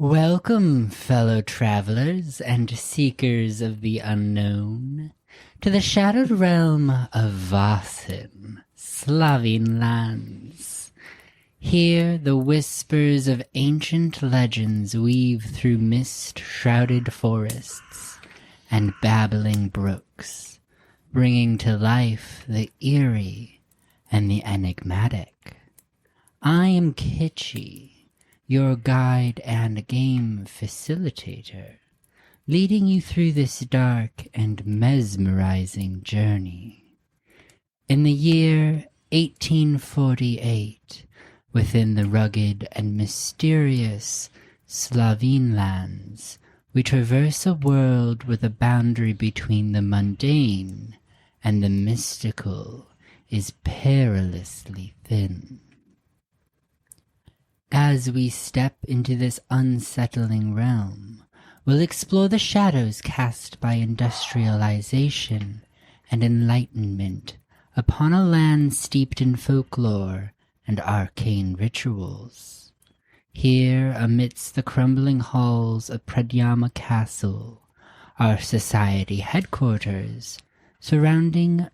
Welcome, fellow travelers and seekers of the unknown, to the shadowed realm of Vaesen, Slovene lands. Here the whispers of ancient legends weave through mist-shrouded forests and babbling brooks, bringing to life the eerie and the enigmatic. I am Kitschy, your guide and game facilitator, leading you through this dark and mesmerizing journey. In the year 1848, within the rugged and mysterious Slovene lands, we traverse a world where the boundary between the mundane and the mystical is perilously thin. As we step into this unsettling realm, we'll explore the shadows cast by industrialization and enlightenment upon a land steeped in folklore and arcane rituals. Here, amidst the crumbling halls of Predjama Castle, our society headquarters, surrounded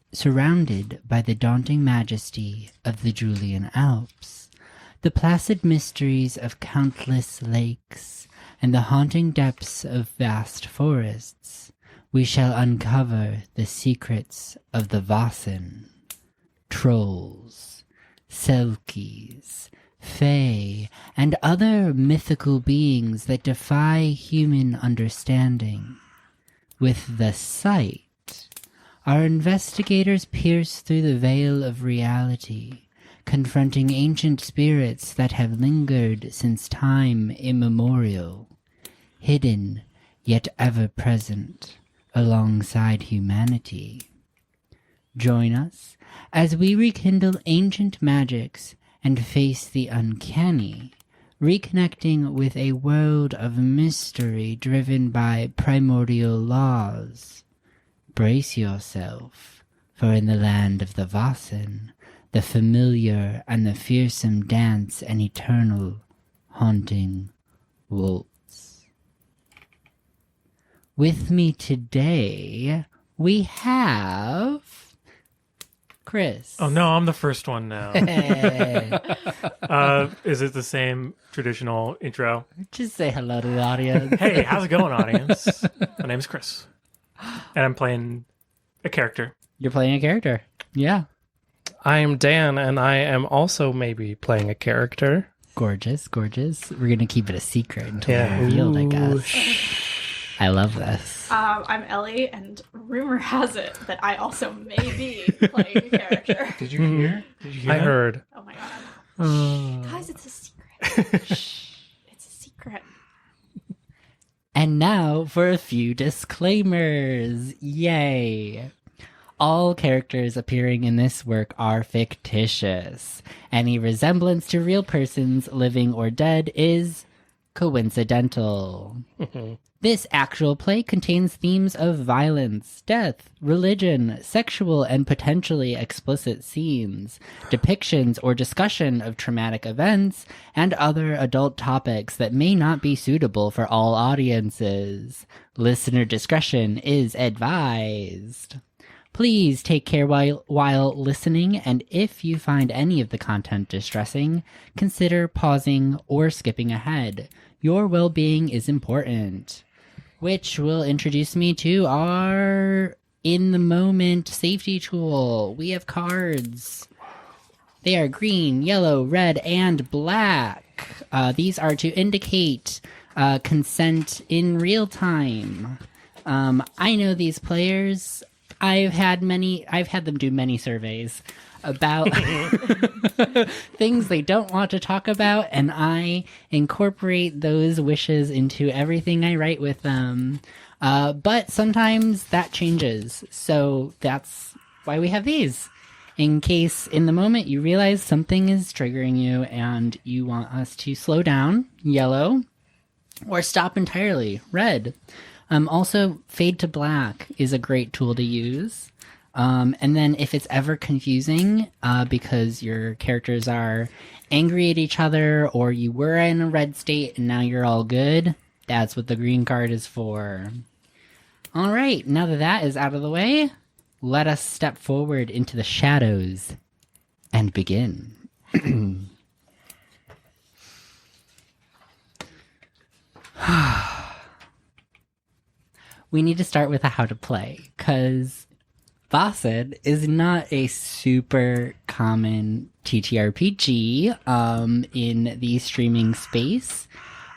by the daunting majesty of the Julian Alps, the placid mysteries of countless lakes, and the haunting depths of vast forests, we shall uncover the secrets of the Vaesen. Trolls, selkies, fae, and other mythical beings that defy human understanding. With the sight, our investigators pierce through the veil of reality, confronting ancient spirits that have lingered since time immemorial, hidden yet ever present alongside humanity. Join us as we rekindle ancient magics and face the uncanny, reconnecting with a world of mystery driven by primordial laws. Brace yourself, for in the land of the Vaesen, the familiar and the fearsome dance an eternal, haunting waltz. With me today, we have Chris. Oh no, I'm the first one now. Is it the same traditional intro? Just say hello to the audience. Hey, how's it going, audience? My name's Chris, and I'm playing a character. You're playing a character. Yeah. I am Dan, and I am also maybe playing a character. Gorgeous, gorgeous. We're going to keep it a secret until we're revealed, I guess. I love this. I'm Ellie, and rumor has it that I also may be playing a character. Did you hear? I heard. Oh my god. Guys, it's a secret. Shh. It's a secret. And now for a few disclaimers. Yay. All characters appearing in this work are fictitious. Any resemblance to real persons, living or dead, is coincidental. This actual play contains themes of violence, death, religion, sexual and potentially explicit scenes, depictions or discussion of traumatic events, and other adult topics that may not be suitable for all audiences. Listener discretion is advised. Please take care while listening, and if you find any of the content distressing, consider pausing or skipping ahead. Your well-being is important. Which will introduce me to our in-the-moment safety tool. We have cards. They are green, yellow, red, and black. These are to indicate consent in real time. I know these players. I've had them do many surveys about things they don't want to talk about, and I incorporate those wishes into everything I write with them. But sometimes that changes, so that's why we have these. In case in the moment you realize something is triggering you and you want us to slow down, yellow, or stop entirely, red. Also, fade to black is a great tool to use. And then if it's ever confusing because your characters are angry at each other or you were in a red state and now you're all good, that's what the green card is for. All right, now that that is out of the way, let us step forward into the shadows and begin. We need to start with a how to play, because Vaesen is not a super common TTRPG in the streaming space.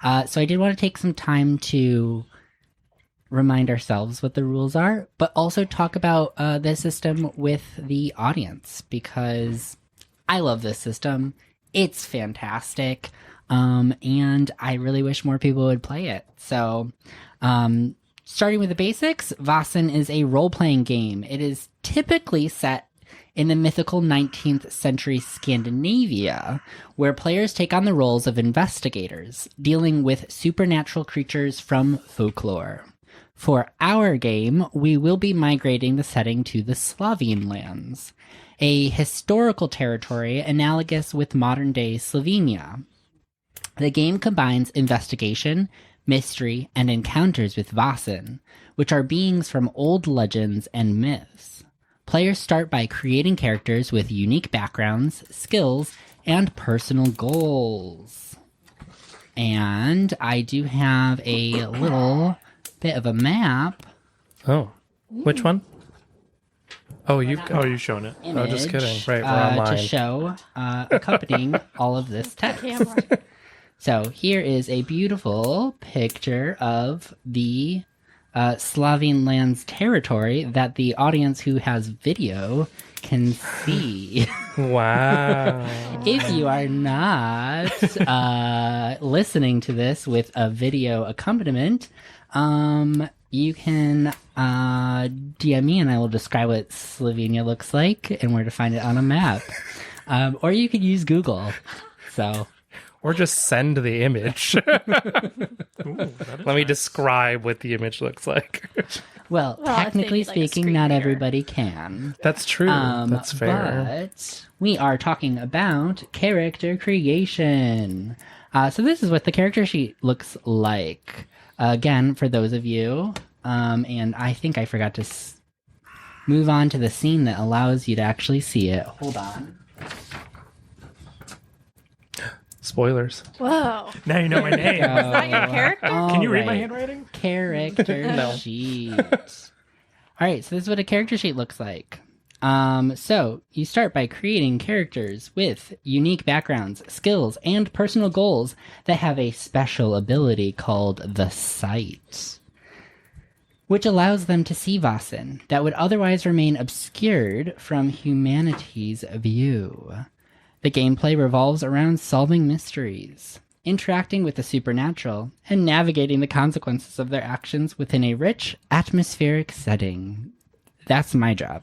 So I did want to take some time to remind ourselves what the rules are, but also talk about the system with the audience, because I love this system. It's fantastic. And I really wish more people would play it. So, starting with the basics, Vaesen is a role-playing game. It is typically set in the mythical 19th century Scandinavia, where players take on the roles of investigators, dealing with supernatural creatures from folklore. For our game, we will be migrating the setting to the Slovene lands, a historical territory analogous with modern-day Slovenia. The game combines investigation, mystery, and encounters with Vaesen, which are beings from old legends and myths. Players start by creating characters with unique backgrounds, skills, and personal goals. And I do have a little bit of a map. Oh, which one? Oh, you've got... Oh, you've shown it. Oh, just kidding. Right, we're to online. show accompanying all of this text. Camera. So here is a beautiful picture of the Slovene lands territory that the audience who has video can see. Wow. If you are not listening to this with a video accompaniment, you can DM me and I will describe what Slovenia looks like and where to find it on a map. Or you could use Google. So... Or just send the image. Let me describe what the image looks like. Well, Well, I was technically thinking, like, a speaking, screen not mirror. everybody can. That's true. That's fair. But we are talking about character creation. So this is what the character sheet looks like. Again, for those of you, and I think I forgot to move on to the scene that allows you to actually see it. Hold on. Spoilers. Whoa. Now you know my name. Is that your character? Can you read my Alright. handwriting? Character No. sheet. All right, so this is what a character sheet looks like. So you start by creating characters with unique backgrounds, skills, and personal goals that have a special ability called the Sight, which allows them to see Vaesen that would otherwise remain obscured from humanity's view. The gameplay revolves around solving mysteries, interacting with the supernatural, and navigating the consequences of their actions within a rich, atmospheric setting. That's my job.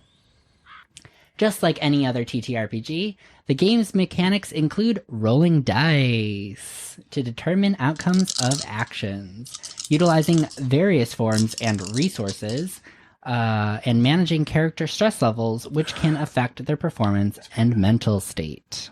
Just like any other TTRPG, the game's mechanics include rolling dice to determine outcomes of actions, utilizing various forms and resources, and managing character stress levels, which can affect their performance and mental state.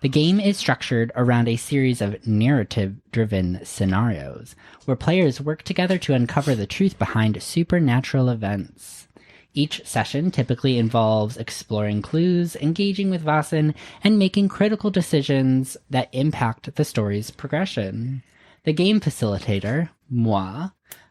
The game is structured around a series of narrative-driven scenarios, where players work together to uncover the truth behind supernatural events. Each session typically involves exploring clues, engaging with Vaesen, and making critical decisions that impact the story's progression. The game facilitator, moi,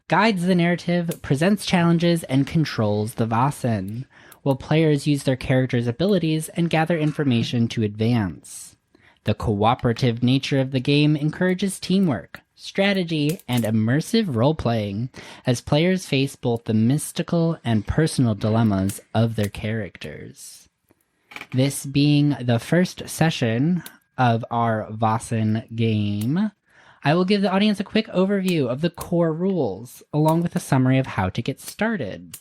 guides the narrative, presents challenges, and controls the Vaesen, while players use their characters' abilities and gather information to advance. The cooperative nature of the game encourages teamwork, strategy, and immersive role-playing as players face both the mystical and personal dilemmas of their characters. This being the first session of our Vaesen game, I will give the audience a quick overview of the core rules, along with a summary of how to get started.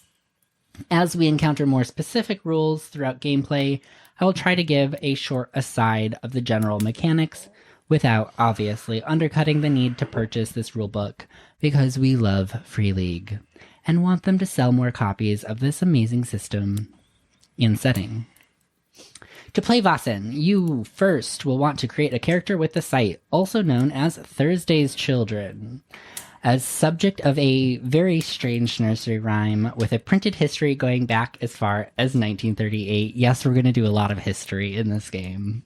As we encounter more specific rules throughout gameplay, I will try to give a short aside of the general mechanics, without obviously undercutting the need to purchase this rulebook, because we love Free League. and want them to sell more copies of this amazing system and setting. To play Vaesen, you first will want to create a character with the site, also known as Thursday's Children. As subject of a very strange nursery rhyme with a printed history going back as far as 1938. Yes, we're going to do a lot of history in this game.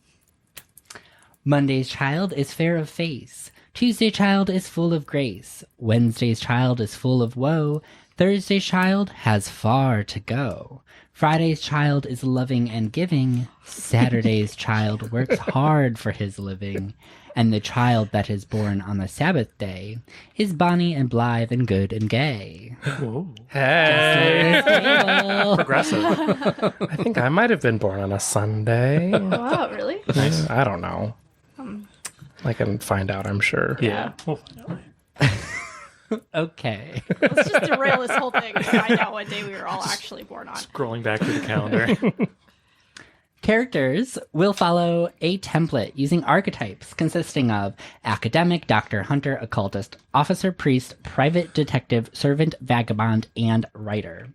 Monday's child is fair of face. Tuesday's child is full of grace. Wednesday's child is full of woe. Thursday's child has far to go. Friday's child is loving and giving. Saturday's child works hard for his living. And the child that is born on the Sabbath day is bonny and blithe and good and gay. Whoa. Hey. Progressive. I think I might have been born on a Sunday. Wow, really? I don't know. I can find out, I'm sure. Yeah. We'll find out. Okay. Let's just derail this whole thing and find out what day we were all actually born on. Scrolling back through the calendar. Characters will follow a template using archetypes consisting of academic, doctor, hunter, occultist, officer, priest, private detective, servant, vagabond, and writer.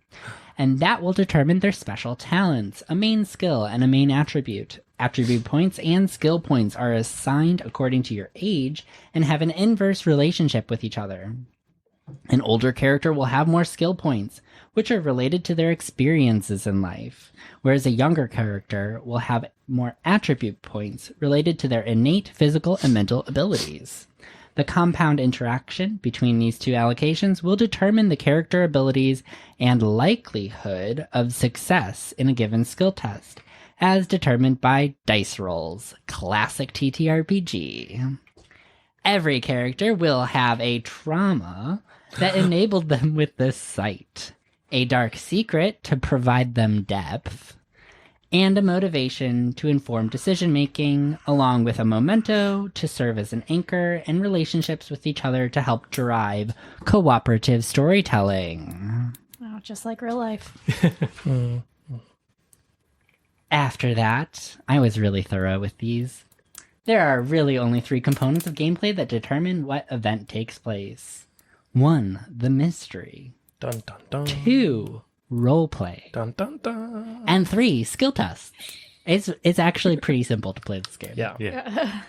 And that will determine their special talents, a main skill, and a main attribute. Attribute points and skill points are assigned according to your age and have an inverse relationship with each other. An older character will have more skill points, which are related to their experiences in life, whereas a younger character will have more attribute points related to their innate physical and mental abilities. The compound interaction between these two allocations will determine the character abilities and likelihood of success in a given skill test, as determined by dice rolls. Classic TTRPG. Every character will have a trauma that enabled them with this site, a dark secret to provide them depth, and a motivation to inform decision-making, along with a memento to serve as an anchor and relationships with each other to help drive cooperative storytelling. Oh, just like real life. After that, I was really thorough with these. There are really only 3 components of gameplay that determine what event takes place. 1. The mystery. Dun, dun, dun. 2. Roleplay. Dun, dun, dun. And 3. Skill tests. It's actually pretty simple to play this game. Yeah. Yeah.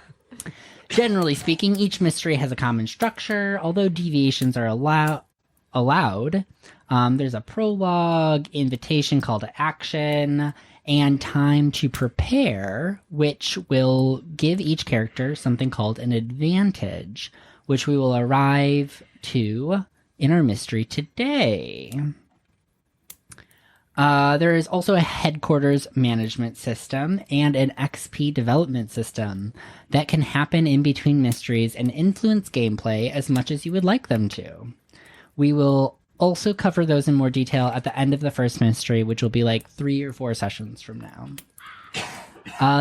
Generally speaking, each mystery has a common structure, although deviations are allowed. There's a prologue, invitation, call to action, and time to prepare, which will give each character something called an advantage, which we will arrive to in our mystery today. There is also a headquarters management system and an XP development system that can happen in between mysteries and influence gameplay as much as you would like them to. We will also cover those in more detail at the end of the first mystery, which will be like 3 or 4 sessions from now.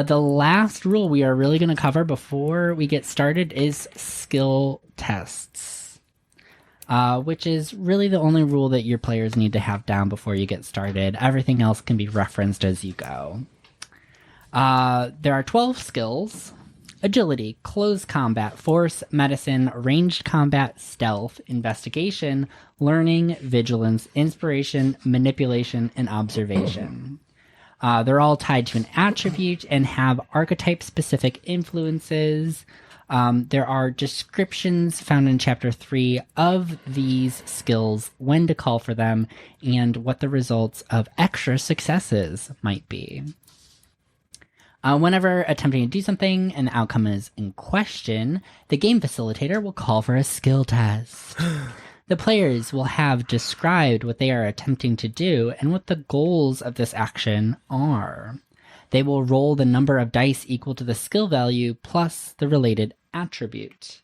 The last rule we are really going to cover before we get started is skill tests, which is really the only rule that your players need to have down before you get started. Everything else can be referenced as you go. There are 12 skills: agility, close combat, force, medicine, ranged combat, stealth, investigation, learning, vigilance, inspiration, manipulation, and observation. They're all tied to an attribute and have archetype-specific influences. There are descriptions found in Chapter 3 of these skills, when to call for them, and what the results of extra successes might be. Whenever attempting to do something and the outcome is in question, the game facilitator will call for a skill test. The players will have described what they are attempting to do and what the goals of this action are. They will roll the number of dice equal to the skill value plus the related attribute.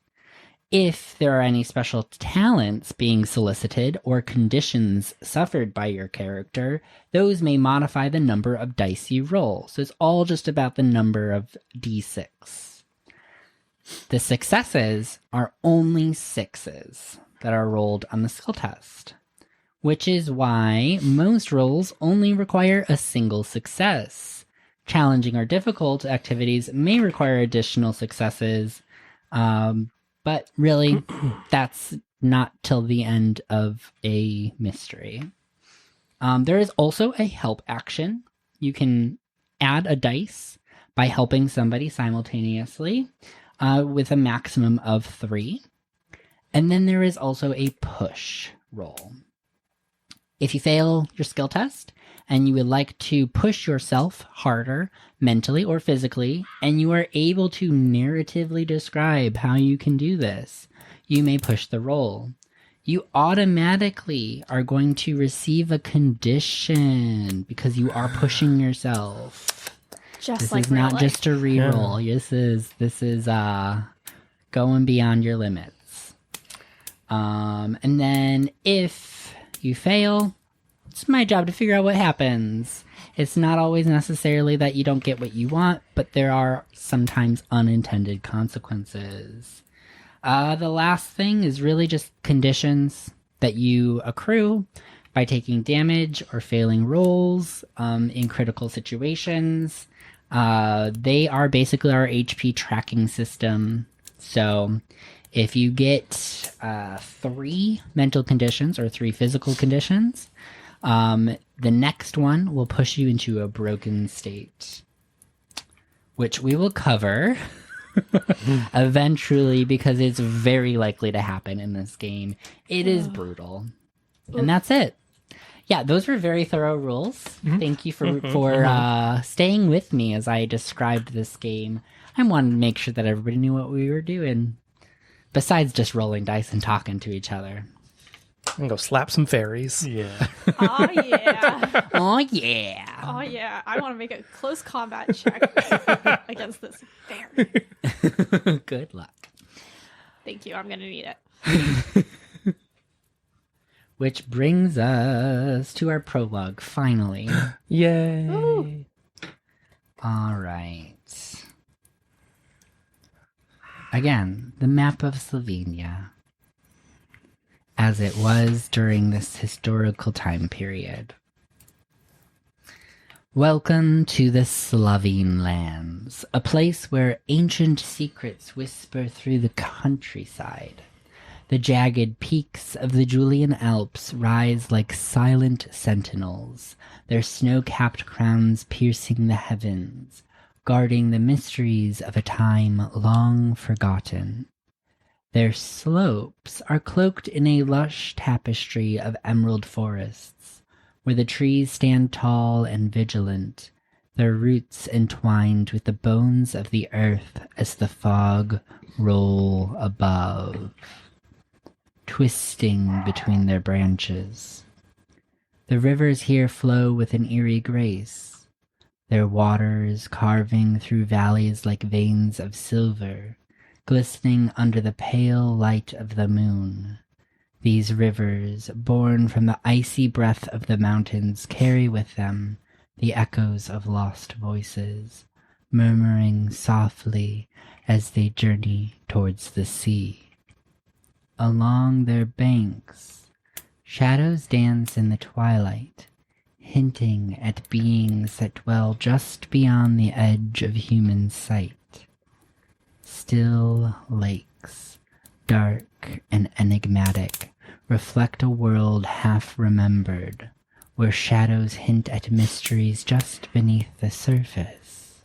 If there are any special talents being solicited or conditions suffered by your character, those may modify the number of dice you roll. So it's all just about the number of d6. The successes are only 6s that are rolled on the skill test, which is why most rolls only require a single success. Challenging or difficult activities may require additional successes, but really, that's not till the end of a mystery. There is also a help action. You can add a dice by helping somebody simultaneously with a maximum of 3. And then there is also a push roll. If you fail your skill test and you would like to push yourself harder mentally or physically, and you are able to narratively describe how you can do this, you may push the roll. You automatically are going to receive a condition because you are pushing yourself. Just This like is real not life. just a reroll. This is going beyond your limits. And then if you fail, it's my job to figure out what happens. It's not always necessarily that you don't get what you want, but there are sometimes unintended consequences. The last thing is really just conditions that you accrue by taking damage or failing rolls in critical situations. They are basically our HP tracking system. So if you get 3 mental conditions or 3 physical conditions, the next one will push you into a broken state, which we will cover eventually because it's very likely to happen in this game. It is brutal. And that's it. Yeah, those were very thorough rules. Thank you for staying with me as I described this game. I wanted to make sure that everybody knew what we were doing, besides just rolling dice and talking to each other. I'm gonna go slap some fairies. Yeah. Oh, yeah. Oh, yeah. Oh, yeah. I want to make a close combat check against this fairy. Good luck. Thank you. I'm going to need it. Which brings us to our prologue, finally. Yay! Ooh. All right. Again, the map of Slovenia, as it was during this historical time period. Welcome to the Slovene lands, a place where ancient secrets whisper through the countryside. The jagged peaks of the Julian Alps rise like silent sentinels, their snow-capped crowns piercing the heavens, guarding the mysteries of a time long forgotten. Their slopes are cloaked in a lush tapestry of emerald forests, where the trees stand tall and vigilant, their roots entwined with the bones of the earth as the fog roll above, twisting between their branches. The rivers here flow with an eerie grace, their waters carving through valleys like veins of silver, glistening under the pale light of the moon. These rivers, born from the icy breath of the mountains, carry with them the echoes of lost voices, murmuring softly as they journey towards the sea. Along their banks, shadows dance in the twilight, hinting at beings that dwell just beyond the edge of human sight. Still lakes, dark and enigmatic, reflect a world half remembered, where shadows hint at mysteries just beneath the surface.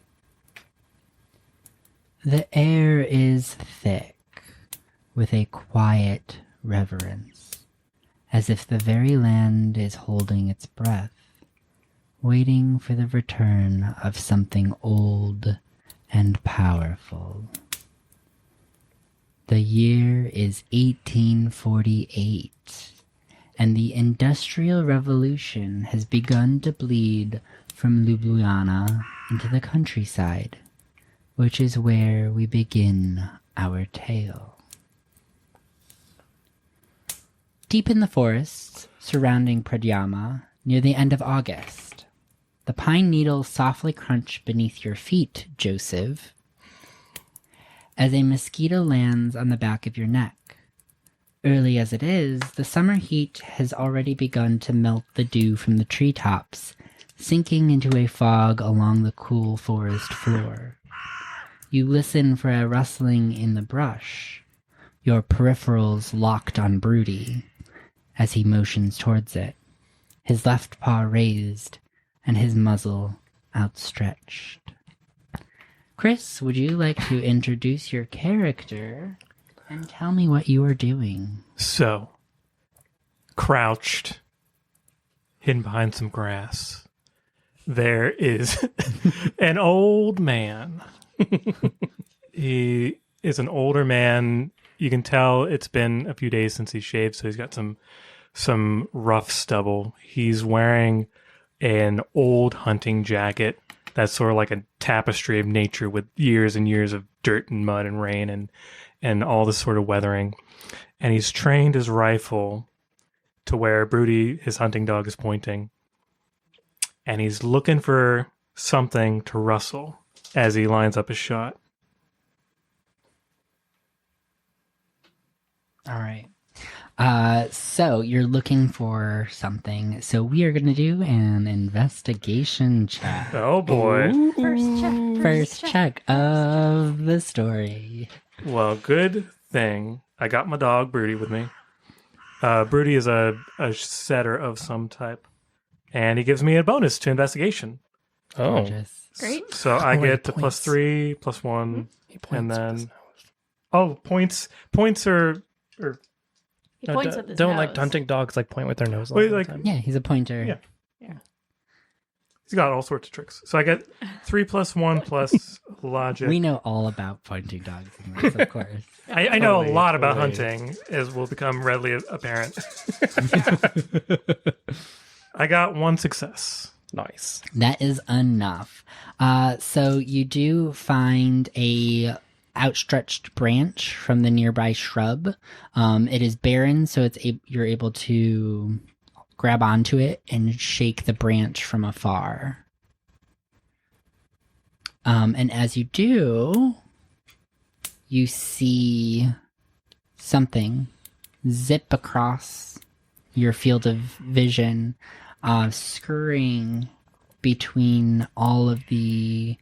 The air is thick, with a quiet reverence, as if the very land is holding its breath, waiting for the return of something old and powerful. The year is 1848, and the Industrial Revolution has begun to bleed from Ljubljana into the countryside, which is where we begin our tale. Deep in the forests surrounding Pradjama, near the end of August, the pine needles softly crunch beneath your feet, Joseph, as a mosquito lands on the back of your neck. Early as it is, the summer heat has already begun to melt the dew from the treetops, sinking into a fog along the cool forest floor. You listen for a rustling in the brush, your peripherals locked on Brudi as he motions towards it, his left paw raised and his muzzle outstretched. Chris, would you like to introduce your character and tell me what you are doing? So, crouched, hidden behind some grass, there is an old man. He is an older man. You can tell it's been a few days since he shaved, so he's got some rough stubble. He's wearing an old hunting jacket that's sort of like a tapestry of nature with years and years of dirt and mud and rain and all this sort of weathering. And he's trained his rifle to where Brudi, his hunting dog, is pointing. And he's looking for something to rustle as he lines up his shot. All right. So you're looking for something. So we are going to do an investigation check. Oh boy. First check of the story. Well, good thing I got my dog Brudi with me. Brudi is a setter of some type, and he gives me a bonus to investigation. Oh. Gorgeous. Great. So I many get the points? +3, +1, He and points then with his points are He nose. points with his Don't nose. like hunting dogs like point with their nose. all Wait, the like- time. Yeah, he's a pointer. Yeah. he's got all sorts of tricks. So I get 3 + 1 plus logic. We know all about pointing dogs in this, of course. I know a Totally, lot about totally. hunting, as will become readily apparent. I got 1 success. Nice. That is enough. So you do find a outstretched branch from the nearby shrub. It is barren, so you're able to grab onto it and shake the branch from afar. And as you do, you see something zip across your field of vision, scurrying between all of the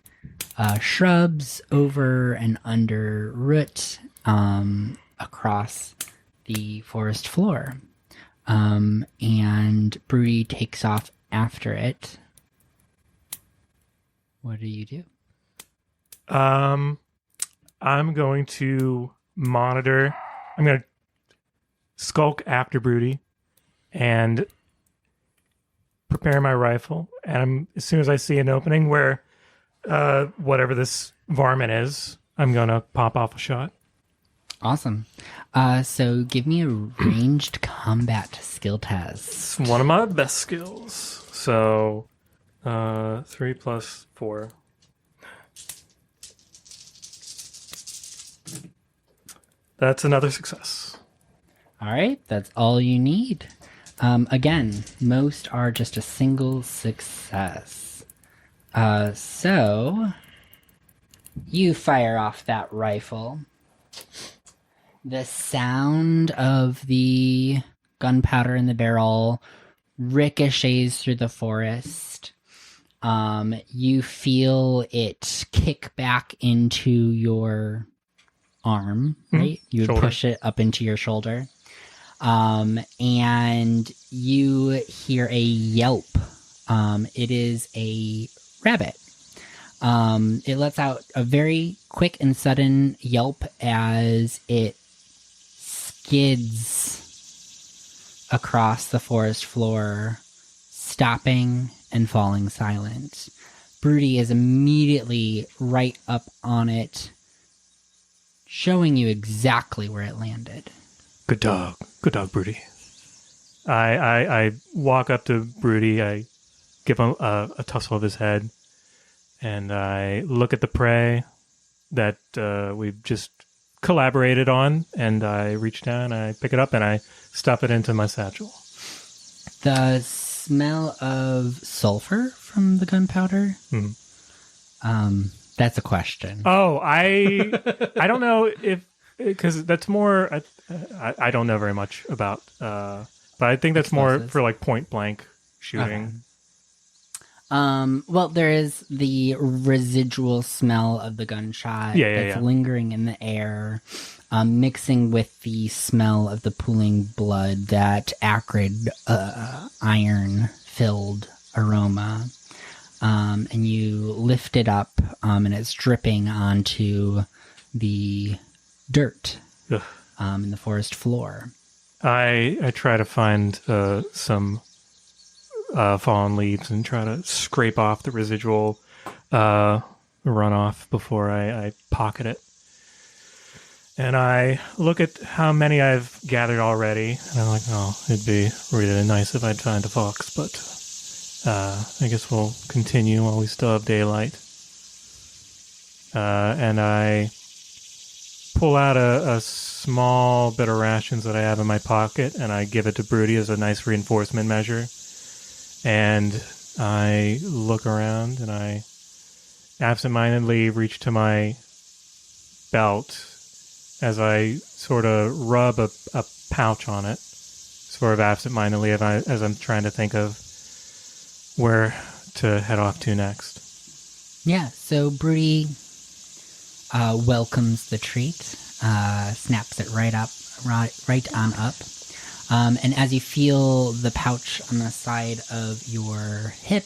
shrubs over and under root across the forest floor. And Brudi takes off after it. What do you do? I'm going to monitor. I'm going to skulk after Brudi and prepare my rifle. And as soon as I see an opening where whatever this varmint is, I'm going to pop off a shot. Awesome. So give me a ranged combat skill test. It's one of my best skills. So 3 + 4. That's another success. All right, that's all you need. Again, most are just a single success. So you fire off that rifle. The sound of the gunpowder in the barrel ricochets through the forest. You feel it kick back into your arm, right? You would Shoulder. push it up into your shoulder. And you hear a yelp. It is a rabbit. It lets out a very quick and sudden yelp as it skids across the forest floor, stopping and falling silent. Brudi is immediately right up on it, showing you exactly where it landed. Good dog, Brudi. I walk up to Brudi. I give him a tussle of his head, and I look at the prey that we've just collaborated on, and I reach down, I pick it up, and I stuff it into my satchel. The smell of sulfur from the gunpowder? That's a question. Oh, I don't know if because that's more. I don't know very much about, but I think that's more Explosives. for like point blank shooting. Well, there is the residual smell of the gunshot that's lingering in the air, mixing with the smell of the pooling blood, that acrid, iron-filled aroma. And you lift it up, and it's dripping onto the dirt in the forest floor. I try to find some fallen leaves and try to scrape off the residual runoff before I pocket it. And I look at how many I've gathered already, and I'm like, oh, it'd be really nice if I'd find a fox, but I guess we'll continue while we still have daylight. And I pull out a small bit of rations that I have in my pocket, and I give it to Brudi as a nice reinforcement measure. And I look around, and I absentmindedly reach to my belt as I sort of rub a pouch on it, sort of absentmindedly as I'm trying to think of where to head off to next. Yeah, so Brudi welcomes the treat, snaps it right on up. And as you feel the pouch on the side of your hip,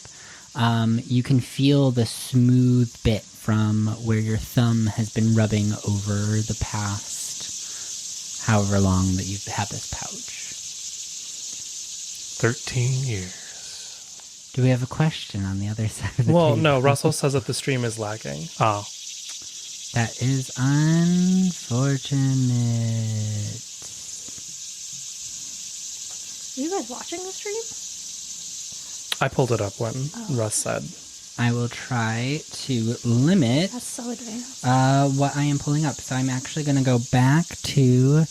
you can feel the smooth bit from where your thumb has been rubbing over the past however long that you've had this pouch. 13 years. Do we have a question on the other side of the Well, table? no, Russell says that the stream is lagging. Oh. That is unfortunate. Are you guys watching the stream? I pulled it up when Russ said. I will try to limit That's so advanced. what I am pulling up. So I'm actually going to go back to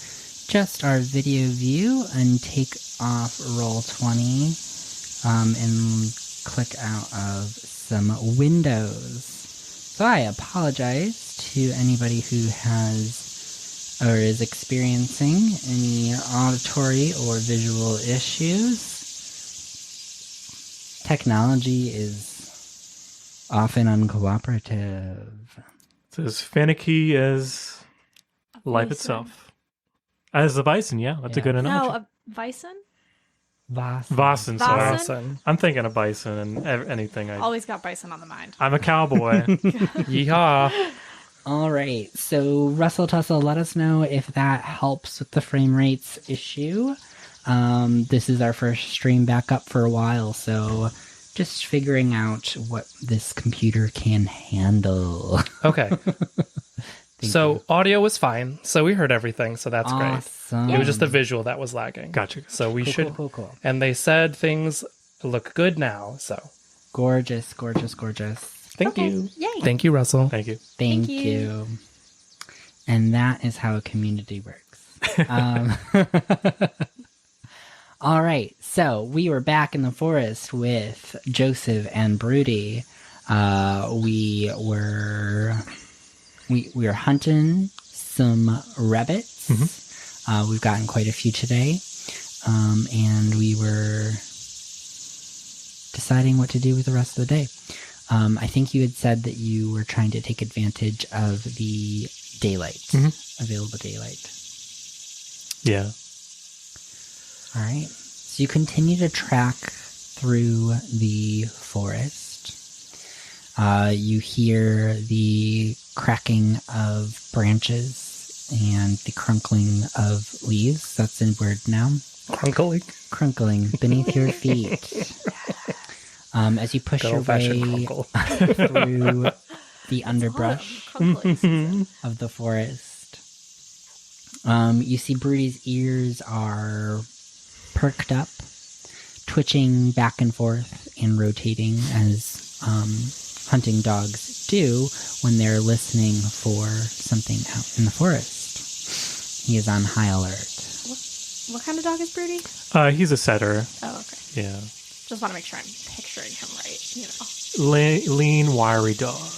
just our video view and take off Roll20 and click out of some windows. So I apologize to anybody who has or is experiencing any auditory or visual issues. Technology is often uncooperative. It's as finicky as life itself. As the Vaesen, yeah, that's a good analogy. No, a Vaesen? Vaesen, sorry. Vaesen. I'm thinking of bison and anything. Always got Bison on the mind. I'm a cowboy. Yeehaw. All right, so Russell Tussle, let us know if that helps with the frame rates issue. This is our first stream back up for a while, so just figuring out what this computer can handle. Okay. So you. audio was fine. So we heard everything. So that's Awesome. great. It was just the visual that was lagging. Gotcha. So we should. Cool. And they said things look good now. So Gorgeous. thank you. Yay. Thank you, Russell. Thank you. Thank you. you. And that is how a community works. All right, so we were back in the forest with Joseph and Brudi. We were hunting some rabbits. Mm-hmm. We've gotten quite a few today, and we were deciding what to do with the rest of the day. I think you had said that you were trying to take advantage of the daylight, available daylight. Yeah. All right. So you continue to track through the forest. You hear the cracking of branches and the crunkling of leaves. That's in word now. Crunkling beneath your feet. As you push Good your way old-fashioned through the underbrush of the forest, you see Brudi's ears are perked up, twitching back and forth and rotating as hunting dogs do when they're listening for something out in the forest. He is on high alert. What kind of dog is Brudi? He's a setter. Oh, okay. Yeah. Just want to make sure I'm picturing him right, you know. Lean, wiry dog.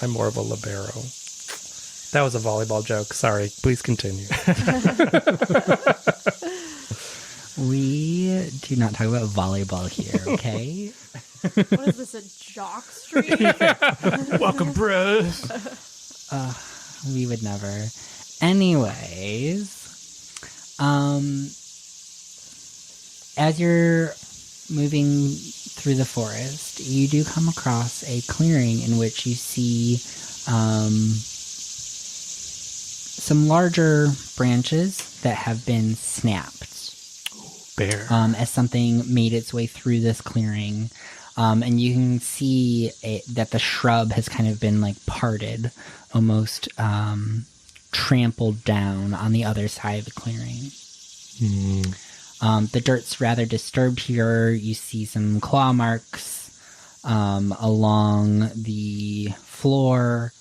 I'm more of a libero. That was a volleyball joke. Sorry. Please continue. We do not talk about volleyball here, okay? What is this, a jock street? Welcome, bros. We would never. Anyways, as you're moving through the forest, you do come across a clearing in which you see some larger branches that have been snapped. Bear. As something made its way through this clearing. And you can see that the shrub has kind of been like parted, almost trampled down on the other side of the clearing. The dirt's rather disturbed here. You see some claw marks along the floor.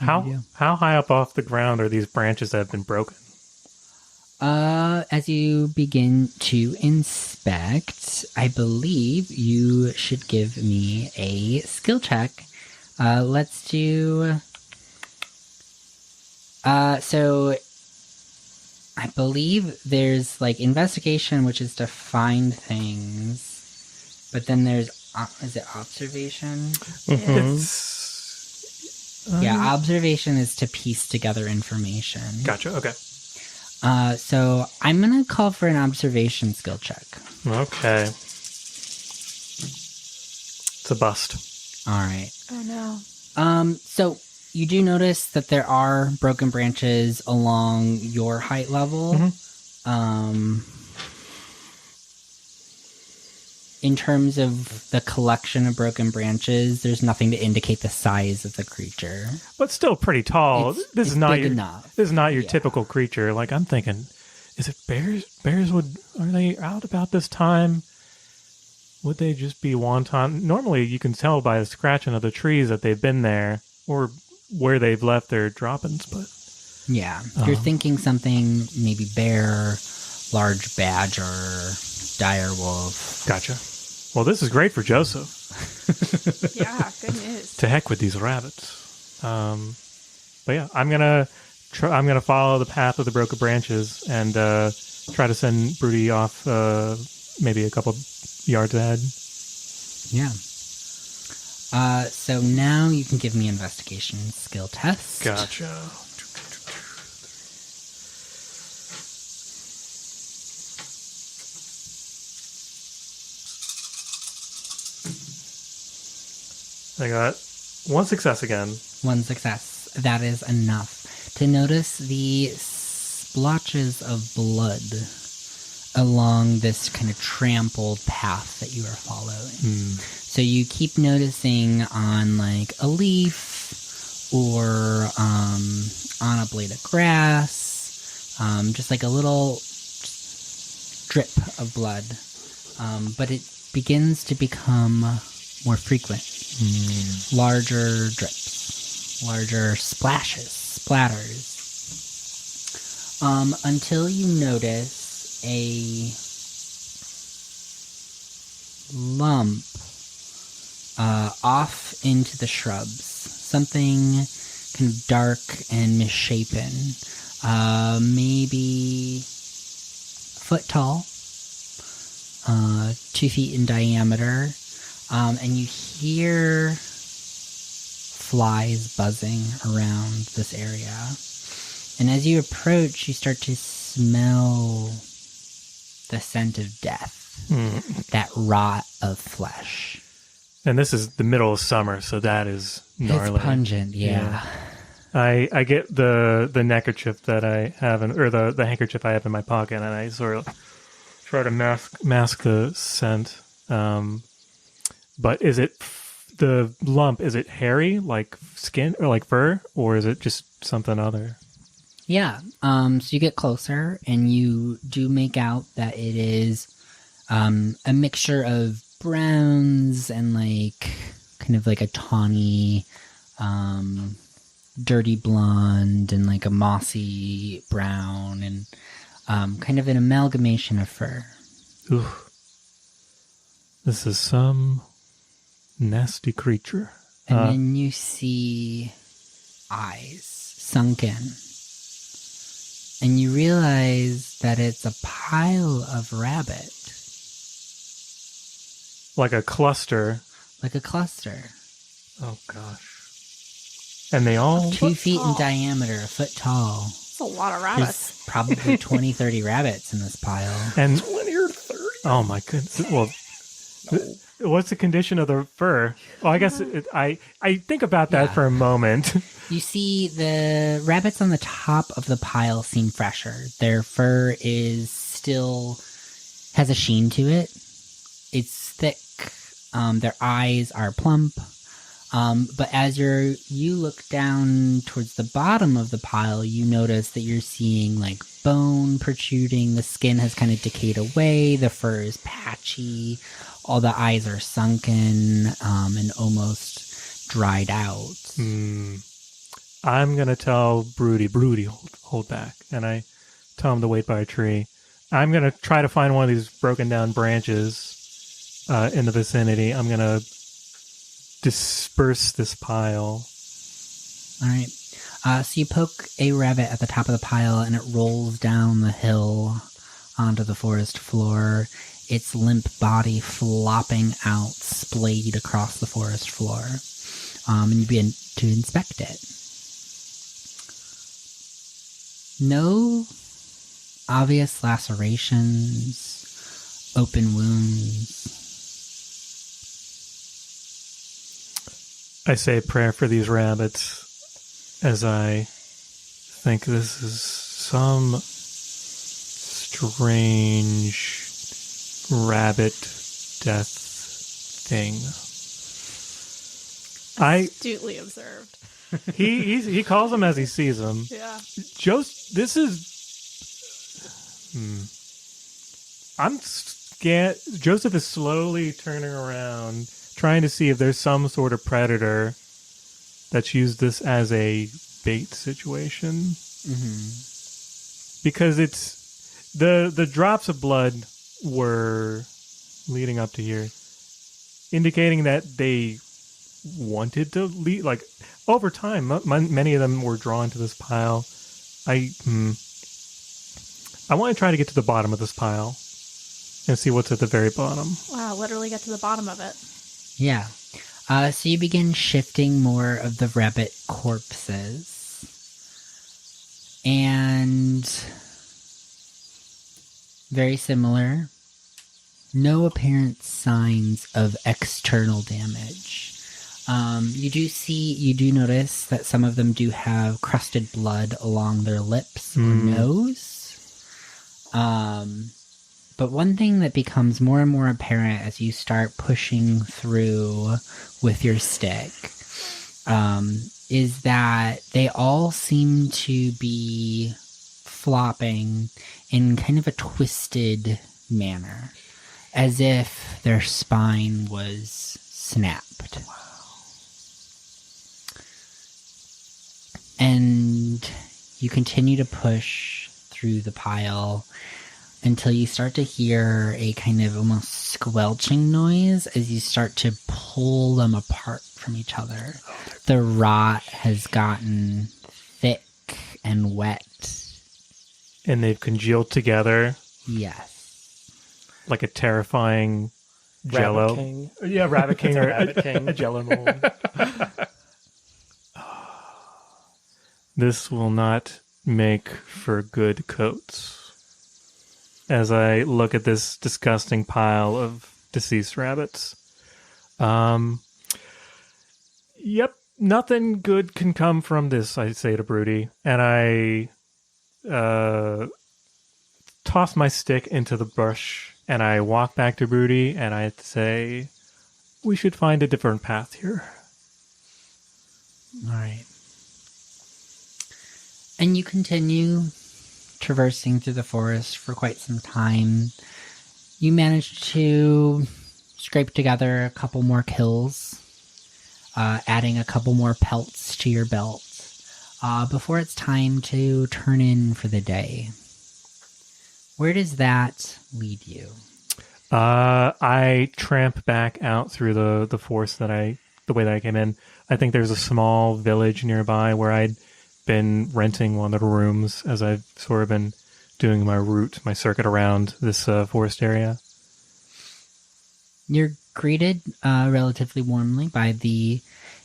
How high up off the ground are these branches that have been broken? As you begin to inspect, I believe you should give me a skill check. Let's do... So I believe there's like investigation, which is to find things, but then there's, is it observation? Yeah, observation is to piece together information. Gotcha, okay. So I'm going to call for an observation skill check. Okay. It's a bust. All right. Oh, no. So you do notice that there are broken branches along your height level. In terms of the collection of broken branches, there's nothing to indicate the size of the creature. But still pretty tall. This is not big your enough. This is not your typical creature. Like, I'm thinking, is it bears? Are they out about this time? Would they just be wanton? Normally, you can tell by the scratching of the trees that they've been there or where they've left their droppings. But yeah, you're thinking something maybe bear, large badger, dire wolf. Gotcha. Well, this is great for Joseph. Yeah, good news. To heck with these rabbits. But yeah, I'm gonna follow the path of the broken branches and try to send Brudi off maybe a couple yards ahead. Yeah. So now you can give me investigation skill test. Gotcha. I got one success again. One success. That is enough to notice the splotches of blood along this kind of trampled path that you are following. So you keep noticing on like a leaf or on a blade of grass, just like a little drip of blood. But it begins to become more frequent. Larger drips, larger splashes, splatters, until you notice a lump off into the shrubs, something kind of dark and misshapen, maybe a foot tall, 2 feet in diameter. And you hear flies buzzing around this area. And as you approach, you start to smell the scent of death. That rot of flesh. And this is the middle of summer, so that is gnarly. It's pungent, yeah. I get the neckerchief that I have, or the handkerchief I have in my pocket, and I sort of try to mask the scent. But is it the lump? Is it hairy, like skin or like fur, or is it just something other? Yeah. So you get closer, and you do make out that it is a mixture of browns and like kind of like a tawny, dirty blonde, and like a mossy brown, and kind of an amalgamation of fur. Ooh. This is some nasty creature. And then you see eyes sunken. And you realize that it's a pile of rabbit. Like a cluster. Like a cluster. Oh, gosh. And they all... 2 feet in diameter, a foot tall. It's a lot of rabbits. There's probably 20, 30 rabbits in this pile. And 20 or 30? oh my goodness! Well, what's the condition of the fur? Well, I guess I think about that for a moment. You see, the rabbits on the top of the pile seem fresher. Their fur is still has a sheen to it. It's thick. Their eyes are plump. But as you look down towards the bottom of the pile, you notice that you're seeing like bone protruding. The skin has kind of decayed away. The fur is patchy. All the eyes are sunken and almost dried out. I'm gonna tell Brudi, hold back, and I tell him to wait by a tree. I'm gonna try to find one of these broken down branches in the vicinity. I'm gonna disperse this pile. All right. So you poke a rabbit at the top of the pile, and it rolls down the hill onto the forest floor, its limp body flopping out, splayed across the forest floor. And you begin to inspect it. No obvious lacerations, open wounds. I say a prayer for these rabbits as I think this is some strange rabbit death thing. Astutely observed. He calls them as he sees them. Yeah. This is... I'm scared. Joseph is slowly turning around, trying to see if there's some sort of predator that's used this as a bait situation. Because it's the drops of blood were leading up to here, indicating that they wanted to leave. Like over time, many of them were drawn to this pile. I want to try to get to the bottom of this pile and see what's at the very bottom. Wow, literally get to the bottom of it. Yeah. So you begin shifting more of the rabbit corpses. And very similar. No apparent signs of external damage. You do notice that some of them do have crusted blood along their lips or nose. But one thing that becomes more and more apparent as you start pushing through with your stick is that they all seem to be flopping in kind of a twisted manner, as if their spine was snapped. Wow. And you continue to push through the pile until you start to hear a kind of almost squelching noise as you start to pull them apart from each other. The rot has gotten thick and wet. And they've congealed together. Yes. Like a terrifying Jello. Rabbit King. Yeah, Rabbit King or Rabbit King. a Jello mold. This will not make for good coats. As I look at this disgusting pile of deceased rabbits. Yep, nothing good can come from this, I say to Brudi. And I toss my stick into the brush, and I walk back to Brudi, and I say, we should find a different path here. All right. And you continue traversing through the forest for quite some time. You manage to scrape together a couple more kills, adding a couple more pelts to your belt, before it's time to turn in for the day. Where does that lead you? I tramp back out through the forest the way that I came in. I think there's a small village nearby where I'd been renting one of the rooms as I've sort of been doing my circuit around this forest area. You're greeted relatively warmly by the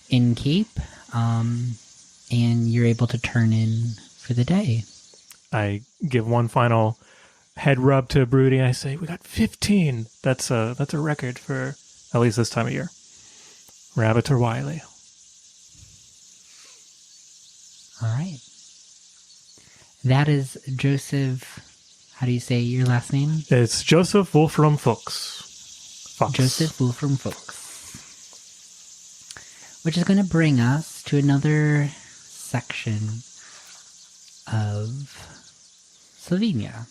innkeep, and you're able to turn in for the day. I give one final head rub to Brudi. I say, we got 15. That's a record for at least this time of year. Rabbits are wily. All right. That is Joseph. How do you say your last name? It's Joseph Wolfram Fuchs. Joseph Wolfram Fuchs. Which is going to bring us to another section of Slovenia.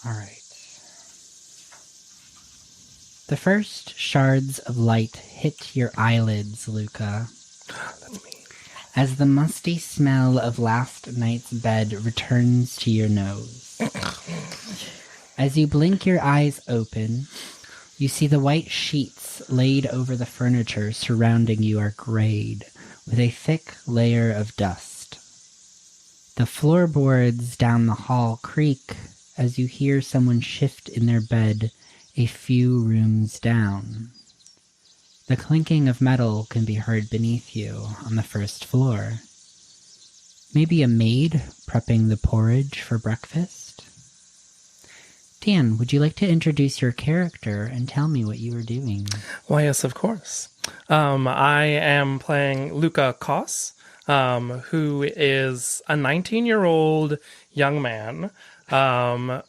All right. The first shards of light hit your eyelids, Luka. That's me. As the musty smell of last night's bed returns to your nose. As you blink your eyes open, you see the white sheets laid over the furniture surrounding you are grayed with a thick layer of dust. The floorboards down the hall creak as you hear someone shift in their bed a few rooms down. The clinking of metal can be heard beneath you on the first floor. Maybe a maid prepping the porridge for breakfast? Dan, would you like to introduce your character and tell me what you were doing? Why, yes, of course. I am playing Luka Kos, who is a 19-year-old young man, a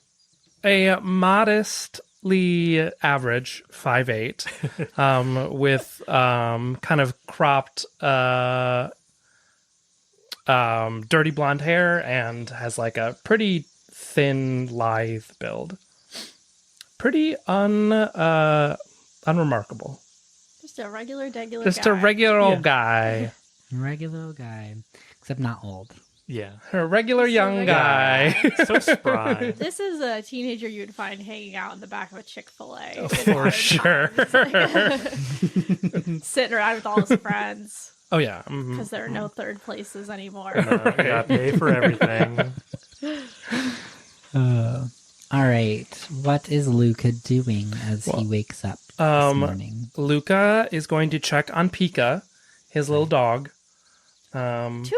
modestly average 5'8", with kind of cropped, dirty blonde hair, and has like a pretty thin, lithe build. Pretty unremarkable. Just a regular, degular Just guy. a regular old guy. Regular old guy, except not old. Yeah. A regular young guy. So spry. This is a teenager you'd find hanging out in the back of a Chick-fil-A. For sure. Sitting around with all his friends. Oh, yeah. Because there are no third places anymore. I got pay for everything. All right, what is Luka doing as he wakes up this morning? Luka is going to check on Pikka, his little dog. 2 dogs?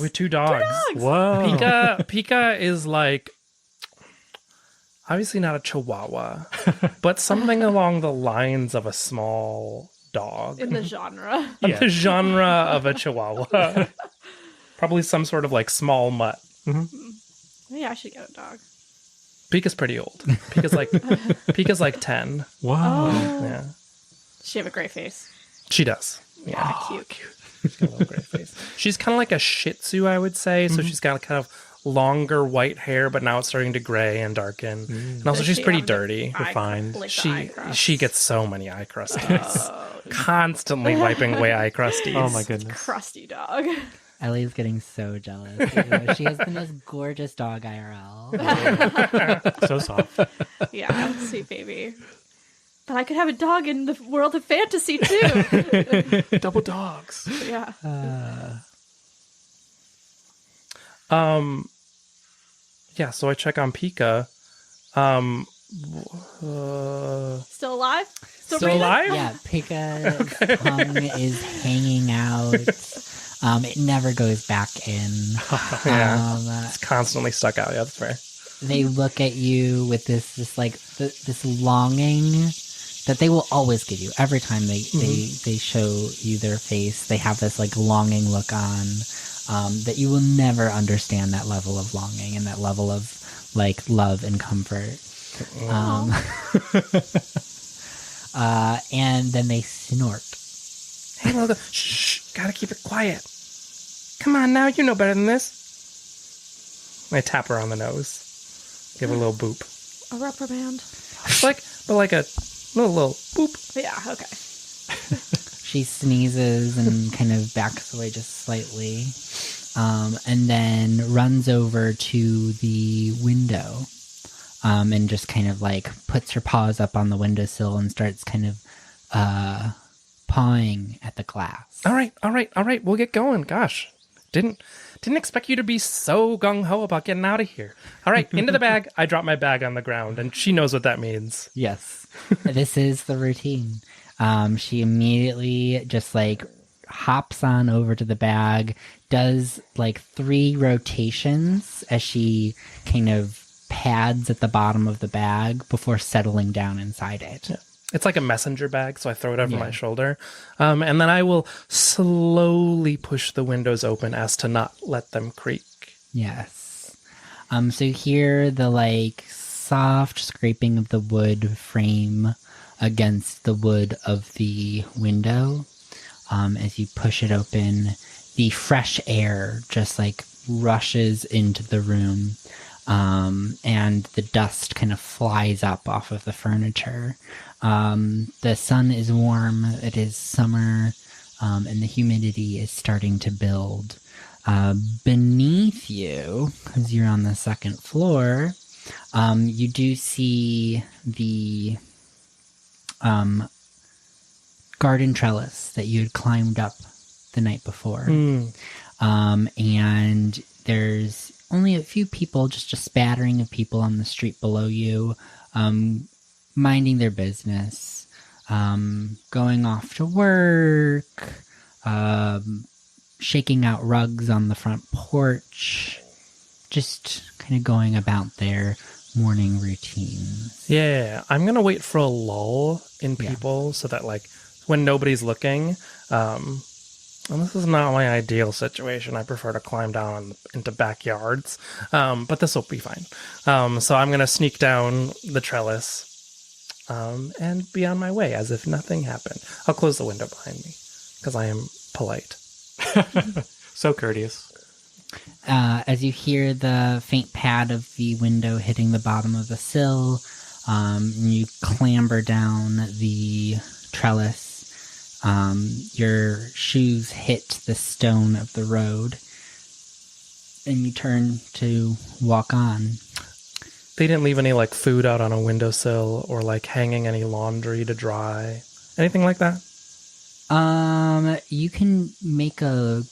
With 2 dogs. 2 dogs! Whoa. Pikka is like, obviously not a chihuahua, but something along the lines of a small dog. In the genre. Of the genre of a chihuahua. Probably some sort of like small mutt. Maybe I should get a dog. Pikka's pretty old. Pikka's like 10. Wow. Yeah. Does she have a gray face? She does. Yeah. Cute. She's got a little gray face. She's kind of like a Shih Tzu, I would say. So she's got kind of longer white hair, but now it's starting to gray and darken. And also, Does she's she pretty have the dirty. Refined. Like the eye crust? She gets so many eye crusties. Constantly wiping away eye crusties. Oh my goodness. Crusty dog. Ellie's getting so jealous. She has the most gorgeous dog IRL. So soft. Yeah, sweet baby. But I could have a dog in the world of fantasy too. Double dogs. Yeah. Yeah, so I check on Pikka. Still alive? Still breathing? alive? Yeah, Pikka's tongue is hanging out. It never goes back in. Yeah. It's constantly stuck out. Yeah, that's fair. They look at you with this longing that they will always give you every time they show you their face. They have this like longing look on that you will never understand, that level of longing and that level of like love and comfort. And then they snort. Hey, Logo. Shh. Gotta keep it quiet. Come on now. You know better than this. I tap her on the nose. Give her a little boop. A reprimand. Like a little boop. Yeah, okay. She sneezes and kind of backs away just slightly, and then runs over to the window, and just kind of like puts her paws up on the windowsill and starts kind of pawing at the glass. All right. We'll get going. Gosh, didn't Didn't expect you to be so gung-ho about getting out of here. All right, into the bag. I drop my bag on the ground, and she knows what that means. Yes. This is the routine. She immediately just like hops on over to the bag, does like 3 rotations as she kind of pads at the bottom of the bag before settling down inside it. Yeah. It's like a messenger bag, so I throw it over my shoulder. And then I will slowly push the windows open as to not let them creak. Yes. So you hear the like soft scraping of the wood frame against the wood of the window. As you push it open, the fresh air just like rushes into the room. And the dust kind of flies up off of the furniture. The sun is warm, it is summer, and the humidity is starting to build. Beneath you, as you're on the second floor, you do see the garden trellis that you had climbed up the night before. And there's only a few people, just a spattering of people on the street below you, minding their business, going off to work, shaking out rugs on the front porch, just kind of going about their morning routines. Yeah, I'm going to wait for a lull in people so that, like, when nobody's looking, and this is not my ideal situation. I prefer to climb down into backyards, but this will be fine. So I'm going to sneak down the trellis and be on my way as if nothing happened. I'll close the window behind me because I am polite. So courteous. As you hear the faint pad of the window hitting the bottom of the sill, you clamber down the trellis. Your shoes hit the stone of the road, and you turn to walk on. They didn't leave any, like, food out on a windowsill or, like, hanging any laundry to dry. Anything like that? You can make a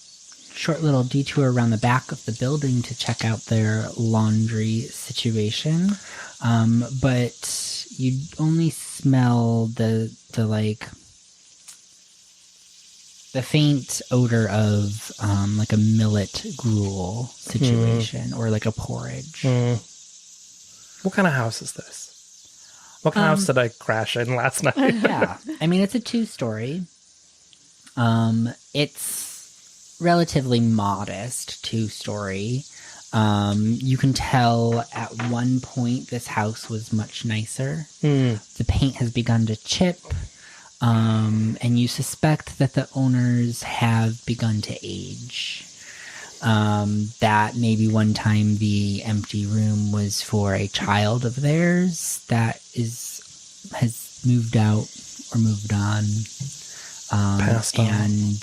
short little detour around the back of the building to check out their laundry situation. But you only smell the faint odor of like a millet gruel situation or like a porridge. What kind of house is this? What kind of house did I crash in last night? Yeah, I mean, it's a 2-story. It's relatively modest 2-story. You can tell at one point this house was much nicer. The paint has begun to chip. And you suspect that the owners have begun to age. That maybe one time the empty room was for a child of theirs that has moved out or moved on. Passed on. And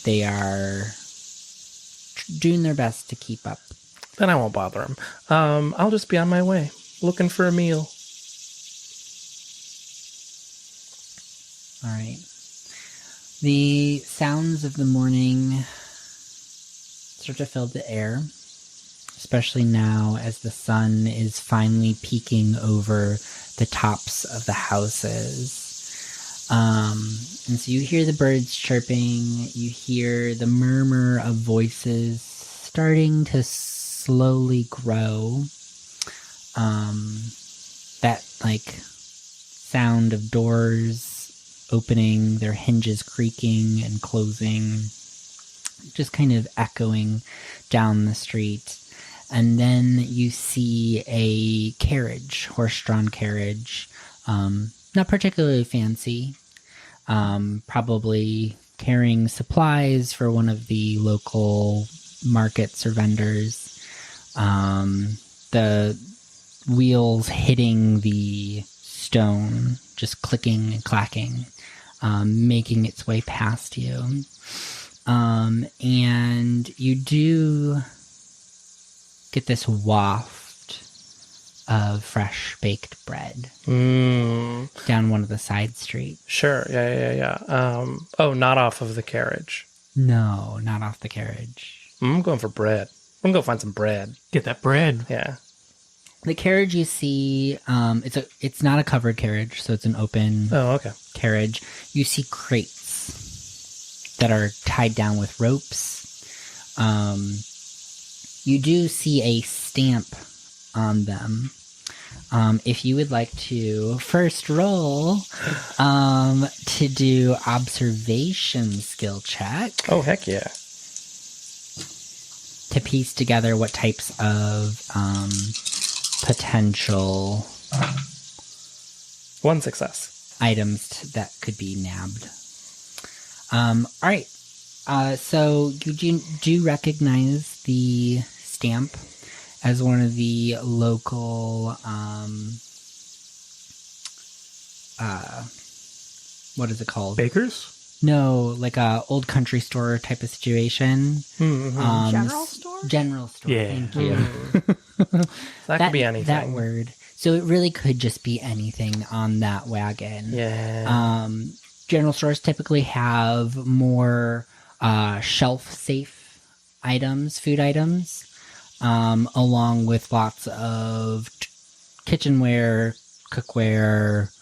they are doing their best to keep up. Then I won't bother them. I'll just be on my way, looking for a meal. All right. The sounds of the morning start to fill the air, especially now as the sun is finally peeking over the tops of the houses. And so you hear the birds chirping, you hear the murmur of voices starting to slowly grow. That, like, sound of doors opening, their hinges creaking and closing, just kind of echoing down the street. And then you see a carriage, horse-drawn carriage, not particularly fancy, probably carrying supplies for one of the local markets or vendors. The wheels hitting the stone, just clicking and clacking, making its way past you. And you do get this waft of fresh baked bread down one of the side streets. Sure, yeah. Oh, not off of the carriage. No, not off the carriage. I'm going for bread. I'm going to go find some bread. Get that bread. Yeah. The carriage you see, it's not a covered carriage, so it's an open Oh, okay. carriage. You see crates that are tied down with ropes. You do see a stamp on them. If you would like to first roll to do observation skill check Oh, heck yeah. to piece together what types of potential One success. items that could be nabbed. All right. So you do recognize the stamp as one of the local, what is it called? Bakers? No, like a old country store type of situation. Mm-hmm. General store? General store. Yeah. Thank you. That could be anything. That word. So it really could just be anything on that wagon. Yeah. General stores typically have more shelf-safe items, food items, along with lots of kitchenware, cookware,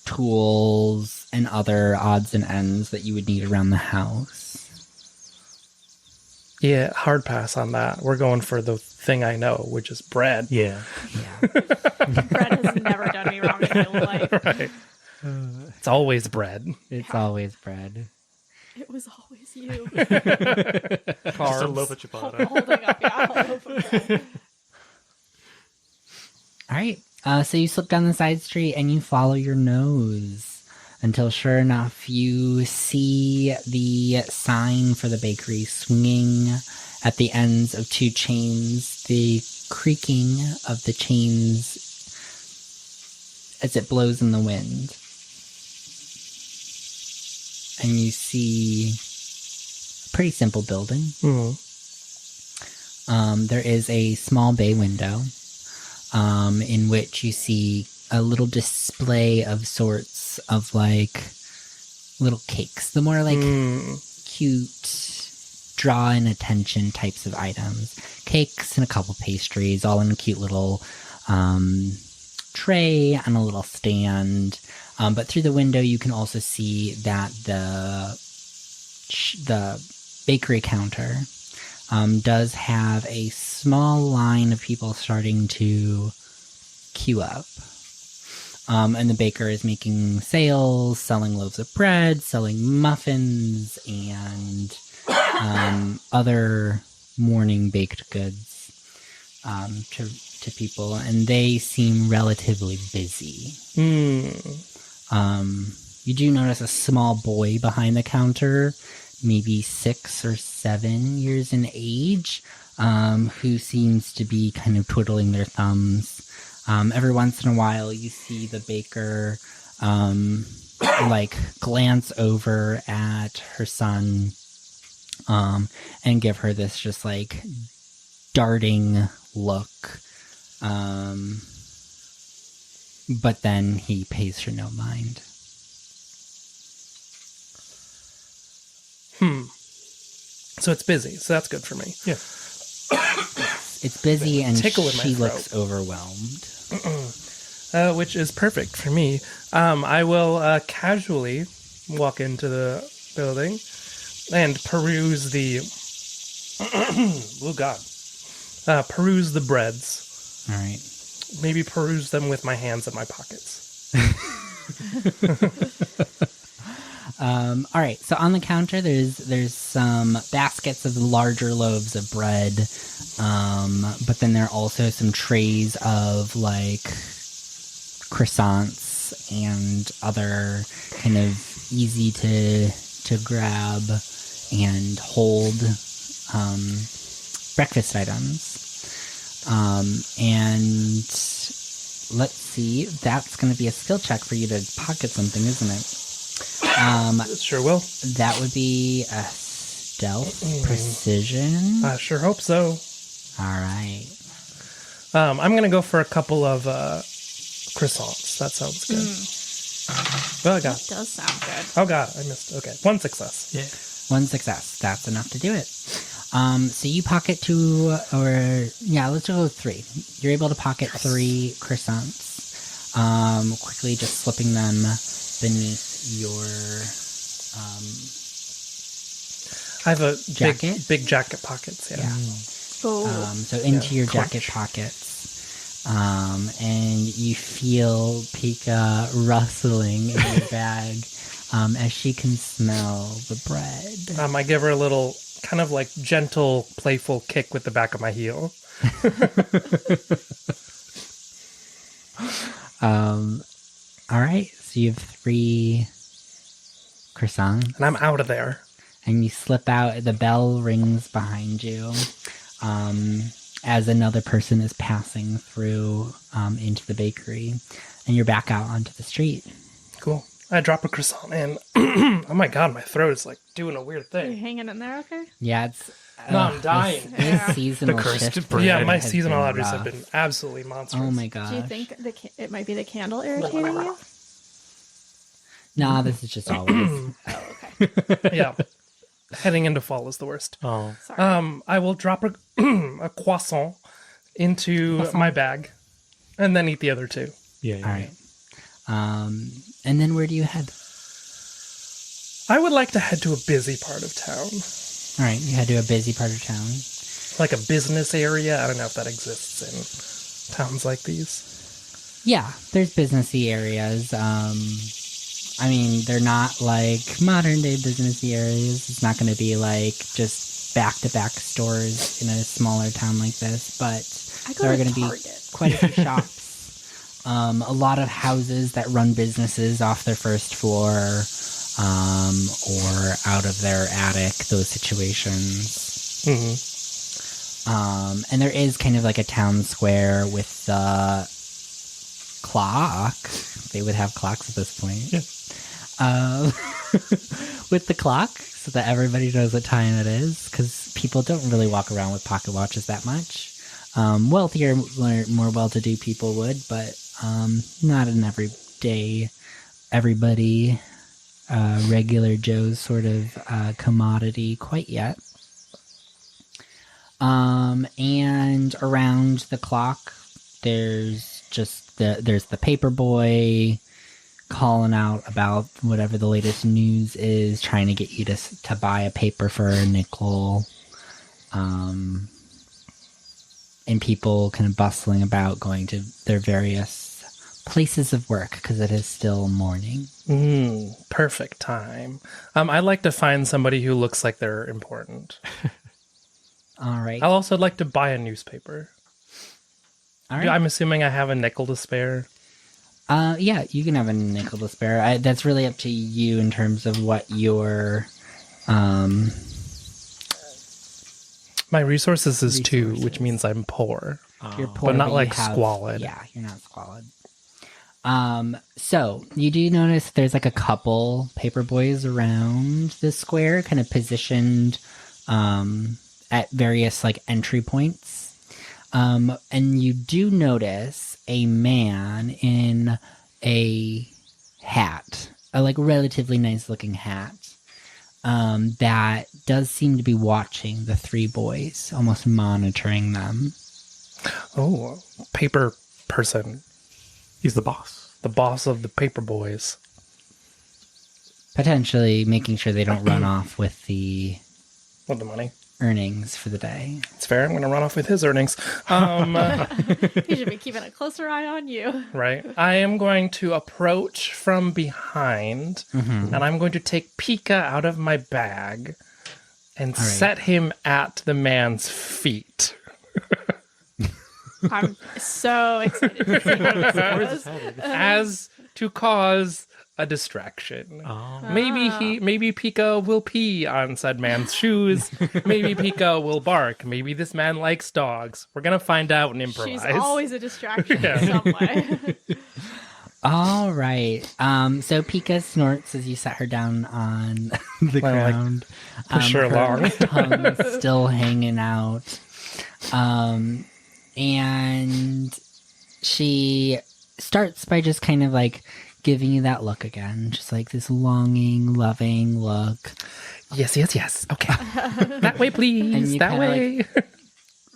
tools, and other odds and ends that you would need around the house. Yeah, hard pass on that. We're going for the thing I know, which is bread. Yeah. Yeah. Bread has never done me wrong in my life. Right. It's always bread. It's always bread. It was always you. Just a Carbs. loaf of ciabatta. Holding up, yeah, a loaf of bread. All right. So you slip down the side street and you follow your nose until, sure enough, you see the sign for the bakery swinging at the ends of two chains. The creaking of the chains as it blows in the wind. And you see a pretty simple building. Mm-hmm. There is a small bay window. In which you see a little display of sorts of like little cakes. The more like cute, draw in attention types of items. Cakes and a couple pastries, all in a cute little tray and a little stand. But through the window, you can also see that the bakery counter does have a small line of people starting to queue up. And the baker is making sales, selling loaves of bread, selling muffins, and other morning baked goods to people. And they seem relatively busy. You do notice a small boy behind the counter, maybe 6 or 7 years in age, who seems to be kind of twiddling their thumbs. Every once in a while, you see the baker, glance over at her son, and give her this just, darting look. But then he pays her no mind. So it's busy, so that's good for me. Yeah. It's busy and Tickle in my she throat. looks overwhelmed. Which is perfect for me. I will casually walk into the building and peruse the... oh, God. Peruse the breads. All right. Maybe peruse them with my hands in my pockets. All right. So on the counter, there's some baskets of larger loaves of bread, but then there are also some trays of croissants and other kind of easy to grab and hold breakfast items. And let's see, that's going to be a skill check for you to pocket something, isn't it? Sure will. That would be a stealth precision. I sure hope so. All right. I'm going to go for a couple of croissants. That sounds good. Well, I got. Does sound good. Oh, God, I missed. Okay, one success. Yeah. One success. That's enough to do it. So you pocket let's go with 3. You're able to pocket 3 croissants. Quickly just slipping them beneath your I have a jacket? big jacket pockets. Yeah. So into your jacket pockets. And you feel Pikka rustling in your bag as she can smell the bread. I give her a little kind of like gentle, playful kick with the back of my heel. All right. So you have 3 croissants. And I'm out of there. And you slip out. The bell rings behind you as another person is passing through into the bakery. And you're back out onto the street. Cool. I drop a croissant in. Oh my god, my throat is like doing a weird Are you thing. hanging in there, okay? Yeah, it's... No, I'm dying. This seasonal The cursed shift bread. Yeah, my has seasonal been allergies have rough. been absolutely monstrous. Oh my gosh. Do you think it might be the candle irritating you? Nah, this is just always... Oh, okay. Yeah. Heading into fall is the worst. Oh. Sorry. I will drop a croissant into my bag and then eat the other 2. Yeah. All right. And then where do you head? I would like to head to a busy part of town. All right, you head to a busy part of town. Like a business area. I don't know if that exists in towns like these. Yeah, there's businessy areas. I mean, they're not like modern day businessy areas. It's not going to be like just back-to-back stores in a smaller town like this, but I go there are to going to be Target. quite a few shops. A lot of houses that run businesses off their first floor or out of their attic, those situations. Mm-hmm. And there is kind of like a town square with the clock. They would have clocks at this point. Yeah. With the clock, so that everybody knows what time it is, because people don't really walk around with pocket watches that much. Wealthier, more well-to-do people would, but not an everyday, everybody, regular Joe's sort of commodity quite yet. And around the clock, there's just there's the paper boy calling out about whatever the latest news is, trying to get you to buy a paper for a nickel. And people kind of bustling about going to their various places of work because it is still morning. Perfect time. I'd like to find somebody who looks like they're important. All right. I'll also like to buy a newspaper. All right. I'm assuming I have a nickel to spare. Yeah, you can have a nickel to spare. That's really up to you in terms of what your My resources is 2, which means I'm poor. you're poor, But not you like have- squalid. Yeah, you're not squalid. So you do notice there's like a couple paper boys around the square, kind of positioned at various like entry points. And you do notice a man in a hat, a like relatively nice looking hat, that does seem to be watching the 3 boys, almost monitoring them. Oh, paper person. He's the boss. The boss of the paper boys. Potentially making sure they don't run off with the With the money. earnings for the day. It's fair. I'm going to run off with his earnings. He should be keeping a closer eye on you. Right. I am going to approach from behind, and I'm going to take Pikka out of my bag and All right. set him at the man's feet. I'm so excited to see how this goes. As to cause a distraction. Oh. Maybe Pikka will pee on said man's shoes. Maybe Pikka will bark. Maybe this man likes dogs. We're gonna find out and improvise. She's always a distraction Yeah. in some way. All right. So Pikka snorts as you set her down on the Well, like, ground. push her along. Tongue still hanging out. And she starts by just kind of like giving you that look again, just like this longing, loving look. Yes. Okay. That way, And please. you That kinda, way.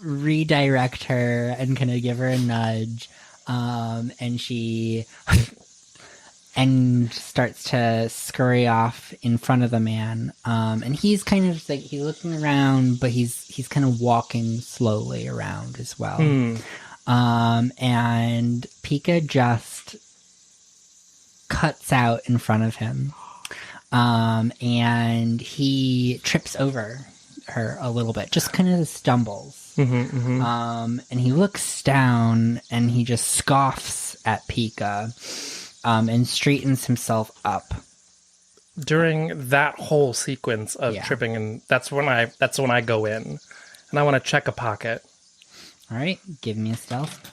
redirect her and kind of give her a nudge. And she and starts to scurry off in front of the man. And he's kind of like, he's looking around, but he's kind of walking slowly around as well. And Pikka just cuts out in front of him. And he trips over her a little bit, just kind of stumbles. And he looks down and he just scoffs at Pikka, and straightens himself up. During that whole sequence of tripping, and that's when I go in, and I want to check a pocket. All right, give me a stealth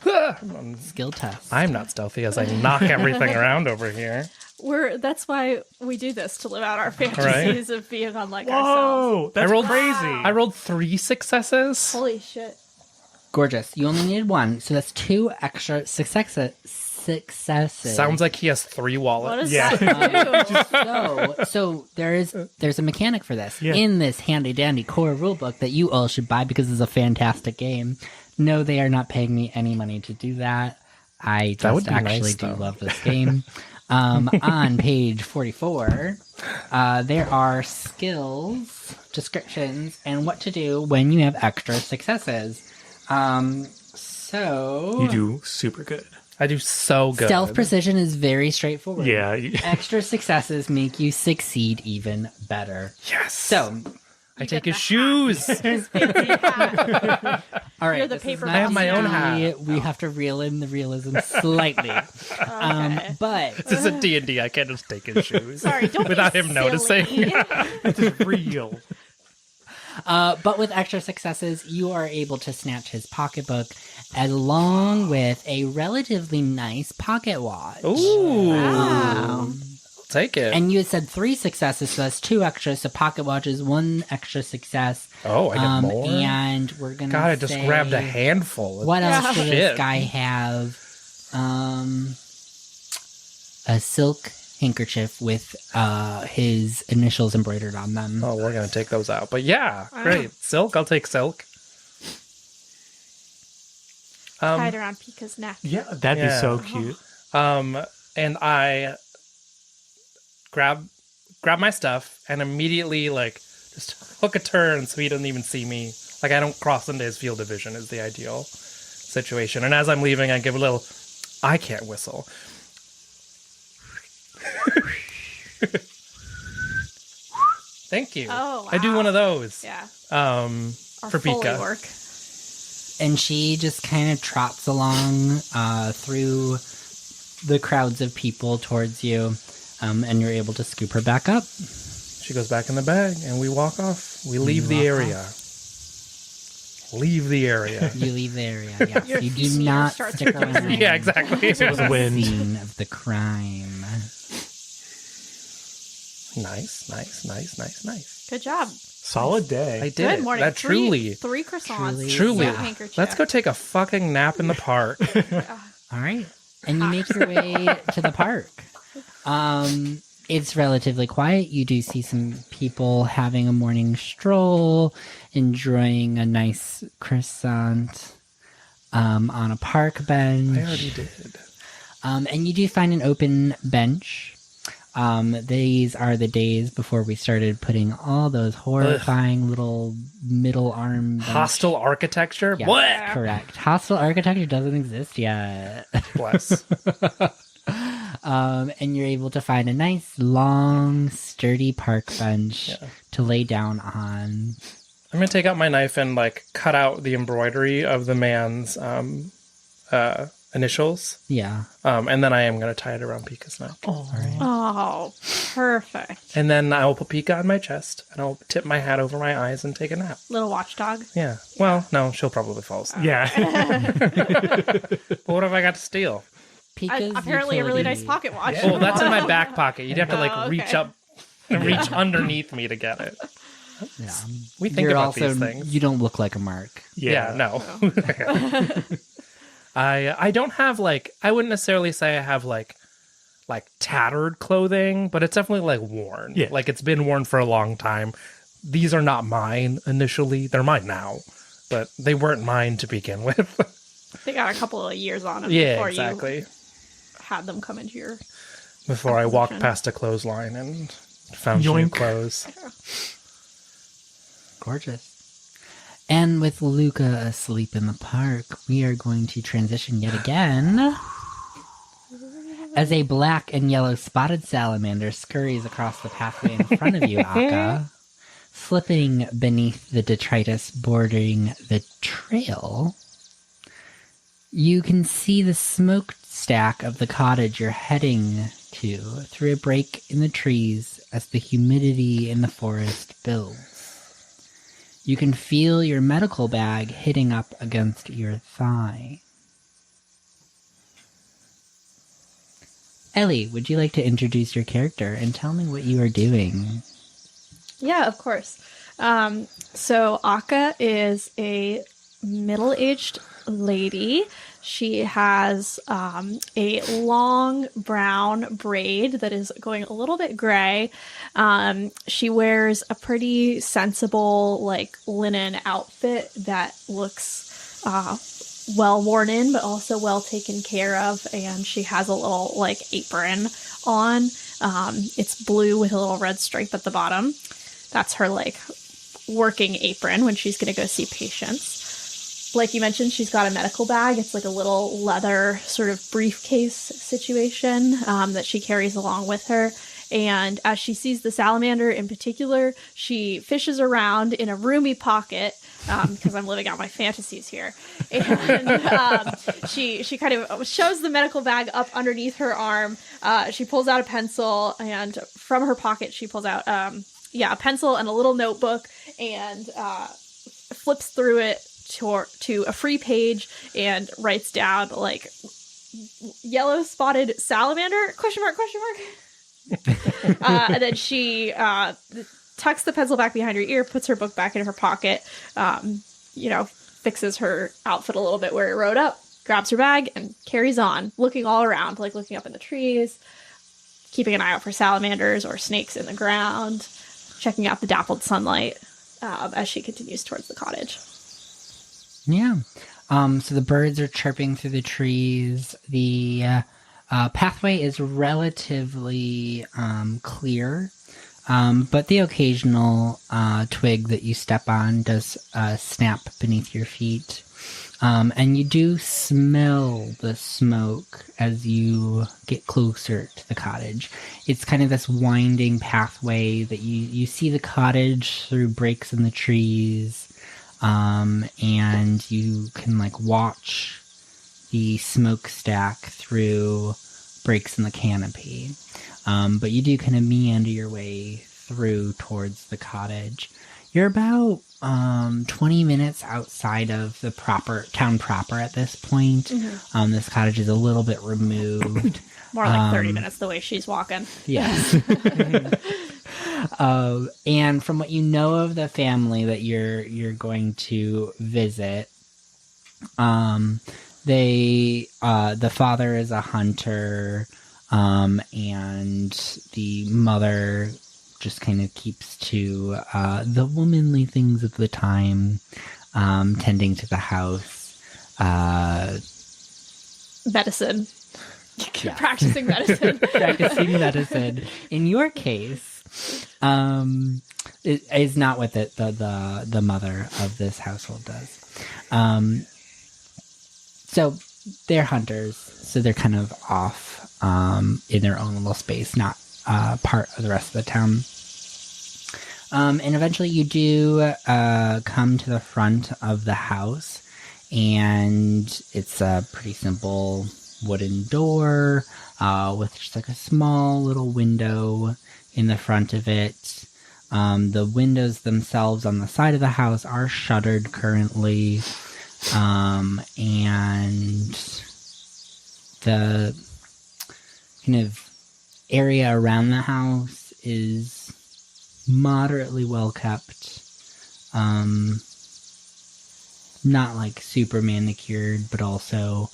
skill test. I'm not stealthy as I knock everything around over here. That's why we do this, to live out our fantasies of being unlike ourselves. Whoa, that's crazy. I rolled 3 successes. Holy shit. Gorgeous. You only needed 1, so that's 2 extra successes. Sounds like he has 3 wallets. What does that do? So there's a mechanic for this Yeah. in this handy dandy core rulebook that you all should buy because it's a fantastic game. No, they are not paying me any money to do that. I That would just be actually nice, do though. love this game. On page 44, there are skills, descriptions, and what to do when you have extra successes. So You do super good. I do so good. stealth precision is very straightforward. Yeah. Extra successes make you succeed even better. Yes. So, I take his shoes. all right. You're the this is paper not I have my own D&D. hat. We have to reel in the realism slightly. Okay. But This is a D&D. I can't just take his shoes. Sorry, don't Without be him noticing. silly. It's real. but with extra successes, you are able to snatch his pocketbook along with a relatively nice pocket watch. Ooh. Wow. I'll take it. And you had said 3 successes, so that's 2 extra. So pocket watch is 1 extra success. Oh, I get more? And we're gonna. God, I just say- grabbed a handful. What else does this Shit. guy have? A silk handkerchief with his initials embroidered on them. Oh, we're going to take those out. But yeah, great. Silk, I'll take silk. Tied around Pikka's neck. Yeah, that'd be Yeah. so cute. And I grab my stuff and immediately, like, just hook a turn so he doesn't even see me. Like, I don't cross into his field of vision is the ideal situation. And as I'm leaving, I give a little, I can't whistle. Thank you. Oh, I do wow. one of those. Yeah. Our for Foley Pikka. work. And she just kind of trots along through the crowds of people towards you, and you're able to scoop her back up. She goes back in the bag, and we walk off. We leave the area. Leave the area. You leave the area. Yes. Your You do fear not starts stick around. Yeah, exactly. It was wind. Scene of the crime. Nice. Good job. Solid day. I did Good it. morning. That truly. Three croissants. Truly. Silk handkerchief. Let's go take a fucking nap in the park. All right. And you make your way to the park. It's relatively quiet. You do see some people having a morning stroll, enjoying a nice croissant on a park bench. I already did. And you do find an open bench. These are the days before we started putting all those horrifying little middle arm bench. Hostile architecture? Yeah, What? correct. Hostile architecture doesn't exist yet. Bless. And you're able to find a nice, long, sturdy park bench to lay down on. I'm going to take out my knife and, like, cut out the embroidery of the man's initials. Yeah. And then I am going to tie it around Pikka's neck. Oh, perfect. And then I will put Pikka on my chest, and I'll tip my hat over my eyes and take a nap. Little watchdog. Yeah. Well, no, she'll probably fall asleep. Yeah. But what have I got to steal? Pikka's Apparently a really nice utility. pocket watch. Oh, that's in my back pocket. You'd have to, like, Oh, okay. reach up and reach underneath me to get it. Yeah. We think You're about also, these things. you don't look like a mark. Yeah, no. I don't have, like, I wouldn't necessarily say I have, like, like tattered clothing, but it's definitely like worn. Yeah. Like it's been worn for a long time. These are not mine initially. They're mine now, but they weren't mine to begin with. They got a couple of years on them Yeah, before exactly. you had them come into your... Before I walked Acquisition. past a clothesline and found new Yoink. clothes. Gorgeous. And with Luka asleep in the park, we are going to transition yet again as a black and yellow spotted salamander scurries across the pathway in front of you, Akka, slipping beneath the detritus bordering the trail. You can see the smokestack of the cottage you're heading to through a break in the trees as the humidity in the forest builds. You can feel your medical bag hitting up against your thigh. Ellie, would you like to introduce your character and tell me what you are doing? Yeah, of course. So Akka is a middle-aged lady. She has a long brown braid that is going a little bit gray. She wears a pretty sensible, like, linen outfit that looks well worn in, but also well taken care of. And she has a little, like, apron on. It's blue with a little red stripe at the bottom. That's her, like, working apron when she's going to go see patients. Like you mentioned, she's got a medical bag. It's like a little leather sort of briefcase situation that she carries along with her. And as she sees the salamander in particular, she fishes around in a roomy pocket, because I'm living out my fantasies here. And she kind of shows the medical bag up underneath her arm. She pulls out a pencil, and from her pocket she pulls out a pencil and a little notebook, and flips through it to a free page and writes down, like, yellow spotted salamander, question mark. And then she tucks the pencil back behind her ear, puts her book back in her pocket, fixes her outfit a little bit where it rode up, grabs her bag, and carries on, looking all around, like looking up in the trees, keeping an eye out for salamanders or snakes in the ground, checking out the dappled sunlight as she continues towards the cottage. Yeah. So the birds are chirping through the trees. The pathway is relatively clear, but the occasional twig that you step on does snap beneath your feet. And you do smell the smoke as you get closer to the cottage. It's kind of this winding pathway that you see the cottage through breaks in the trees. And you can, like, watch the smokestack through breaks in the canopy. But you do kind of meander your way through towards the cottage. You're about 20 minutes outside of the town proper at this point. Mm-hmm. This cottage is a little bit removed. More like 30 minutes the way she's walking. Yes. And from what you know of the family that you're going to visit, the father is a hunter, and the mother just kind of keeps to the womanly things of the time, tending to the house. Medicine. Yes. Practicing medicine. Practicing medicine. In your case, it is not what the mother of this household does. So they're hunters, so they're kind of off in their own little space, not part of the rest of the town. And eventually you do come to the front of the house, and it's a pretty simple wooden door with just like a small little window in the front of it. The windows themselves on the side of the house are shuttered currently, and the kind of area around the house is moderately well kept. Not like super manicured, but also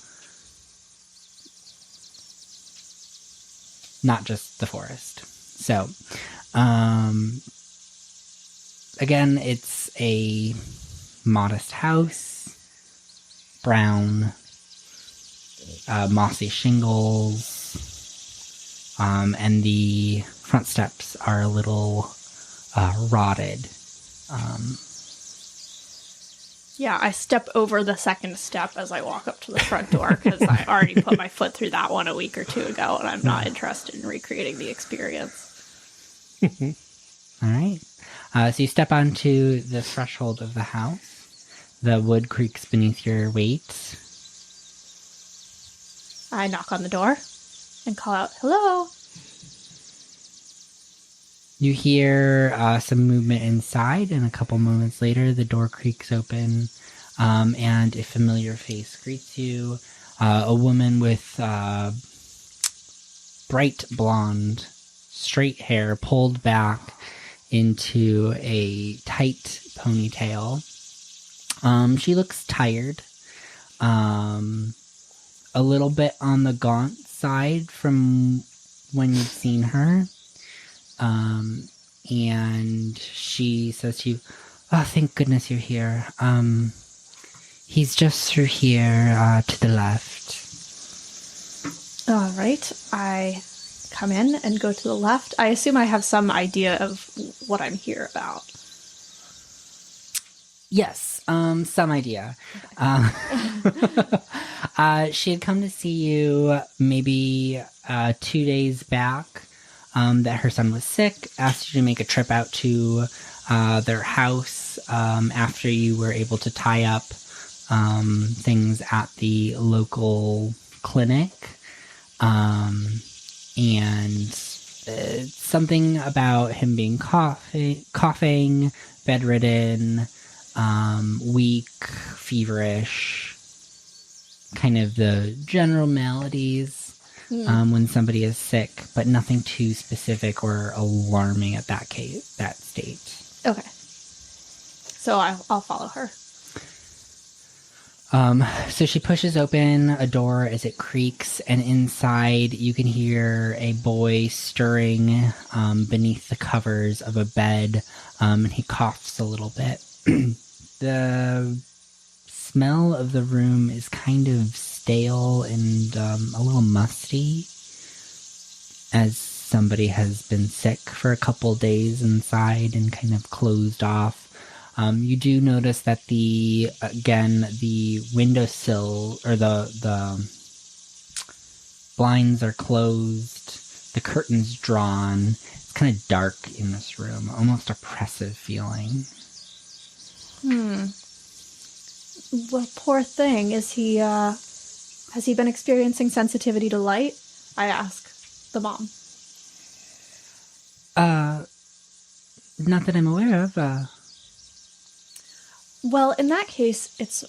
not just the forest. So, again, it's a modest house, brown, mossy shingles, and the front steps are a little rotted. Yeah, I step over the second step as I walk up to the front door because I already put my foot through that one a week or two ago, and I'm not interested in recreating the experience. All right. So you step onto the threshold of the house. The wood creaks beneath your weight. I knock on the door and call out, "Hello." You hear some movement inside, and a couple moments later, the door creaks open, and a familiar face greets you. A woman with bright blonde, straight hair pulled back into a tight ponytail. She looks tired, a little bit on the gaunt side from when you've seen her. And she says to you, "Oh, thank goodness you're here. He's just through here, to the left." All right. I come in and go to the left. I assume I have some idea of what I'm here about. Yes, some idea. She had come to see you maybe 2 days back. That her son was sick, asked you to make a trip out to their house after you were able to tie up things at the local clinic. And something about him being coughing, bedridden, weak, feverish, kind of the general maladies. When somebody is sick, but nothing too specific or alarming at that state. Okay. So I'll follow her. So she pushes open a door as it creaks, and inside you can hear a boy stirring beneath the covers of a bed, and he coughs a little bit. The smell of the room is kind of stale and a little musty, as somebody has been sick for a couple days inside and kind of closed off. You do notice that the windowsill or the blinds are closed, the curtains drawn. It's kind of dark in this room, almost oppressive feeling. Well, poor thing. Has he been experiencing sensitivity to light? I ask the mom. Not that I'm aware of. Well, in that case, it's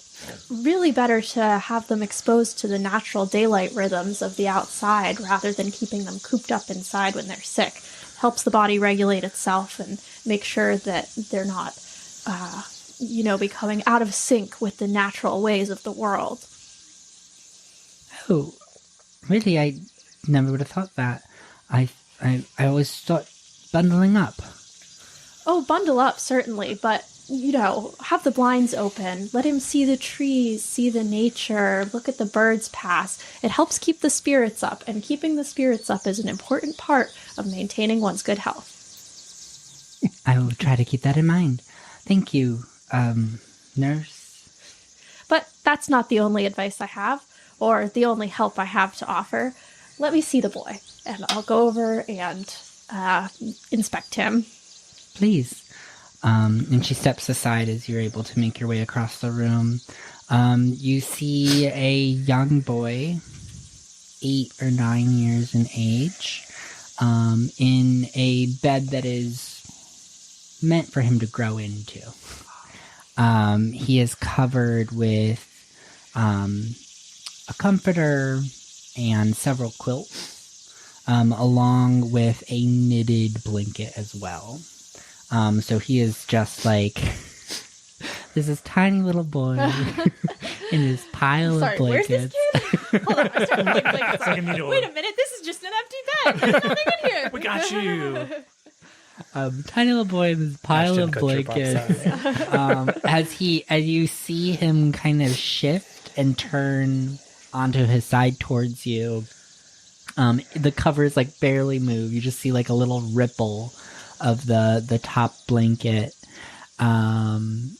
really better to have them exposed to the natural daylight rhythms of the outside rather than keeping them cooped up inside when they're sick. Helps the body regulate itself and make sure that they're not, becoming out of sync with the natural ways of the world. Oh, really? I never would have thought that. I always thought bundling up. Oh, bundle up, certainly, but, have the blinds open. Let him see the trees, see the nature, look at the birds pass. It helps keep the spirits up, and keeping the spirits up is an important part of maintaining one's good health. I will try to keep that in mind. Thank you, nurse. But that's not the only advice I have, or the only help I have to offer. Let me see the boy, and I'll go over and inspect him. Please. And she steps aside as you're able to make your way across the room. You see a young boy, 8 or 9 years in age, in a bed that is meant for him to grow into. He is covered with a comforter and several quilts, along with a knitted blanket as well. So he is just like, there's this tiny little boy in his pile of blankets. Where's this kid? Hold on, I start pulling blankets out. Wait a minute, this is just an empty not. There's nothing in here. We got you. Tiny little boy in this pile Ashton of Kutcher blankets. As you see him kind of shift and turn onto his side towards you, the covers like barely move. You just see like a little ripple of the top blanket. And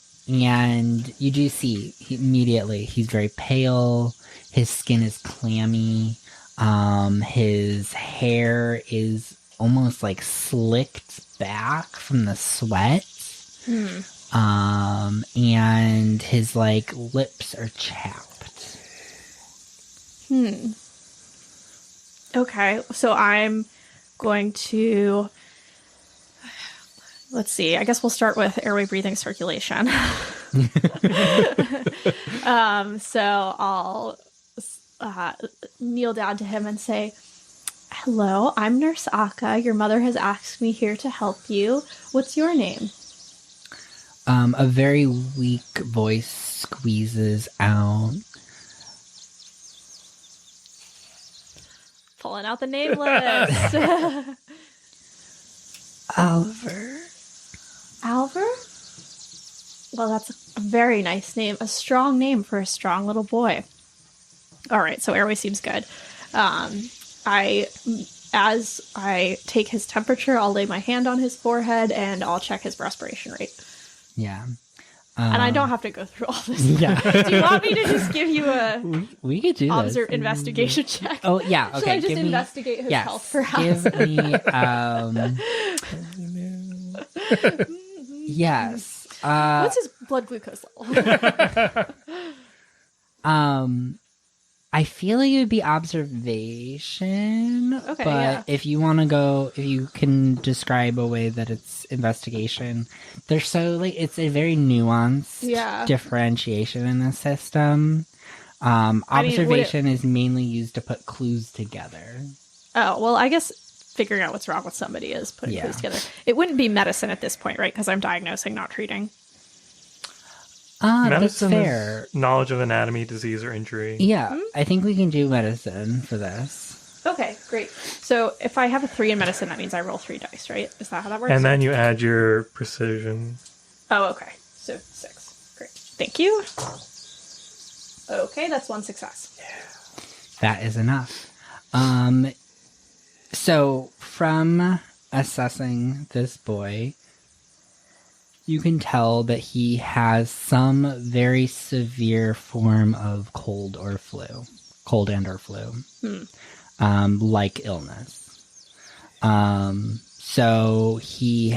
you do see immediately he's very pale. His skin is clammy. His hair is almost like slicked back from the sweat. And his like lips are chapped. Okay, so I'm going to... Let's see. I guess we'll start with airway, breathing, circulation. So I'll kneel down to him and say, "Hello, I'm Nurse Akka. Your mother has asked me here to help you. What's your name?" A very weak voice squeezes out. Pulling out the name list. Oliver. Alver? Well, that's a very nice name. A strong name for a strong little boy. All right, so airway seems good. As I take his temperature, I'll lay my hand on his forehead and I'll check his respiration rate. Yeah. And I don't have to go through all this. Yeah. Do you want me to just give you a we could do this. investigation check? Oh, yeah. Okay. Should I just investigate his health perhaps? Give me, yes. What's his blood glucose level? I feel like it would be observation. Okay, but yeah. if you want to go, if you can describe a way that it's investigation, there's so like it's a very nuanced differentiation in the system. Observation is mainly used to put clues together. Oh, well, I guess figuring out what's wrong with somebody is putting clues together. It wouldn't be medicine at this point, right? Because I'm diagnosing, not treating. Medicine that's fair. Is knowledge of anatomy, disease, or injury. Yeah, I think we can do medicine for this. Okay, great. So if I have a 3 in medicine, that means I roll 3 dice, right? Is that how that works? And then you add your precision. Oh, okay. So 6. Great. Thank you. Okay, that's 1 success. Yeah. That is enough. So from assessing this boy, you can tell that he has some very severe form of cold and or flu, like illness. So he's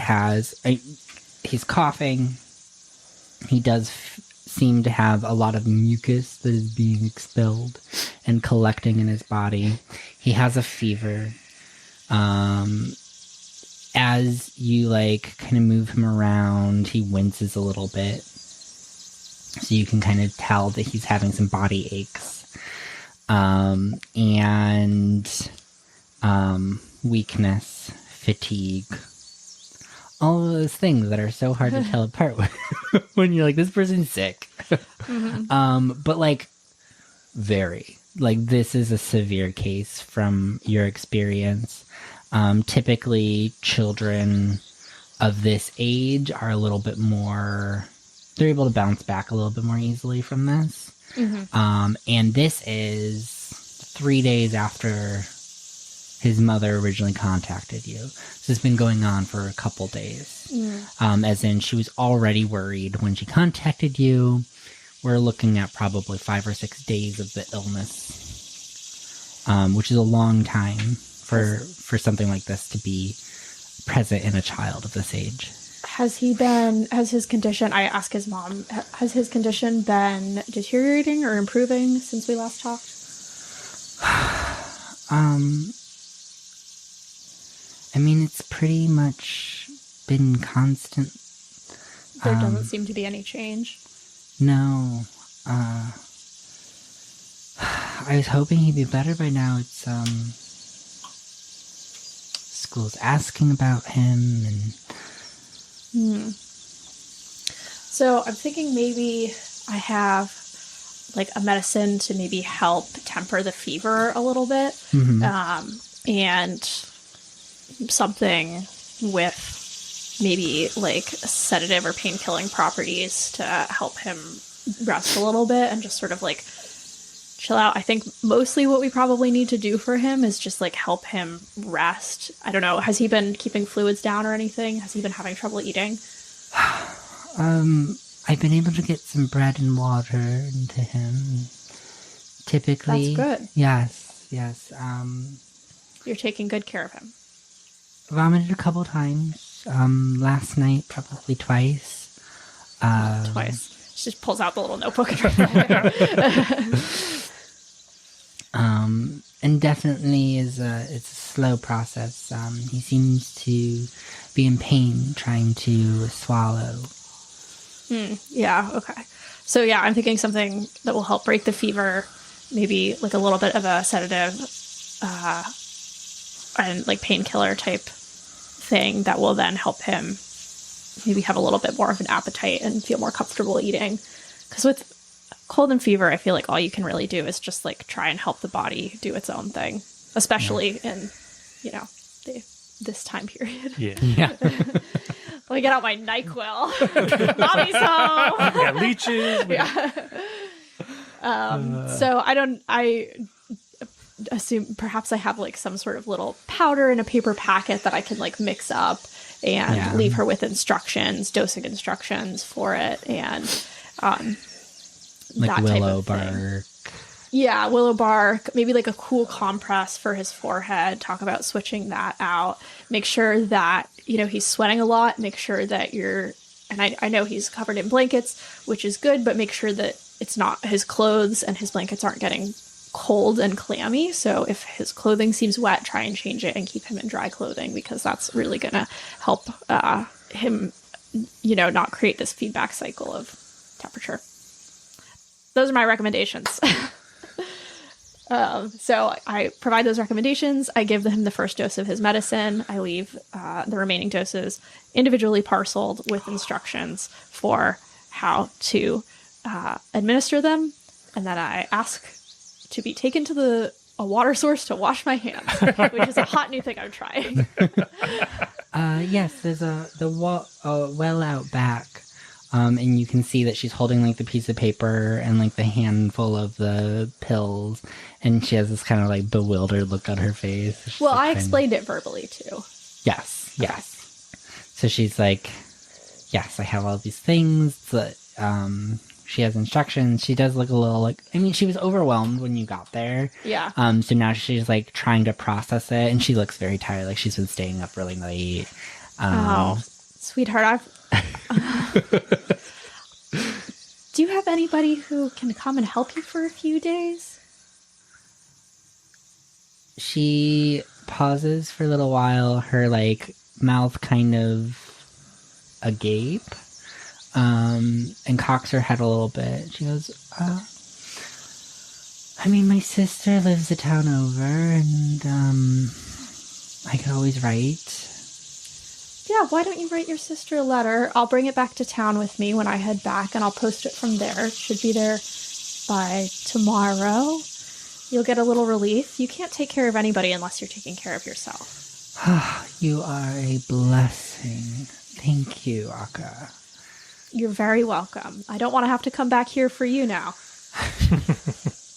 coughing. He does seem to have a lot of mucus that is being expelled and collecting in his body. He has a fever. As you kind of move him around, he winces a little bit. So you can kind of tell that he's having some body aches. And weakness, fatigue. All of those things that are so hard to tell apart when you're like, this person's sick. But very. This is a severe case from your experience. Typically, children of this age are a little bit more... They're able to bounce back a little bit more easily from this. And this is 3 days after his mother originally contacted you. So it's been going on for a couple days. As in, she was already worried when she contacted you. We're looking at probably 5 or 6 days of the illness, which is a long time for something like this to be present in a child of this age. Has his condition, I asked his mom, has his condition been deteriorating or improving since we last talked? I mean, it's pretty much been constant. There doesn't seem to be any change. No. I was hoping he'd be better by now. It's, school's asking about him and... So I'm thinking maybe I have a medicine to maybe help temper the fever a little bit. and something with maybe like sedative or pain-killing properties to help him rest a little bit and just sort of like chill out. I think mostly what we probably need to do for him is just like help him rest. I don't know. Has he been keeping fluids down or anything? Has he been having trouble eating? I've been able to get some bread and water into him. Typically. That's good. Yes. You're taking good care of him. Vomited a couple times. Last night, probably twice. Twice. She just pulls out the little notebook. And definitely it's a slow process. He seems to be in pain trying to swallow. Yeah, okay. So yeah, I'm thinking something that will help break the fever, maybe like a little bit of a sedative and like painkiller type thing that will then help him maybe have a little bit more of an appetite and feel more comfortable eating. Because with cold and fever, I feel like all you can really do is just like try and help the body do its own thing, especially in, this time period. Yeah. Let me get out my NyQuil. Mommy's home. We got leeches. So I assume perhaps I have like some sort of little powder in a paper packet that I can like mix up and leave her with dosing instructions for it, and like that willow type of thing. bark. Yeah, willow bark, maybe like a cool compress for his forehead. Talk about switching that out. Make sure that, he's sweating a lot. Make sure that and I know he's covered in blankets, which is good, but make sure that it's not his clothes and his blankets aren't getting cold and clammy. So if his clothing seems wet, try and change it and keep him in dry clothing, because that's really going to help him, not create this feedback cycle of temperature. Those are my recommendations. So I provide those recommendations. I give him the first dose of his medicine. I leave the remaining doses individually parceled with instructions for how to administer them. And then I ask to be taken to a water source to wash my hands, which is a hot new thing I'm trying. Yes, there's a well out back. And you can see that she's holding like the piece of paper and like the handful of the pills, and she has this kind of like bewildered look on her face. She's Well, like, I explained it verbally too. Yes. Okay. So she's like, yes, I have all these things. That, she has instructions. She does look a little like, she was overwhelmed when you got there. Yeah. So now she's like trying to process it, and she looks very tired. Like she's been staying up really late. Sweetheart, do you have anybody who can come and help you for a few days? She pauses for a little while, her like mouth kind of agape, and cocks her head a little bit. She goes, my sister lives a town over, and I could always write. Yeah, why don't you write your sister a letter? I'll bring it back to town with me when I head back, and I'll post it from there. It should be there by tomorrow. You'll get a little relief. You can't take care of anybody unless you're taking care of yourself. You are a blessing. Thank you, Akka. You're very welcome. I don't want to have to come back here for you now.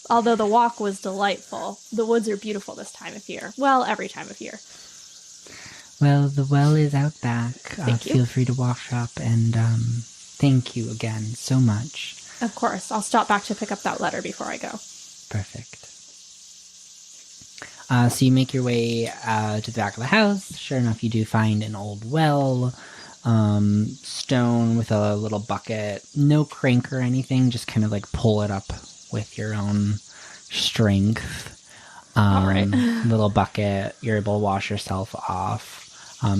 Although the walk was delightful. The woods are beautiful this time of year. Well, every time of year. Well, the well is out back. Thank you. Feel free to wash up, and thank you again so much. Of course. I'll stop back to pick up that letter before I go. Perfect. So you make your way to the back of the house. Sure enough, you do find an old well, stone with a little bucket. No crank or anything, just kind of like pull it up with your own strength. All right. Little bucket. You're able to wash yourself off.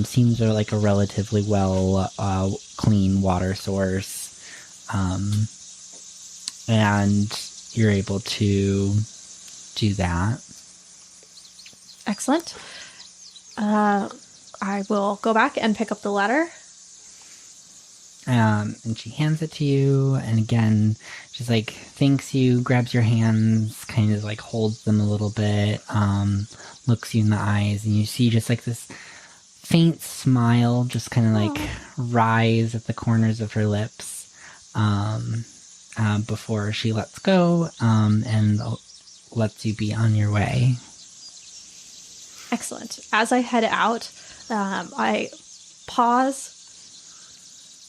Seems like a relatively well clean water source. And you're able to do that. Excellent. I will go back and pick up the letter. And she hands it to you, and again, she's like, thanks you, grabs your hands, kind of like holds them a little bit, looks you in the eyes, and you see just like this faint smile just kind of like rise at the corners of her lips before she lets go and lets you be on your way. Excellent. As I head out, I pause.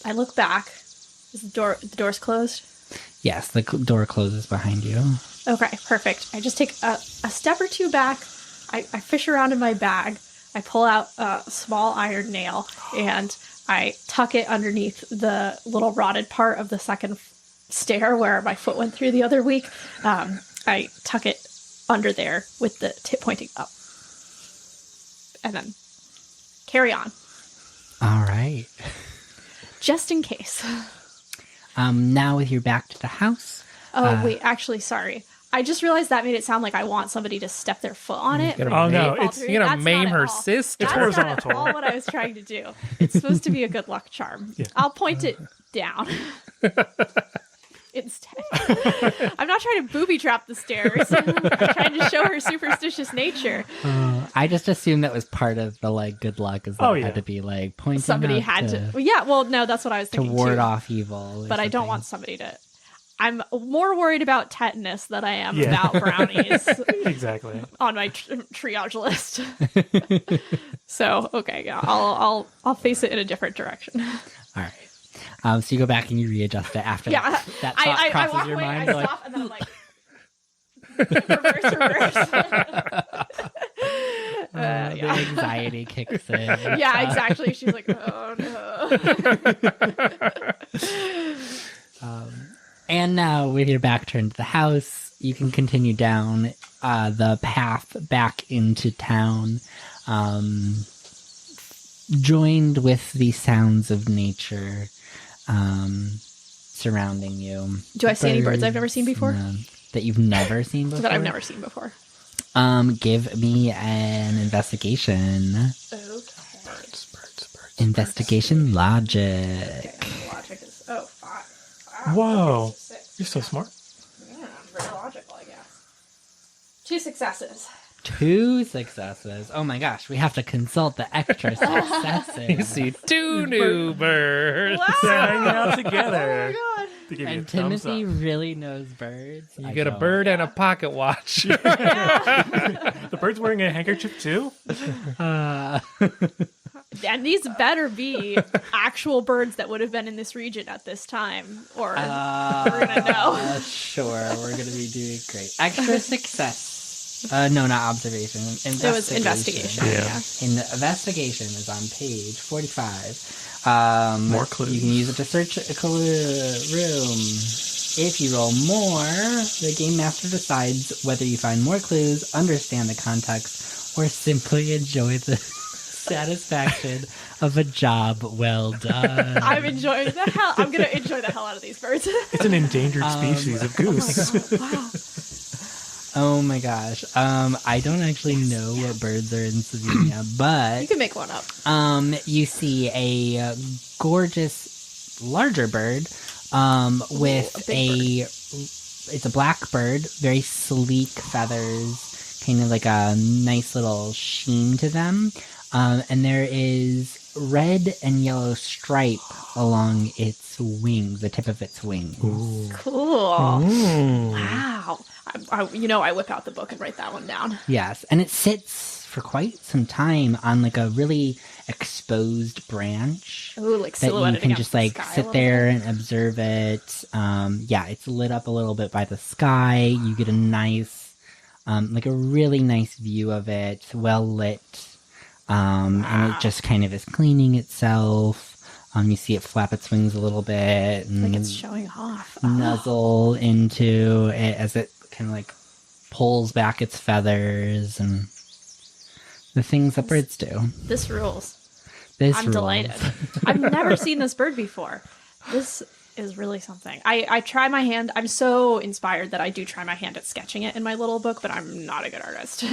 I look back. Is the door's closed? Yes, the door closes behind you. Okay, perfect. I just take a step or two back. I fish around in my bag. I pull out a small iron nail, and I tuck it underneath the little rotted part of the second stair where my foot went through the other week. I tuck it under there with the tip pointing up. And then carry on. All right. Just in case. Now with your back to the house. Oh, wait, actually, sorry. I just realized that made it sound like I want somebody to step their foot on it. You're Oh, no, you're gonna That's maim not at her all. sister. It's That's horizontal. not at all what I was trying to do. It's supposed to be a good luck charm. Yeah. I'll point it down. Instead. I'm not trying to booby trap the stairs. I'm trying to show her superstitious nature. I just assumed that was part of the like good luck, is that it had to be like pointing. Somebody up had to. Well, yeah, well, no, that's what I was to thinking ward too. off evil. But I don't want somebody to. I'm more worried about tetanus than I am about brownies Exactly. on my triage list. So okay, yeah, I'll face it in a different direction. All right. So you go back and you readjust it after Yeah, that thought I crosses walk your away, mind. I you're like, stop, and then I'm like, reverse. the anxiety kicks in. Yeah, exactly. She's like, oh no. And now, with your back turned to the house, you can continue down the path back into town, joined with the sounds of nature surrounding you. Do I see any birds I've never seen before? That you've never seen before? That I've never seen before. Give me an investigation. Okay. Investigation logic. Okay, logic is 5. Wow, Whoa. okay, 6. You're so smart. Yeah, very logical, I guess. 2 successes. 2 successes. Oh my gosh, we have to consult the extra successes. You see 2 new birds. They're hanging out together. Oh my god. To give you a And thumbs Timothy up. really knows birds. You I get a don't. bird and a pocket watch. The bird's wearing a handkerchief too? And these better be actual birds that would have been in this region at this time, or we're gonna know. Sure, we're gonna be doing great. Extra success. No, not observation. It was investigation. Yeah. Investigation is on page 45. More clues. You can use it to search a room. If you roll more, the game master decides whether you find more clues, understand the context, or simply enjoy the satisfaction of a job well done. I'm gonna enjoy the hell out of these birds. It's an endangered species of goose. Wow. Oh my gosh. I don't actually know what birds are in Slovenia, but You can make one up. you see a gorgeous larger bird with a big it's a black bird, very sleek feathers, kind of like a nice little sheen to them. And there is red and yellow stripe along its wings, the tip of its wings. Cool. Wow. I whip out the book and write that one down. Yes, and it sits for quite some time on like a really exposed branch. Ooh, like That you silhouetted can against just the like sky a sit little there bit. and observe it. It's lit up a little bit by the sky. You get a nice, like a really nice view of it, well lit. And it just kind of is cleaning itself. You see it flap its wings a little bit and Like it's showing off. nuzzle into it as it kind of like pulls back its feathers and the things that birds do. This rules. This I'm rules. delighted. I've never seen this bird before. This is really something. I try my hand. I'm so inspired that I do try my hand at sketching it in my little book, but I'm not a good artist.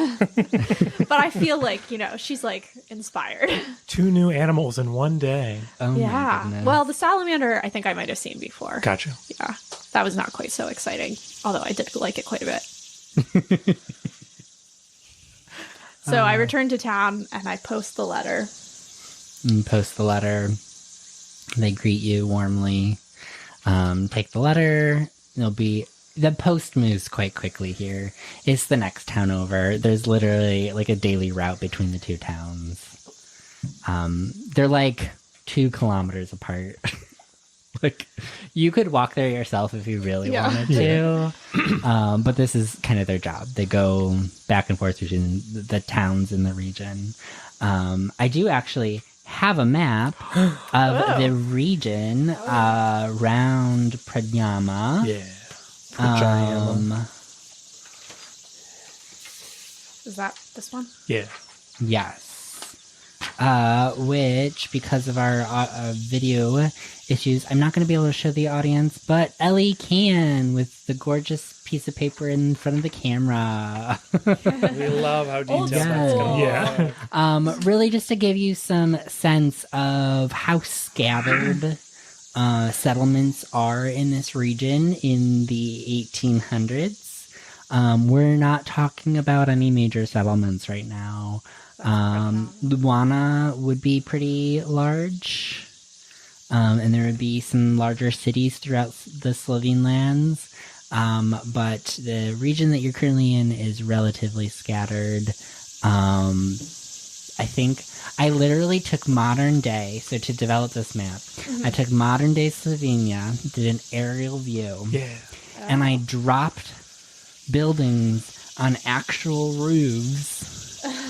But I feel like, you know, she's like inspired. 2 new animals in one day. Oh my Yeah. goodness. Well, the salamander, I think I might have seen before. Gotcha. Yeah. That was not quite so exciting, although I did like it quite a bit. So I return to town and I post the letter. And post the letter. They greet you warmly. Take the letter. The post moves quite quickly here. It's the next town over. There's literally like a daily route between the 2 towns. They're like 2 kilometers apart. Like, you could walk there yourself if you really wanted to. But this is kind of their job. They go back and forth between the towns in the region. I do actually have a map of the region around Pradnyama. Yeah. Pradnyama. Is that this one? Yeah. Yes. Which, because of our video issues, I'm not going to be able to show the audience, but Ellie can with the gorgeous piece of paper in front of the camera. We love how detailed Yes. that's going to Yeah. Really just to give you some sense of how scattered settlements are in this region in the 1800s. We're not talking about any major settlements right now. Luana would be pretty large. And there would be some larger cities throughout the Slovene lands. But the region that you're currently in is relatively scattered. I think I literally took modern day, so to develop this map, I took modern day Slovenia, did an aerial view, and I dropped buildings on actual roofs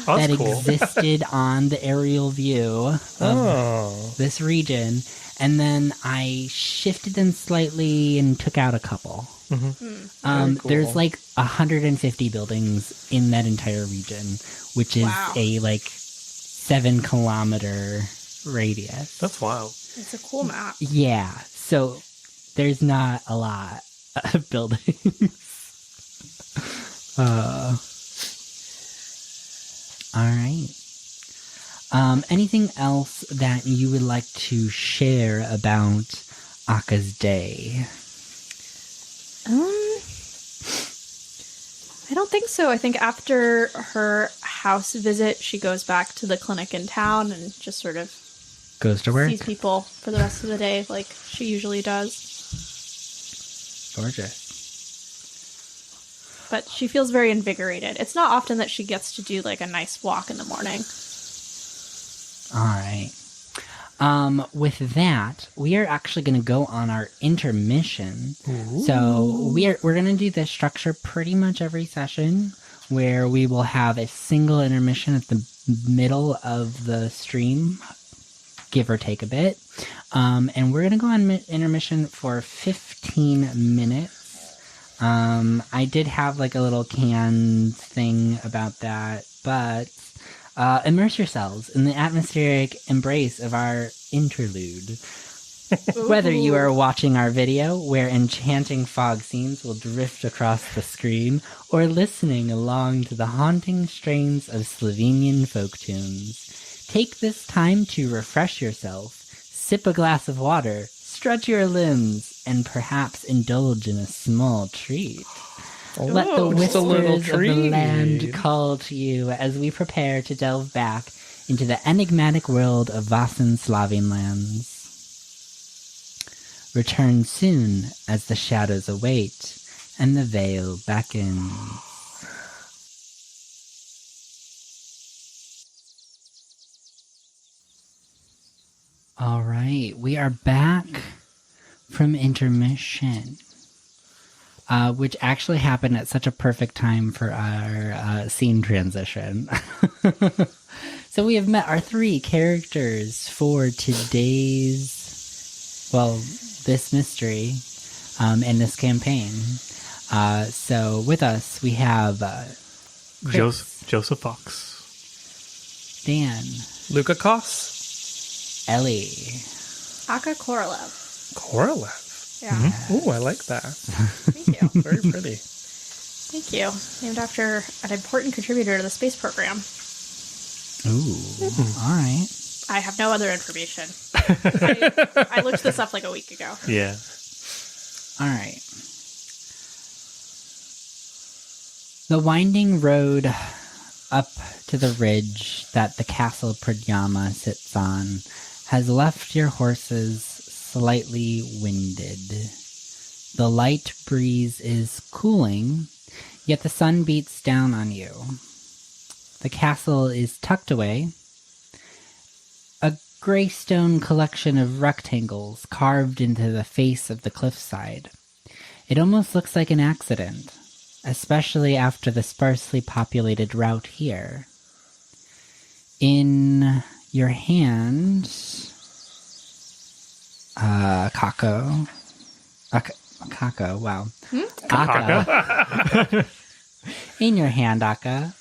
Oh, that that's cool. existed on the aerial view of this region, and then I shifted them slightly and took out a couple. Very cool. There's like 150 buildings in that entire region, which is Wow. a like 7-kilometer radius. That's wild. It's a cool map. Yeah, so there's not a lot of buildings. All right. Anything else that you would like to share about Akka's day? I don't think so. I think after her house visit, she goes back to the clinic in town and just sort of Goes to work. sees people for the rest of the day like she usually does. Gorgeous. But she feels very invigorated. It's not often that she gets to do like a nice walk in the morning. All right. With that, we are actually going to go on our intermission. So we're going to do this structure pretty much every session, where we will have a single intermission at the middle of the stream, give or take a bit. And we're going to go on intermission for 15 minutes. I did have like a little canned thing about that, but immerse yourselves in the atmospheric embrace of our interlude. Whether you are watching our video, where enchanting fog scenes will drift across the screen, or listening along to the haunting strains of Slovenian folk tunes, take this time to refresh yourself, sip a glass of water, stretch your limbs, and perhaps indulge in a small treat. Let the just a little whispers of the treat. land call to you as we prepare to delve back into the enigmatic world of Vaesen Slovene lands. Return soon as the shadows await and the veil beckons. All right, we are back from intermission. Which actually happened at such a perfect time for our scene transition. So we have met our 3 characters for today's, well, this mystery and this campaign. So with us, we have Chris, Joseph Fuchs. Dan, Luka Kos. Ellie, Akka Korolev. Korolev. Yeah. Ooh, I like that. Thank you. Very pretty. Thank you. Named after an important contributor to the space program. Ooh, all right. I have no other information. I looked this up like a week ago. Yeah. All right. The winding road up to the ridge that the castle Pradhyama sits on has left your horses slightly winded. The light breeze is cooling, yet the sun beats down on you. The castle is tucked away, a gray stone collection of rectangles carved into the face of the cliffside. It almost looks like an accident, especially after the sparsely populated route here. In your hand, Kako, wow. Akka. In your hand, Akka,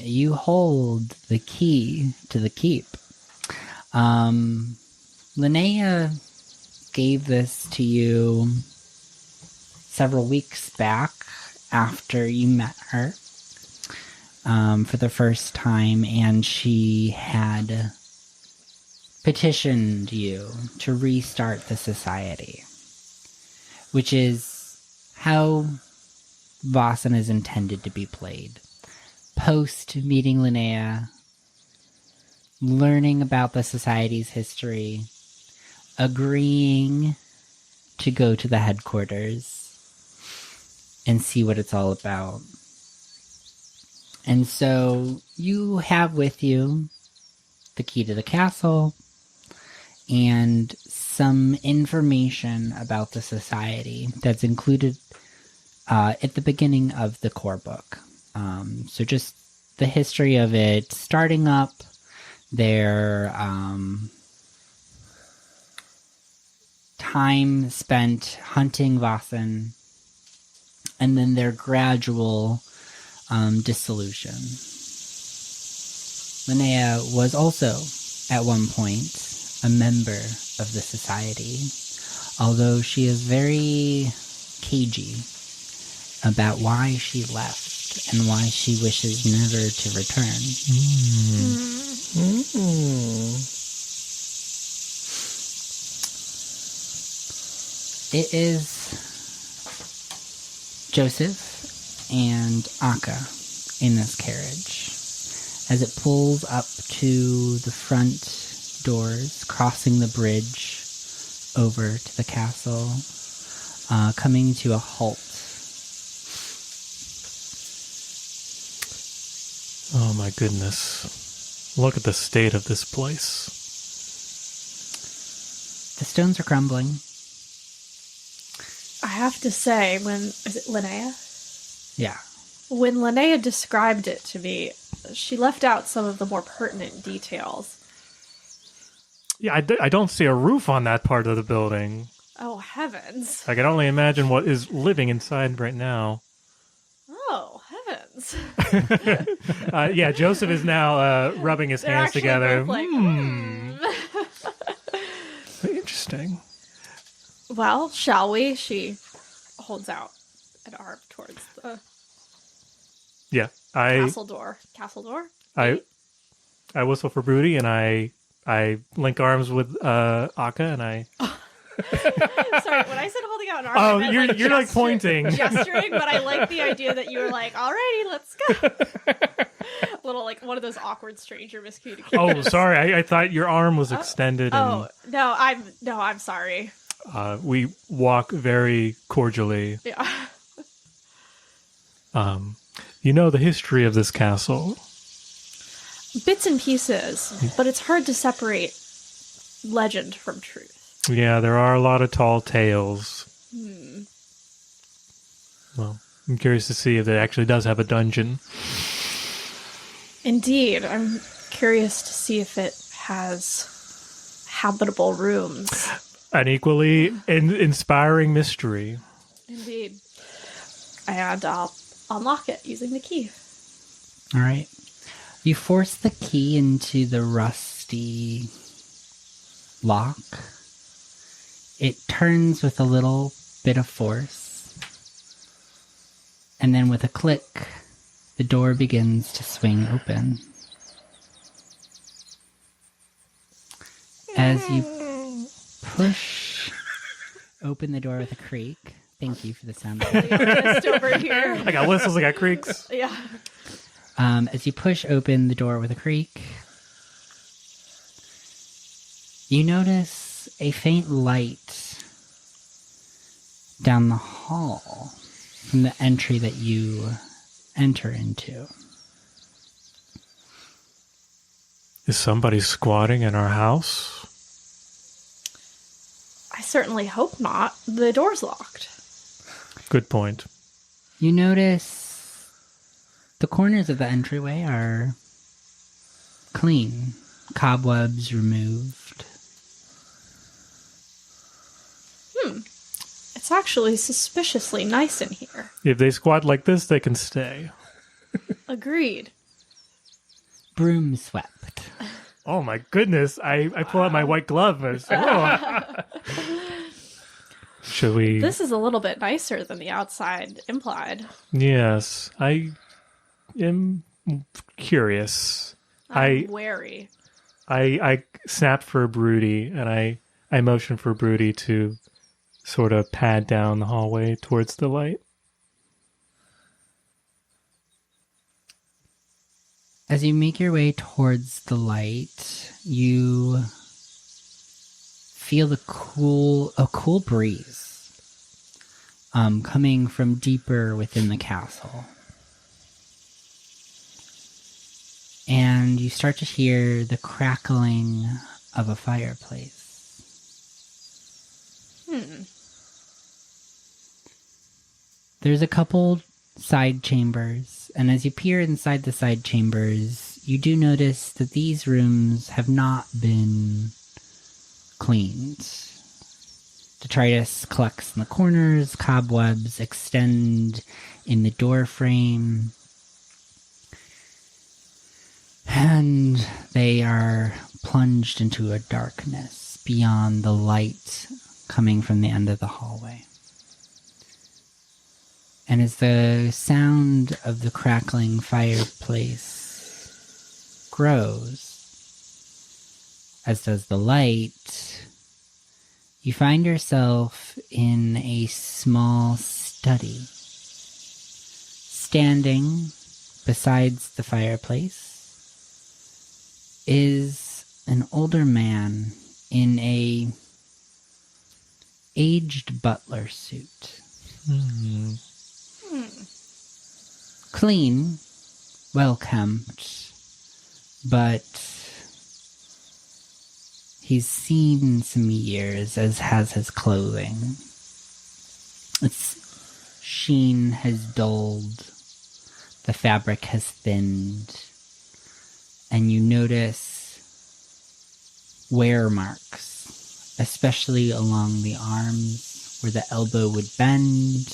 you hold the key to the keep. Linnea gave this to you several weeks back after you met her for the first time, and she had petitioned you to restart the society, which is how Vaesen is intended to be played. Post meeting Linnea, learning about the society's history, agreeing to go to the headquarters and see what it's all about. And so you have with you the key to the castle and some information about the society that's included at the beginning of the core book. So just the history of it, starting up their time spent hunting Vaesen, and then their gradual dissolution. Linnea was also, at one point, a member of the society, although she is very cagey about why she left and why she wishes never to return. It is Joseph and Akka in this carriage as it pulls up to the front doors, crossing the bridge over to the castle, coming to a halt. Oh my goodness. Look at the state of this place. The stones are crumbling. I have to say, is it Linnea? Yeah. When Linnea described it to me, she left out some of the more pertinent details. Yeah, I don't see a roof on that part of the building. Oh, heavens. I can only imagine what is living inside right now. Oh, heavens. Yeah, Joseph is now rubbing his hands together. Like, Interesting. Well, shall we? She holds out an arm towards the castle door. Castle door? I whistle for Brudi, and I link arms with Akka, and I... Sorry, when I said holding out an arm, I meant, you're like pointing. Gesturing, but I like the idea that you were like, alrighty, let's go. Little, like, one of those awkward stranger miscommunications. Oh, sorry, I thought your arm was extended. No, I'm sorry. We walk very cordially. Yeah. You know the history of this castle. Bits and pieces, but it's hard to separate legend from truth. Yeah, there are a lot of tall tales. Well, I'm curious to see if it actually does have a dungeon. Indeed. I'm curious to see if it has habitable rooms. An equally inspiring mystery. Indeed. And I'll unlock it using the key. All right. You force the key into the rusty lock, It turns with a little bit of force. And then with a click, the door begins to swing open. As you push open the door with a creak. Thank you for the sound. Just over here. I got whistles, I got creaks. Yeah. As you push open the door with a creak, you notice a faint light down the hall from the entry that you enter into. Is somebody squatting in our house? I certainly hope not. The door's locked. Good point. You notice the corners of the entryway are clean, cobwebs removed. It's actually suspiciously nice in here. If they squat like this, they can stay. Agreed. Broom swept. Oh my goodness. I pull out my white glove and say, "Oh." Should we? This is a little bit nicer than the outside implied. Yes. I am curious. I'm wary. I snap for Brudi and I motion for Brudi to sort of pad down the hallway towards the light. As you make your way towards the light, you feel a cool breeze coming from deeper within the castle. And you start to hear the crackling of a fireplace. There's a couple side chambers, and as you peer inside the side chambers, you do notice that these rooms have not been cleaned. Detritus collects in the corners, cobwebs extend in the door frame, and they are plunged into a darkness beyond the light coming from the end of the hallway. And as the sound of the crackling fireplace grows, as does the light, you find yourself in a small study. Standing besides the fireplace is an older man in a aged butler suit. Clean, well-kempt, but he's seen some years, as has his clothing. Its sheen has dulled, the fabric has thinned, and you notice wear marks, especially along the arms where the elbow would bend,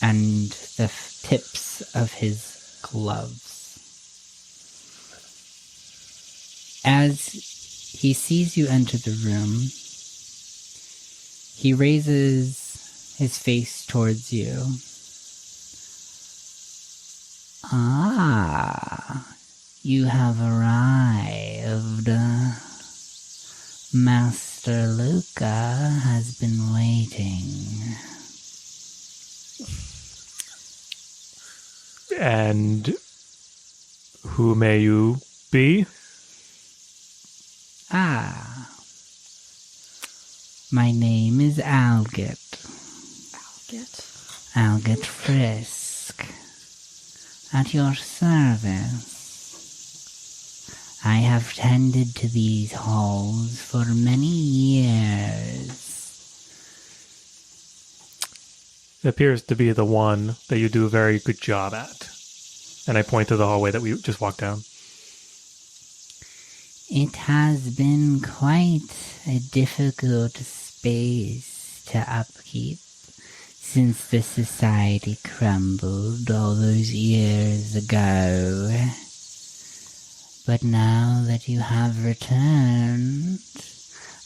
and the tips of his gloves. As he sees you enter the room, he raises his face towards you. Ah, you have arrived. Master Luka has been waiting. And who may you be? Ah, my name is Algot. Algot Frisk. At your service. I have tended to these halls for many years. It appears to be the one that you do a very good job at. And I point to the hallway that we just walked down. It has been quite a difficult space to upkeep since the society crumbled all those years ago. But now that you have returned,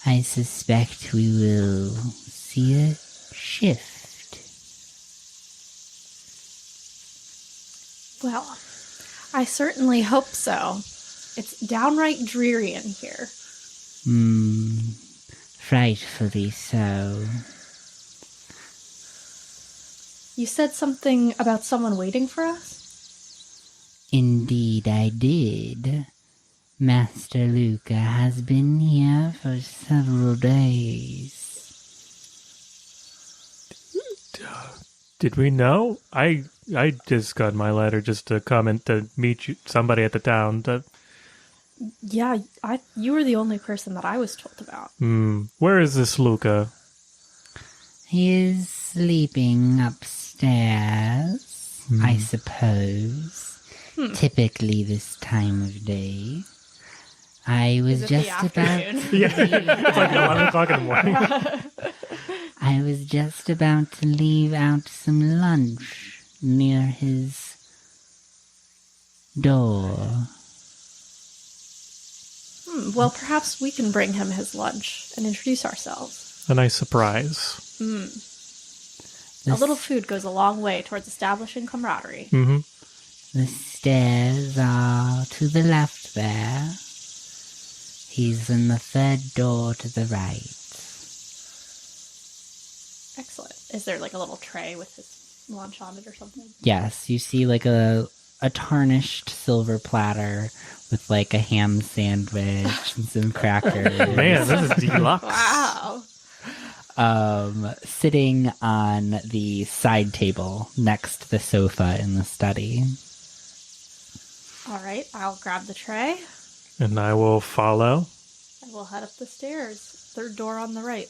I suspect we will see a shift. Well, I certainly hope so. It's downright dreary in here. Frightfully so. You said something about someone waiting for us? Indeed I did. Master Luka has been here for several days. Did we know? I just got my letter just to come and to meet you, somebody at the town. Yeah, you were the only person that I was told about. Where is this Luka? He is sleeping upstairs, I suppose. Typically this time of day. I was Is it the just about... afternoon? Yeah, it's like 11 o'clock in the morning. I was just about to leave out some lunch near his door. Well, perhaps we can bring him his lunch and introduce ourselves. A nice surprise. A little food goes a long way towards establishing camaraderie. The stairs are to the left there. He's in the third door to the right. Excellent. Is there like a little tray with his lunch on it or something? Yes, you see like a tarnished silver platter with like a ham sandwich and some crackers. Man, this is deluxe. Wow. Sitting on the side table next to the sofa in the study. All right, I'll grab the tray. And I will follow. And we'll head up the stairs. Third door on the right.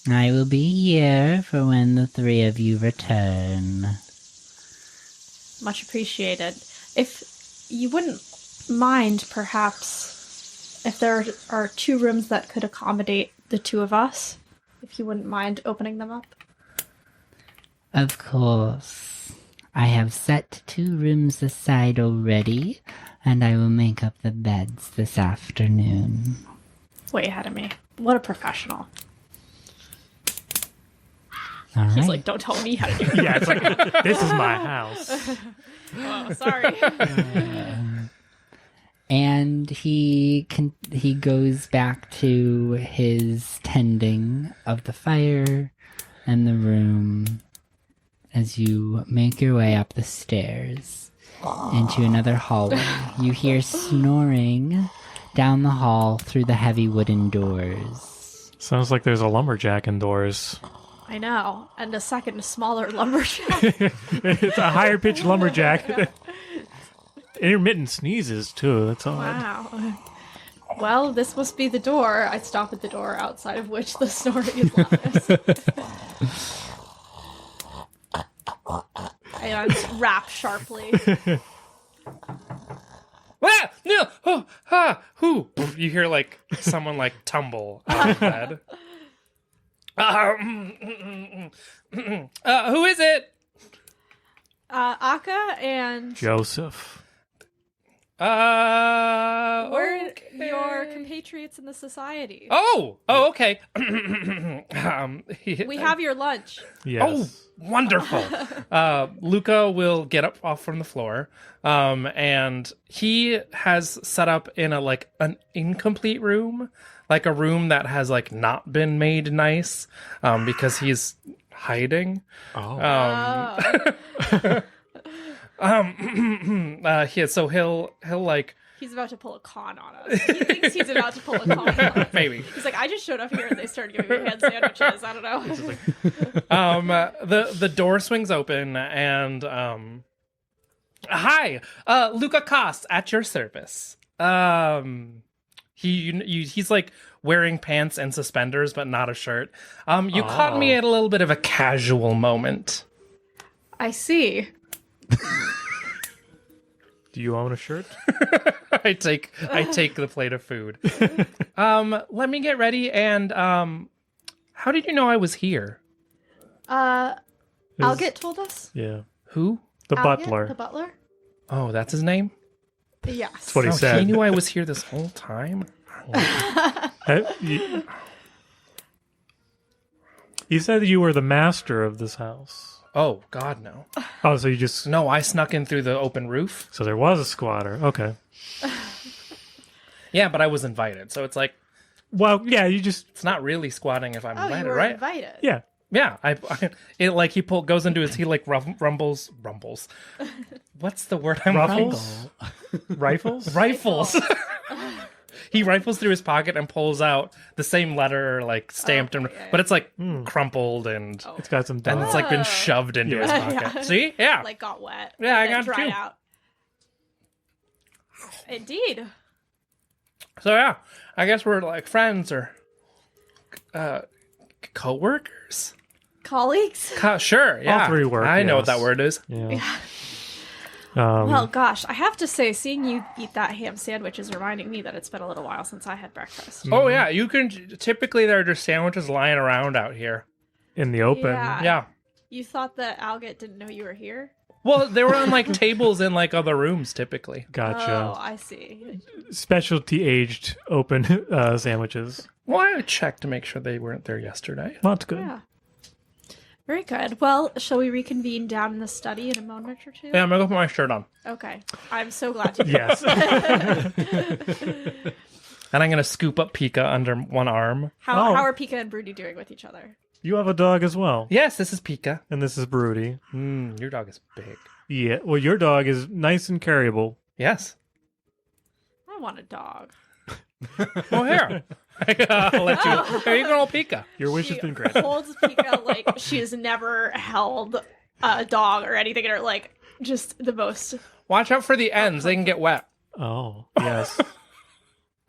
I will be here for when the three of you return. Much appreciated. If you wouldn't mind, perhaps, if there are 2 rooms that could accommodate the 2 of us, if you wouldn't mind opening them up. Of course. I have set 2 rooms aside already, and I will make up the beds this afternoon. Way ahead of me. What a professional. All He's right. like, don't tell me how to do it. Yeah, it's like, this is my house. Oh, sorry. And he goes back to his tending of the fire and the room as you make your way up the stairs into another hallway. You hear snoring down the hall through the heavy wooden doors. Sounds like there's a lumberjack indoors. I know. And a second smaller lumberjack. It's a higher pitched lumberjack. Intermittent sneezes, too. That's odd. Wow. Well, this must be the door. I stop at the door outside of which the snoring is loudest. And rap sharply. Ah, no, oh, ha, who? You hear like someone like tumble out of bed. Who is it? Akka and Joseph. we're Okay. your compatriots in the society. Oh, okay. We have your lunch. Yes. Oh, wonderful. Luka will get up off from the floor, and he has set up in an incomplete room, like a room that has not been made nice, because he's hiding. So he'll He's about to pull a con on us. He thinks he's about to pull a con on us. maybe. He's like, I just showed up here and they started giving me hand sandwiches. I don't know. The door swings open and hi, Luka Kos at your service. He's like wearing pants and suspenders but not a shirt. You caught me at a little bit of a casual moment. I see. Do you own a shirt? I take the plate of food. Let me get ready. And how did you know I was here? Algot told us. Yeah. Who? The Algot, butler. The butler? Oh, that's his name. Yes. That's what he Oh, said. he knew I was here this whole time. You- You said you were the master of this house. Oh, God, no. Oh, so you just... No, I snuck in through the open roof. So there was a squatter. Okay. Yeah, but I was invited. So it's like, Well, yeah, you just... it's not really squatting if I'm Oh, invited, you were right? invited. Yeah. Yeah, it like he goes into his, he like rumbles. What's the word I'm Ruffles? Rifles? Rifles. He rifles through his pocket and pulls out the same letter, like stamped, but it's like crumpled and It's got some and dust. it's like been shoved into his pocket. Yeah. See? Yeah. Like got wet. Yeah, I and then got dried you. out. Indeed. So yeah, I guess we're like friends or co-workers. Colleagues. Sure, yeah. three work, I know what yes. that word is. Yeah. Well, gosh, I have to say, seeing you eat that ham sandwich is reminding me that it's been a little while since I had breakfast. Oh yeah, you can. Typically, there are just sandwiches lying around out here. In the open. Yeah. Yeah. You thought that Algot didn't know you were here? Well, they were on like tables in like other rooms typically. Gotcha. Oh, I see. Specialty aged open sandwiches. Well, I checked to make sure they weren't there yesterday. Well, that's good. Yeah. Very good. Well, shall we reconvene down in the study in a moment or two? Yeah, I'm gonna go put my shirt on, Okay. I'm so glad to. Yes. and I'm gonna scoop up Pikka under one arm. How are Pikka and Brudi doing with each other? You have a dog as well. Yes, this is Pikka. And this is Brudi. Your dog is big. Yeah. Well, your dog is nice and carryable. Yes. I want a dog. Well, here. I'll let you. Here you go, Pikka. Your wish She has been granted. holds Pikka like she has never held a dog or anything in her, like just the most. Watch out for the ends; they can get wet. Oh, yes.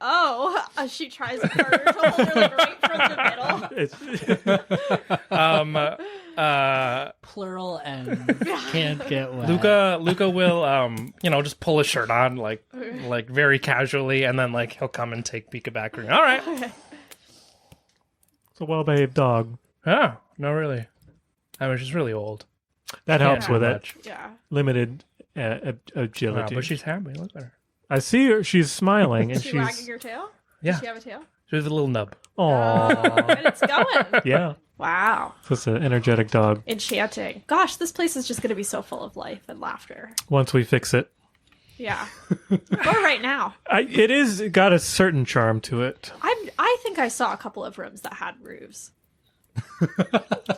Oh, she tries harder to hold her like right from the middle. It's, Plural ends can't get wet. Luka will just pull his shirt on like very casually, and then like he'll come and take Pikka back. All right. it's a well-behaved dog. Oh, no, really. I mean, she's really old. That helps Yeah, with it. much. Yeah. Limited Wow, agility. but she's happy. Look at her. I see her. She's smiling, and Is she wagging she's... her tail? Yeah, Does she have a tail? she has a little nub. Aww. And it's going. Yeah. Wow. It's an energetic dog. Enchanting. Gosh, this place is just going to be so full of life and laughter. Once we fix it. Yeah. Or right now. It is got a certain charm to it. I think I saw a couple of rooms that had roofs.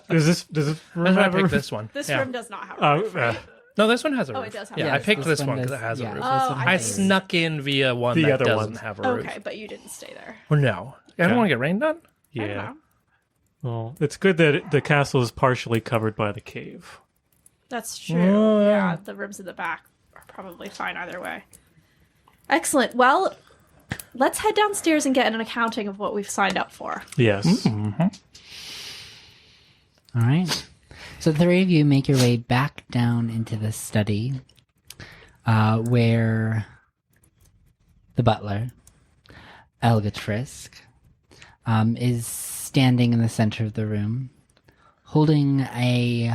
Does this That's room why I have a picked roof? this one. This Yeah. room does not have a roof, right? No, this one has a roof. Oh, it does have Yeah, a I roof. picked this one does- because it has a yeah, roof. this Oh, one I I does. snuck in via one The that other doesn't one. have a roof. Okay, but you didn't stay there. Well, no. I don't Yeah. want to get rained on. I don't Yeah. know. Well, it's good that the castle is partially covered by the cave. That's true. Oh, yeah. Yeah, the rooms in the back are probably fine either way. Excellent. Well, let's head downstairs and get an accounting of what we've signed up for. Yes. All right. So the three of you make your way back down into the study, where the butler, Algot Frisk, is standing in the center of the room, holding a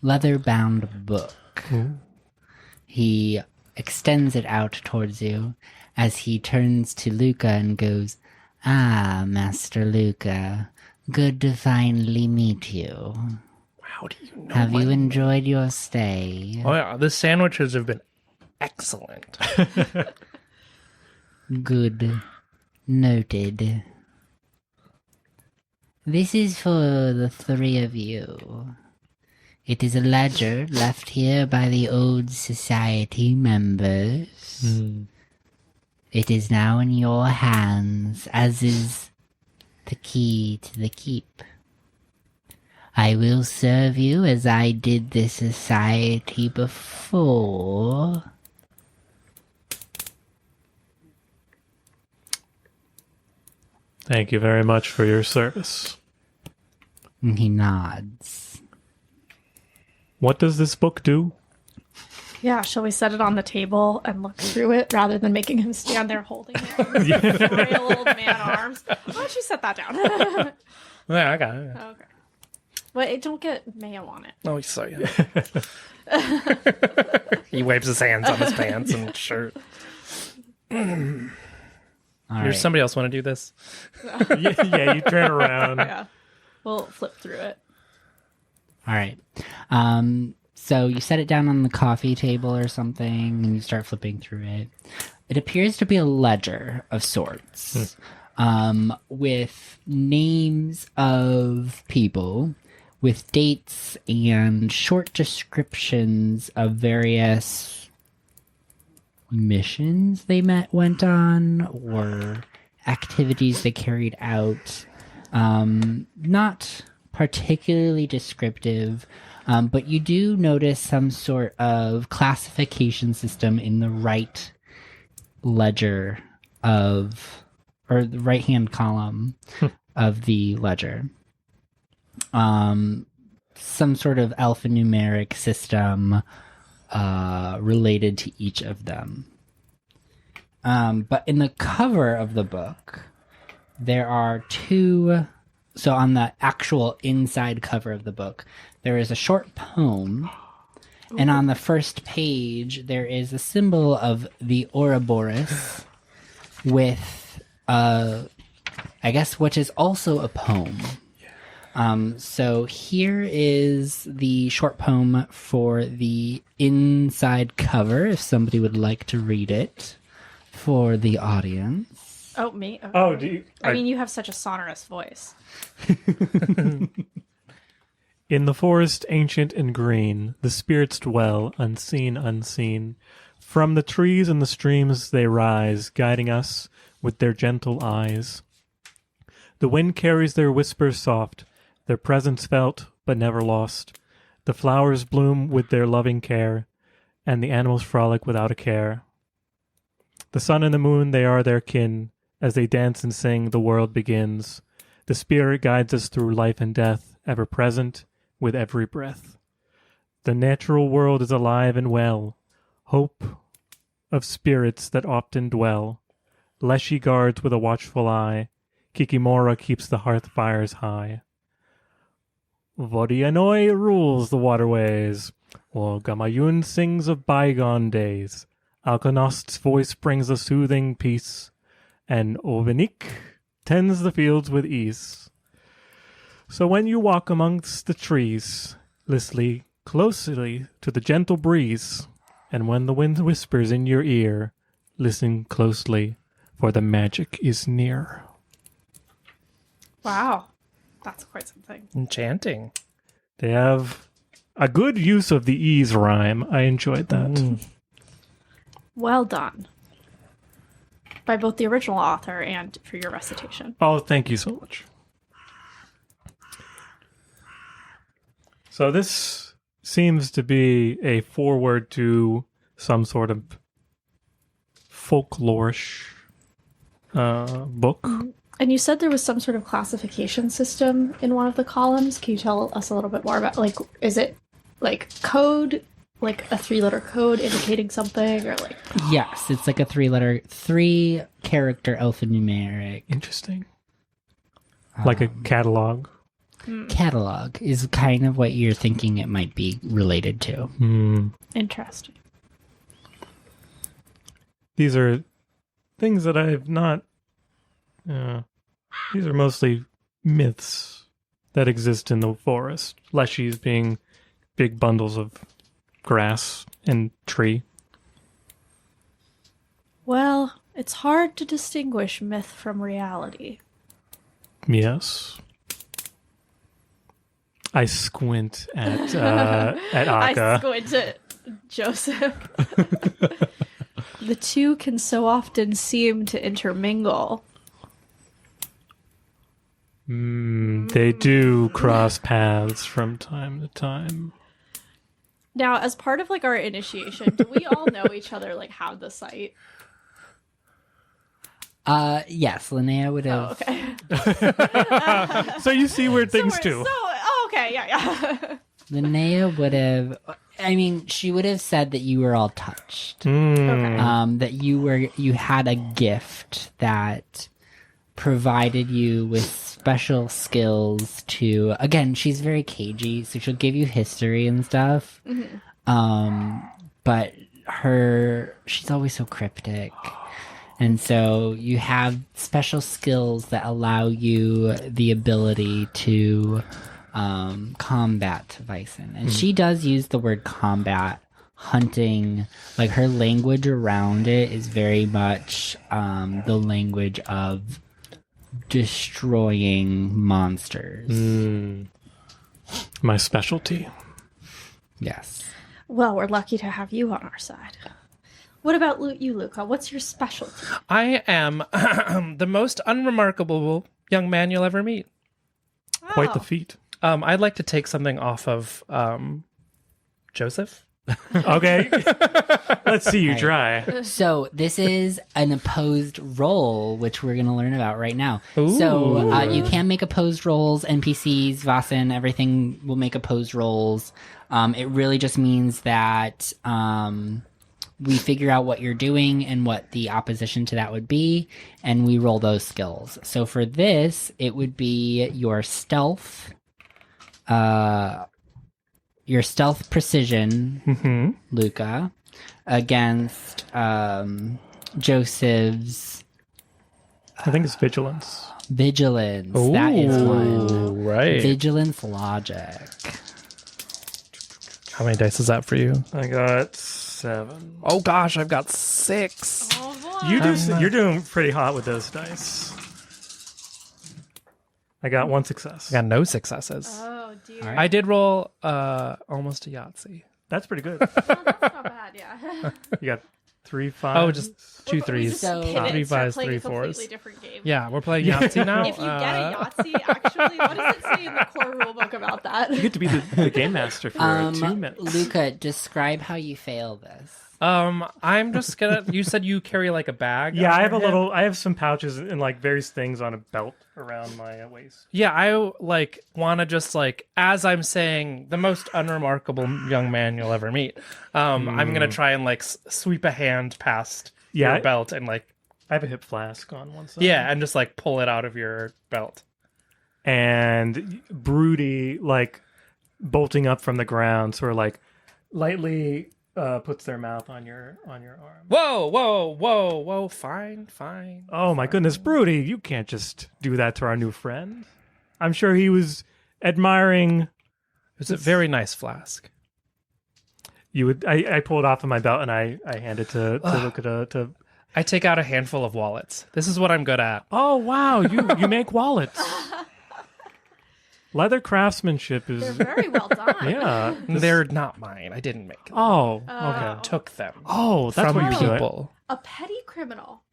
leather-bound book. He extends it out towards you as he turns to Luka and goes, "Ah, Master Luka, good to finally meet you. How do you know? Have you enjoyed your stay?" Oh yeah, the sandwiches have been excellent. Good. Noted. This is for the three of you. It is a ledger left here by the old society members. It is now in your hands, as is the key to the keep. I will serve you as I did the society before. Thank you very much for your service. And he nods. What does this book do? Yeah, shall we set it on the table and look through it rather than making him stand there holding it? His frail old man arms. Why don't you set that down? Yeah, I got it. Okay. But don't get mayo on it. Oh, sorry. He wipes his hands on his pants and shirt. All All Does right. somebody else want to do this? Yeah, you turn around. Yeah. We'll flip through it. All right. So you set it down on the coffee table or something, and you start flipping through it. It appears to be a ledger of sorts, with names of people, with dates and short descriptions of various missions they went on or activities they carried out. Not particularly descriptive, but you do notice some sort of classification system in the right ledger or the right hand column of the ledger. Some sort of alphanumeric system related to each of them. But in the cover of the book, there are two. So on the actual inside cover of the book, there is a short poem. And on the first page, there is a symbol of the Ouroboros with, I guess, which is also a poem. So here is the short poem for the inside cover, if somebody would like to read it for the audience. Oh, me? Okay. Oh, do you? I mean, you have such a sonorous voice. In the forest ancient and green, the spirits dwell, unseen, unseen. From the trees and the streams they rise, guiding us with their gentle eyes. The wind carries their whispers soft, their presence felt but never lost. The flowers bloom with their loving care, and the animals frolic without a care. The sun and the moon, they are their kin. As they dance and sing, the world begins. The spirit guides us through life and death, ever present with every breath. The natural world is alive and well, hope of spirits that often dwell. Leshy guards with a watchful eye, Kikimora keeps the hearth fires high. Vodianoi rules the waterways, while Gamayun sings of bygone days. Alkonost's voice brings a soothing peace, and Ovenik tends the fields with ease. So when you walk amongst the trees, listen closely to the gentle breeze, and when the wind whispers in your ear, listen closely, for the magic is near. Wow. That's quite something. Enchanting. They have a good use of the ease rhyme. I enjoyed that. Well done. By both the original author and for your recitation. Oh, thank you so much. So this seems to be a foreword to some sort of folklorish book. And you said there was some sort of classification system in one of the columns. Can you tell us a little bit more about, like, is it like code, like a 3-letter code indicating something, or like? Yes, it's like a 3-character alphanumeric. Interesting. Like a catalog. Catalog is kind of what you're thinking it might be related to. Interesting. These are things that I have not... these are mostly myths that exist in the forest. Leshies being big bundles of grass and tree. Well, it's hard to distinguish myth from reality. Yes. I squint at Akka. I squint at Joseph. The two can so often seem to intermingle. They do cross paths from time to time. Now, as part of like our initiation, do we all know each other, like have the site? Yes, Linnea would have. Oh, okay. So you see weird things too. Okay, yeah. Linnea would have. I mean, she would have said that you were all touched. Okay. That you had a gift that provided you with special skills to. Again, she's very cagey, so she'll give you history and stuff. But she's always so cryptic. And so you have special skills that allow you the ability to combat Vaesen. And she does use the word combat, hunting. Like, her language around it is very much the language of destroying monsters. My specialty. Yes. Well, we're lucky to have you on our side. What about you, Luka? What's your specialty? I am the most unremarkable young man you'll ever meet. Quite the feat. I'd like to take something off of Joseph. Okay. Let's see you try. So this is an opposed roll, which we're going to learn about right now. Ooh. So you can make opposed rolls. NPCs, Vaesen, everything will make opposed rolls. It really just means that we figure out what you're doing and what the opposition to that would be, and we roll those skills. So for this, it would be your stealth precision, Luka, against Joseph's I think it's vigilance. vigilance. That is one. Right. Vigilance logic. How many dice is that for you? I got 7. Oh gosh, I've got 6. Oh, boy. You're doing pretty hot with those dice. I got 1 success. I got no successes. Oh, dear. All right. I did roll almost a Yahtzee. That's pretty good. Oh, that's not bad, yeah. You got 3 5. Oh, just 2 What about we 3s. just So- pivot and 3 start 5s, playing 3 a completely 4s. different game? Yeah, we're playing Yahtzee now. If you get a Yahtzee, actually, what does it say in the core rulebook about that? You get to be the game master for 2 minutes. Luka, describe how you fail this. I'm just gonna. You said you carry like a bag. Yeah, on I have your a hip? little. I have some pouches and like various things on a belt around my waist. Yeah, I like want to just like as I'm saying the most unremarkable young man you'll ever meet. I'm gonna try and like sweep a hand past Yeah, your belt and like I have a hip flask on one side. and just like pull it out of your belt. And Brudi, like bolting up from the ground, sort of like lightly puts their mouth on your arm. Whoa! Fine. Oh my goodness, Brudi, you can't just do that to our new friend. I'm sure he was admiring. It's a very nice flask. You would. I pull it off of my belt and I hand it to look at to. I take out a handful of wallets. This is what I'm good at. Oh wow, you make wallets. Leather craftsmanship is. They're very well done. Yeah. They're not mine. I didn't make them. Oh. I Okay. took them Oh, that's from what you're doing. people. A petty criminal.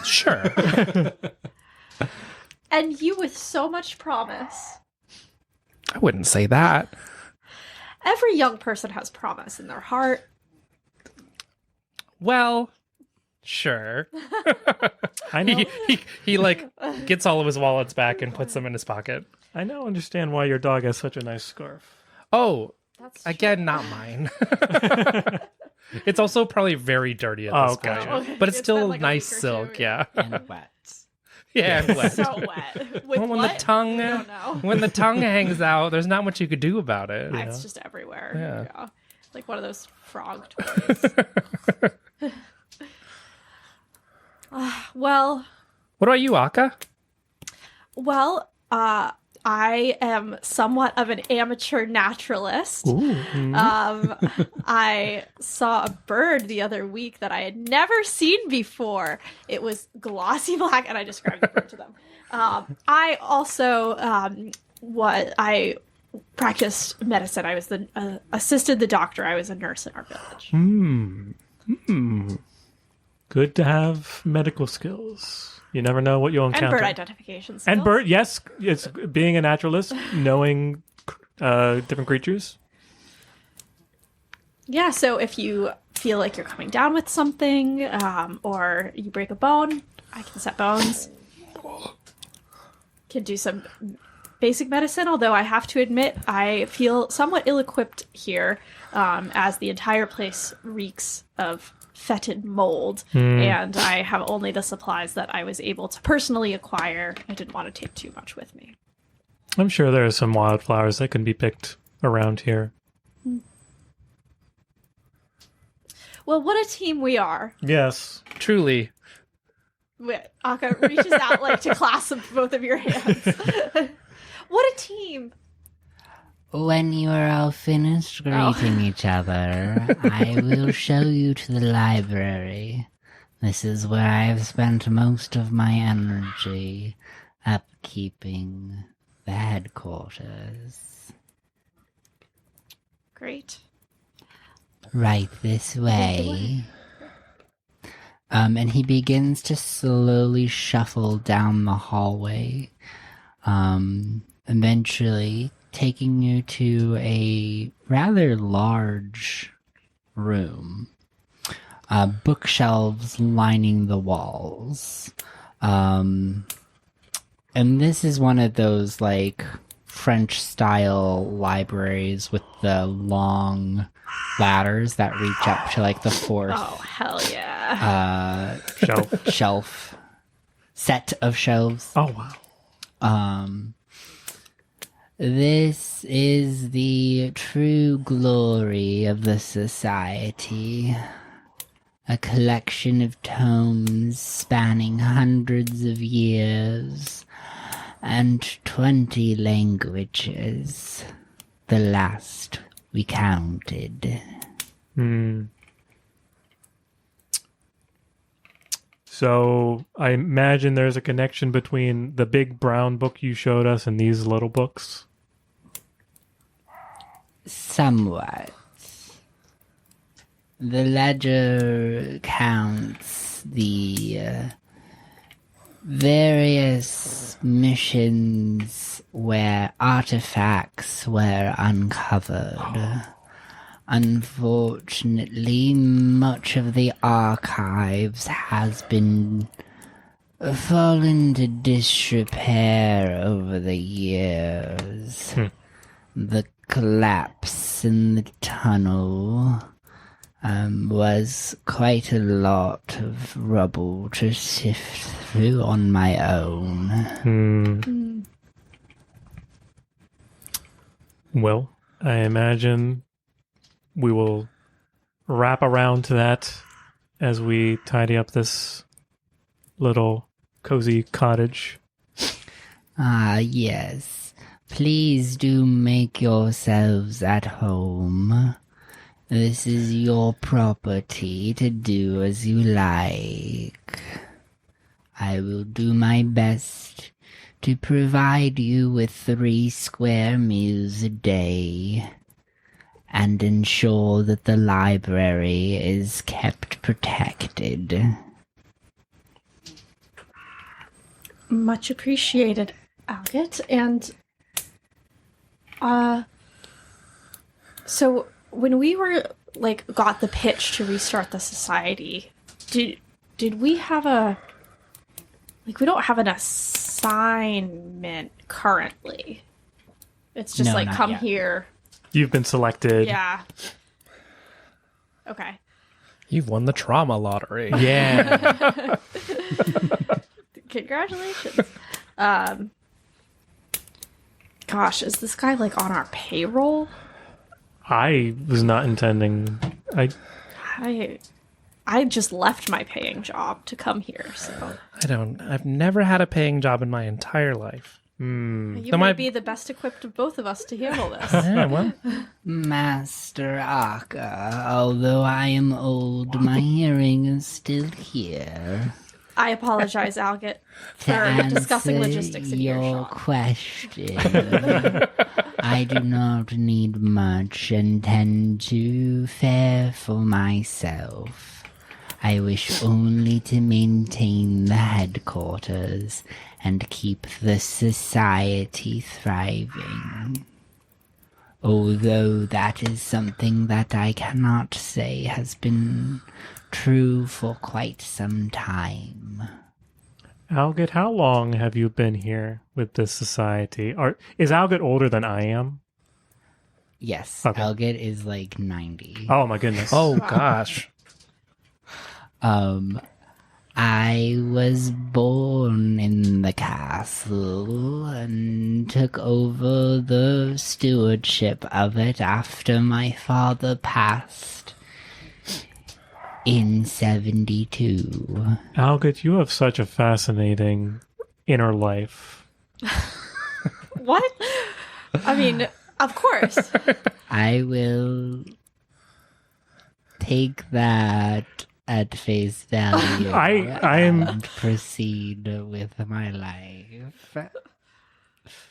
Sure. And you with so much promise. I wouldn't say that. Every young person has promise in their heart. Well, sure. I know. He like gets all of his wallets back and puts them in his pocket. I now understand why your dog has such a nice scarf. Oh, That's again, not mine. It's also probably very dirty at this Okay. point, Okay. but it's It's still been like a nice week or silk. two, Yeah, And wet. yeah, and wet. so wet. With Well, when what? the tongue, I don't know. when the tongue hangs out, there's not much you could do about it. It's just everywhere. Yeah. Like one of those frog toys. Well, What about you, Akka? I am somewhat of an amateur naturalist. I saw a bird the other week that I had never seen before. It was glossy black, and I described the bird to them. I also I practiced medicine. I was assisted the doctor. I was a nurse in our village. Good to have medical skills. You never know what you'll And encounter. bird identification skills. And bird, yes, it's being a naturalist, knowing different creatures. Yeah, so if you feel like you're coming down with something, or you break a bone, I can set bones. Can do some basic medicine, although I have to admit I feel somewhat ill-equipped here, as the entire place reeks of fetid mold, and I have only the supplies that I was able to personally acquire. I didn't want to take too much with me. I'm sure there are some wildflowers that can be picked around here. Well, what a team we are. Yes. Truly, Akka reaches out like to clasp both of your hands. What a team! When you are all finished greeting each other, I will show you to the library. This is where I have spent most of my energy upkeeping the headquarters. Great. Right this way. And he begins to slowly shuffle down the hallway, eventually taking you to a rather large room. Bookshelves lining the walls. And this is one of those, like, French-style libraries with the long ladders that reach up to, like, the fourth... Oh, hell yeah. Shelf. Set of shelves. Oh, wow. This is the true glory of the society. A collection of tomes spanning hundreds of years and 20 languages. The last we counted. So I imagine there's a connection between the big brown book you showed us and these little books. Somewhat. The ledger counts the various missions where artifacts were uncovered. Unfortunately, much of the archives has been fallen to disrepair over the years. The collapse in the tunnel was quite a lot of rubble to sift through on my own. Well, I imagine we will wrap around to that as we tidy up this little cozy cottage. Ah, yes. Please do make yourselves at home. This is your property to do as you like. I will do my best to provide you with 3 square meals a day and ensure that the library is kept protected. Much appreciated, Algot. And, so when we were, like, got the pitch to restart the society, did we have a, like, we don't have an assignment currently. It's just, No, like, not come yet. here. You've been selected. Yeah. Okay. You've won the trauma lottery. Yeah. Congratulations. Gosh, is this guy, like, on our payroll? I was not intending. I just left my paying job to come here, so I've never had a paying job in my entire life. you That might might- be the best equipped of both of us to handle this. Yeah, well, Master Akka, although I am old, my hearing is still here. I apologize, Algot, To for discussing answer logistics in your earshot. question, I do not need much and tend to fare for myself. I wish only to maintain the headquarters and keep the society thriving. Although that is something that I cannot say has been true for quite some time. Algot, how long have you been here with this society? Is Algot older than I am? Yes, Okay. Algot is like 90. Oh my goodness. oh gosh. I was born in the castle and took over the stewardship of it after my father passed. in 72. Algot, you have such a fascinating inner life. What? I mean, of course. I will take that at face value I am. and proceed with my life.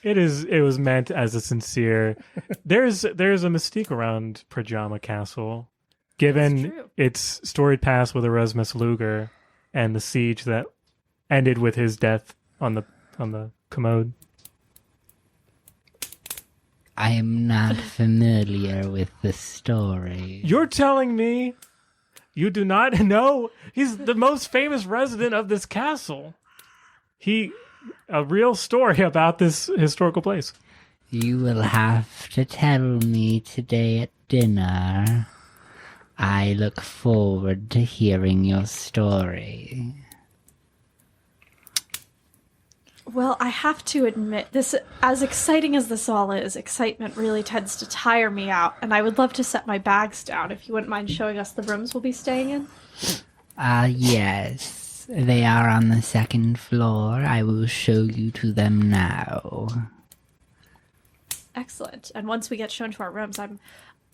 It was meant as a sincere. There's a mystique around Pajama Castle, given true. its storied past with Erasmus Luger and the siege that ended with his death on the commode. I am not familiar with the story. You're telling me you do not know he's the most famous resident of this castle? A real story about this historical place. You will have to tell me today at dinner. I look forward to hearing your story. Well, I have to admit, this, as exciting as this all is, excitement really tends to tire me out, and I would love to set my bags down if you wouldn't mind showing us the rooms we'll be staying in. Yes. They are on the second floor. I will show you to them now. Excellent. And once we get shown to our rooms, I'm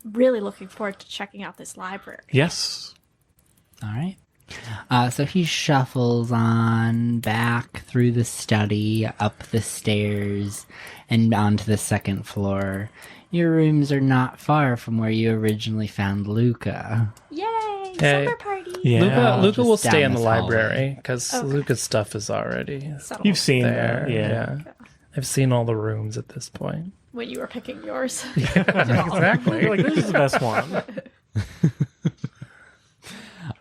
really looking forward to checking out this library. Yes. All right. So he shuffles on back through the study, up the stairs, and onto the second floor. Your rooms are not far from where you originally found Luka. Yay! Hey. Summer party! Yeah. Luka will Just stay down in the this hallway. library because Okay. Luka's stuff is already Settled. You've seen there. that. Yeah. I've seen all the rooms at this point. When you were picking yours. Exactly. You're like, this is the best one.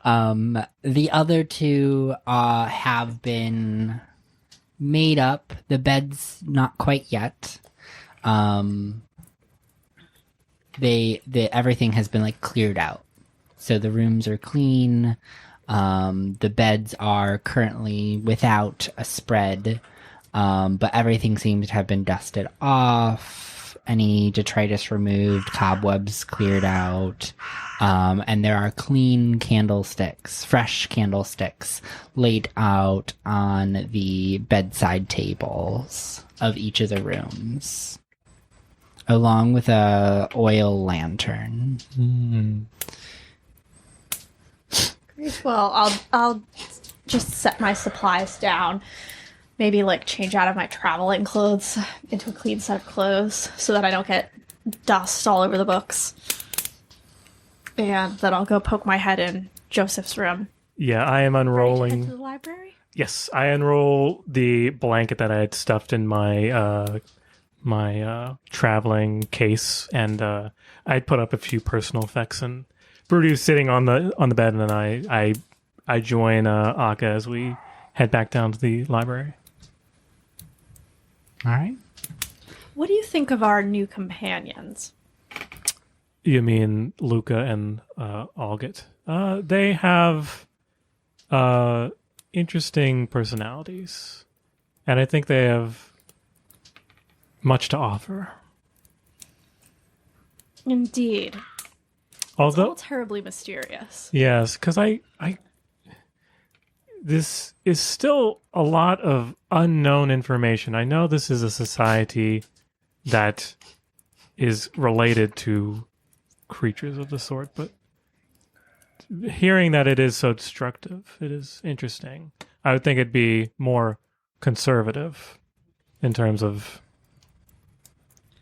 The other two have been made up. The bed's not quite yet. Everything has been like cleared out. So the rooms are clean. The beds are currently without a spread. But everything seems to have been dusted off. Any detritus removed, cobwebs cleared out. And there are clean candlesticks, fresh candlesticks laid out on the bedside tables of each of the rooms, along with a oil lantern. Great. Well, I'll just set my supplies down. Maybe like change out of my traveling clothes into a clean set of clothes so that I don't get dust all over the books. And then I'll go poke my head in Joseph's room. Yeah, I am Ready to head unrolling. to the library? Yes, I unroll the blanket that I had stuffed in my traveling case, and I'd put up a few personal effects. And Brudi was sitting on the bed, and then I join Akka as we head back down to the library. All right. What do you think of our new companions? You mean Luka and Algot? They have interesting personalities, and I think they have much to offer. Indeed. Although, All terribly mysterious. yes, because I this is still a lot of unknown information. I know this is a society that is related to creatures of the sort, but hearing that it is so destructive, it is interesting. I would think it'd be more conservative in terms of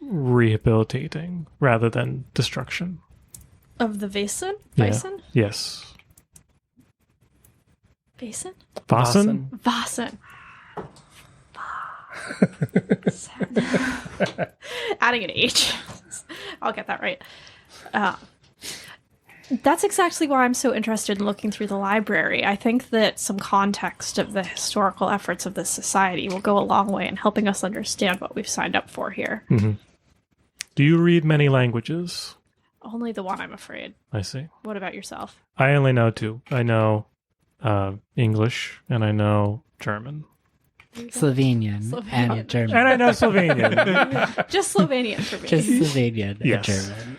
rehabilitating rather than destruction. Of the Vaesen? Yeah. Vaesen? Yes. Vaesen? Vaesen? Vaesen. Adding an H. I'll get that right. That's exactly why I'm so interested in looking through the library. I think that some context of the historical efforts of this society will go a long way in helping us understand what we've signed up for here. Mm-hmm. Do you read many languages? Only the one, I'm afraid. I see. What about yourself? I only know two. I know English and I know German. Slovenian, Slovenian. and German. And I know Slovenian. Just Slovenian for me. Just Slovenian Yes. and German.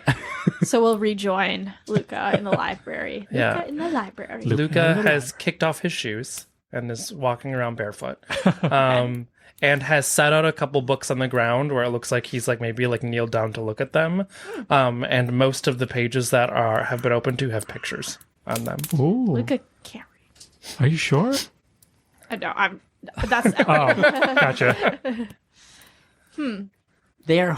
So we'll rejoin Luka in the library. Yeah. Luka in the library. Luka has kicked off his shoes and is walking around barefoot. And has set out a couple books on the ground where it looks like he's like maybe like kneeled down to look at them. And most of the pages that have been opened to have pictures on them. Ooh. Luka can't read. Are you sure? That's Oh, gotcha. They are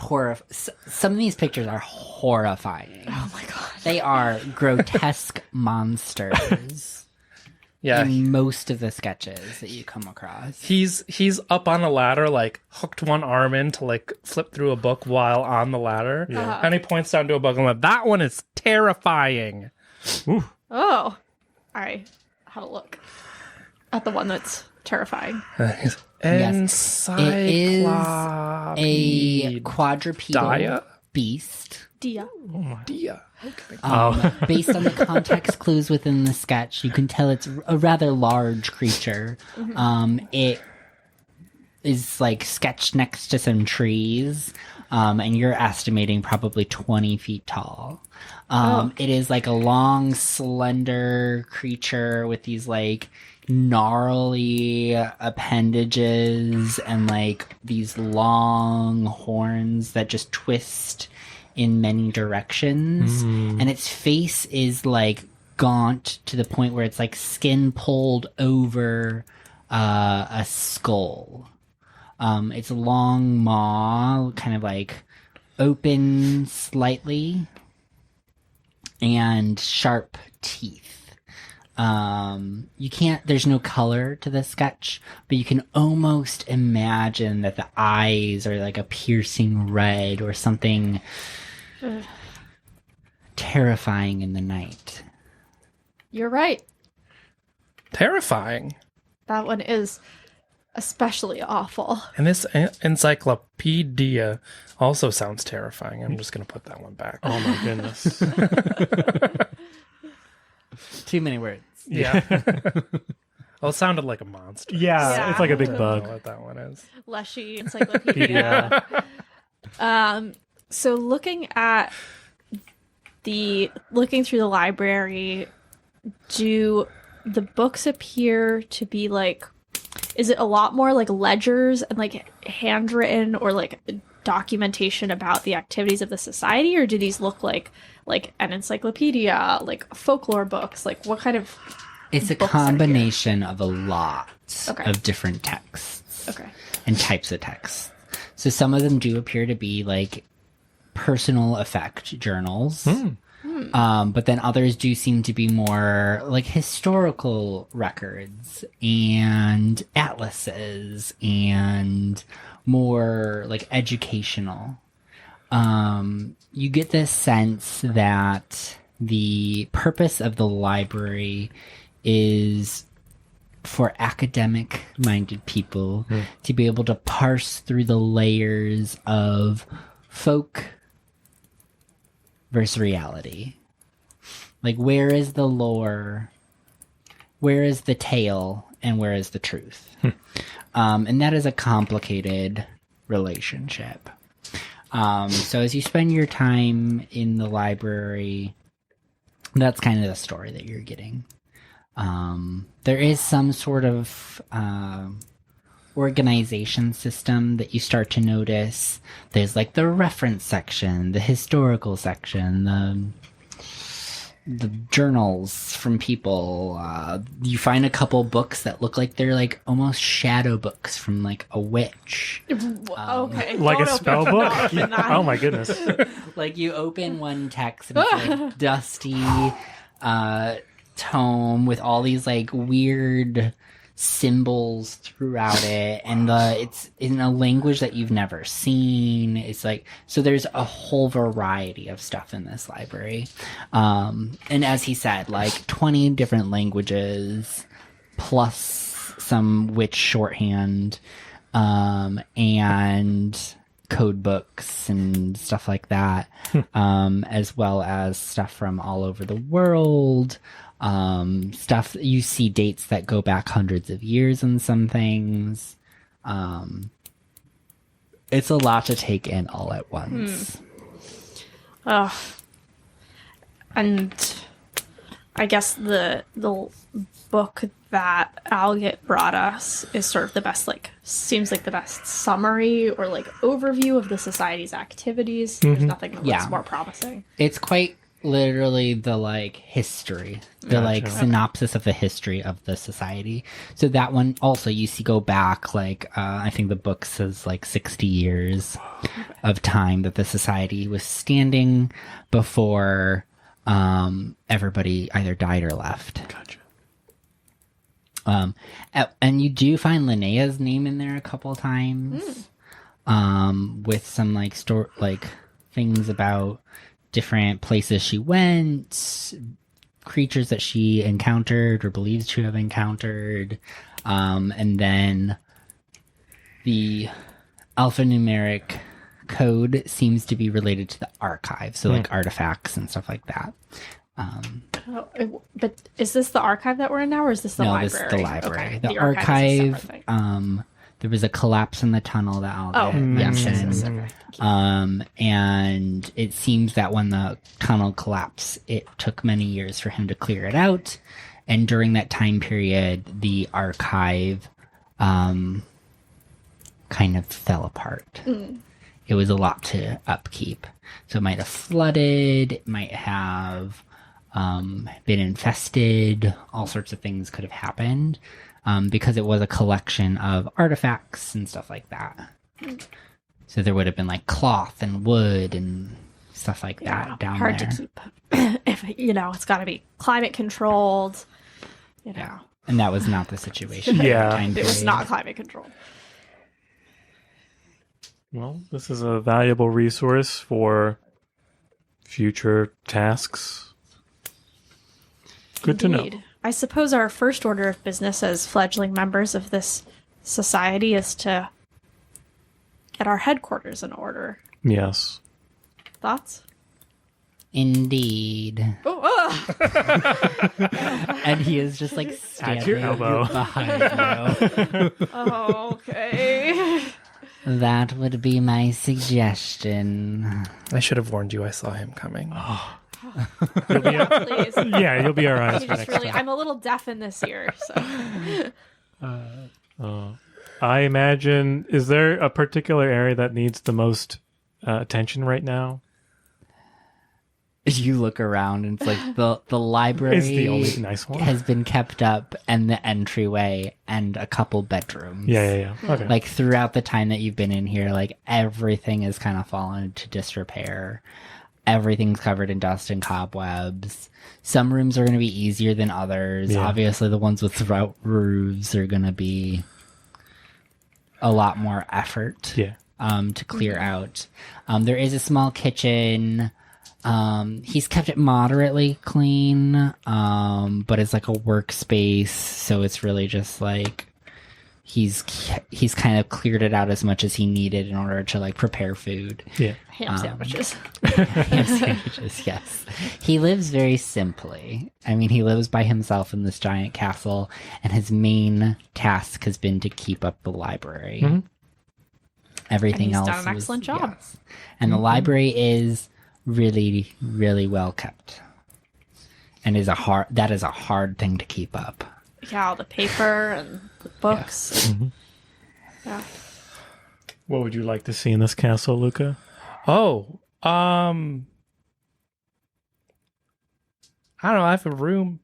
some of these pictures are horrifying. Oh my god. They are grotesque monsters Yeah. in most of the sketches that you come across. He's up on a ladder, like hooked one arm in to like flip through a book while on the ladder. Yeah. And he points down to a book and like, that one is terrifying. Ooh. Oh. I have a look at the one that's terrifying. Yes. It is a quadrupedal Dia? beast. Dia. Dia. Based on the context clues within the sketch, you can tell it's a rather large creature. It is like sketched next to some trees, and you're estimating probably 20 feet tall. It is like a long, slender creature with these like gnarly appendages and like these long horns that just twist in many directions. And its face is like gaunt to the point where it's like skin pulled over a skull. Its long maw kind of like open slightly and sharp teeth. There's no color to the sketch, but you can almost imagine that the eyes are like a piercing red or something terrifying in the night. You're right. Terrifying. That one is especially awful. And this encyclopedia also sounds terrifying. I'm just going to put that one back. Oh my goodness. Too many words. Yeah. Well, it sounded like a monster. Yeah, Yeah. it's like a I big don't know bug. what that one is. Leshy encyclopedia. So looking through the library, do the books appear to be like, is it a lot more like ledgers and like handwritten or like documentation about the activities of the society, or do these look like an encyclopedia, like folklore books? Like what kind of It's a books are here? combination of a lot Okay. of different texts. Okay. And types of texts. So some of them do appear to be like personal effect journals. But then others do seem to be more like historical records and atlases and more like educational. You get this sense that the purpose of the library is for academic-minded people to be able to parse through the layers of folk versus reality. Like, where is the lore? Where is the tale? And where is the truth? And that is a complicated relationship. So as you spend your time in the library, that's kind of the story that you're getting. There is some sort of organization system that you start to notice. There's like the reference section, the historical section, the journals from people. You find a couple books that look like they're like almost shadow books from like a witch. Okay. Like Don't a spell open book? that. Oh my goodness. Like you open one text and it's like dusty tome with all these like weird symbols throughout it, and it's in a language that you've never seen. It's like, so there's a whole variety of stuff in this library. And as he said, like 20 different languages plus some witch shorthand, and code books and stuff like that, as well as stuff from all over the world. Stuff you see dates that go back hundreds of years in some things. It's a lot to take in all at once. Oh, And I guess the book that Algot brought us is sort of the best, seems like the best summary or overview of the society's activities. There's nothing that looks more promising. It's quite literally the history, the synopsis of the history of the society. So that one also you see go back I think the book says 60 years of time that the society was standing before everybody either died or left. Gotcha. And you do find Linnea's name in there a couple times, with some things about different places she went, creatures that she encountered or believes to have encountered, and then the alphanumeric code seems to be related to the archive, so artifacts and stuff like that. But is this the archive that we're in now, or is this the library? This is the library. Okay. The archive, there was a collapse in the tunnel that Algot mentioned. And it seems that when the tunnel collapsed, it took many years for him to clear it out. And during that time period, the archive kind of fell apart. It was a lot to upkeep. So it might have flooded, it might have been infested, all sorts of things could have happened, because it was a collection of artifacts and stuff like that. So there would have been cloth and wood and stuff like that down hard there. to keep. If it's got to be climate controlled. Yeah, and that was not the situation. Yeah, it was not climate controlled. Well, this is a valuable resource for future tasks. Good to know. I suppose our first order of business as fledgling members of this society is to get our headquarters in order. Yes. Thoughts? Indeed. And he is just standing at your elbow behind you. Okay. That would be my suggestion. I should have warned you. I saw him coming. Please. Yeah, you'll be our eyes for next time. I'm a little deaf in this ear, so. I imagine, is there a particular area that needs the most attention right now? You look around and it's the library Is the only nice one. has been kept up, and the entryway and a couple bedrooms. Yeah. Okay. Throughout the time that you've been in here, everything has kind of fallen into disrepair. Everything's covered in dust and cobwebs. Some rooms are going to be easier than others. Yeah. Obviously, the ones with roofs are going to be a lot more effort to clear out. There is a small kitchen. He's kept it moderately clean, but it's a workspace, so it's really just he's kind of cleared it out as much as he needed in order to prepare food. Yeah. Ham sandwiches. Ham sandwiches, yes. He lives very simply. I mean, he lives by himself in this giant castle, and his main task has been to keep up the library. Mm-hmm. Everything and he's else done an excellent job. Yes. And the library is really, really well kept, and that is a hard thing to keep up. Yeah, all the paper and the books. Yeah. What would you like to see in this castle, Luka? Oh, I don't know. I have a room,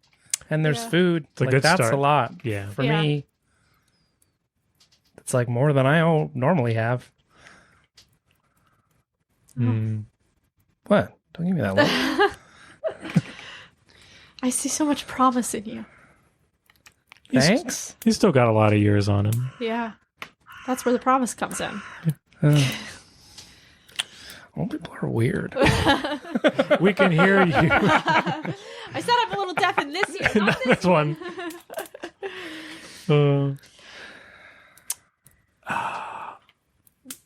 and there's food. It's a good that's start. a lot. Yeah. For me, it's more than I normally have. What? Don't give me that look. I see so much promise in you. Thanks. He's still got a lot of years on him. Yeah. That's where the promise comes in. All people are weird. We can hear you. I said I'm a little deaf in this ear, not This one.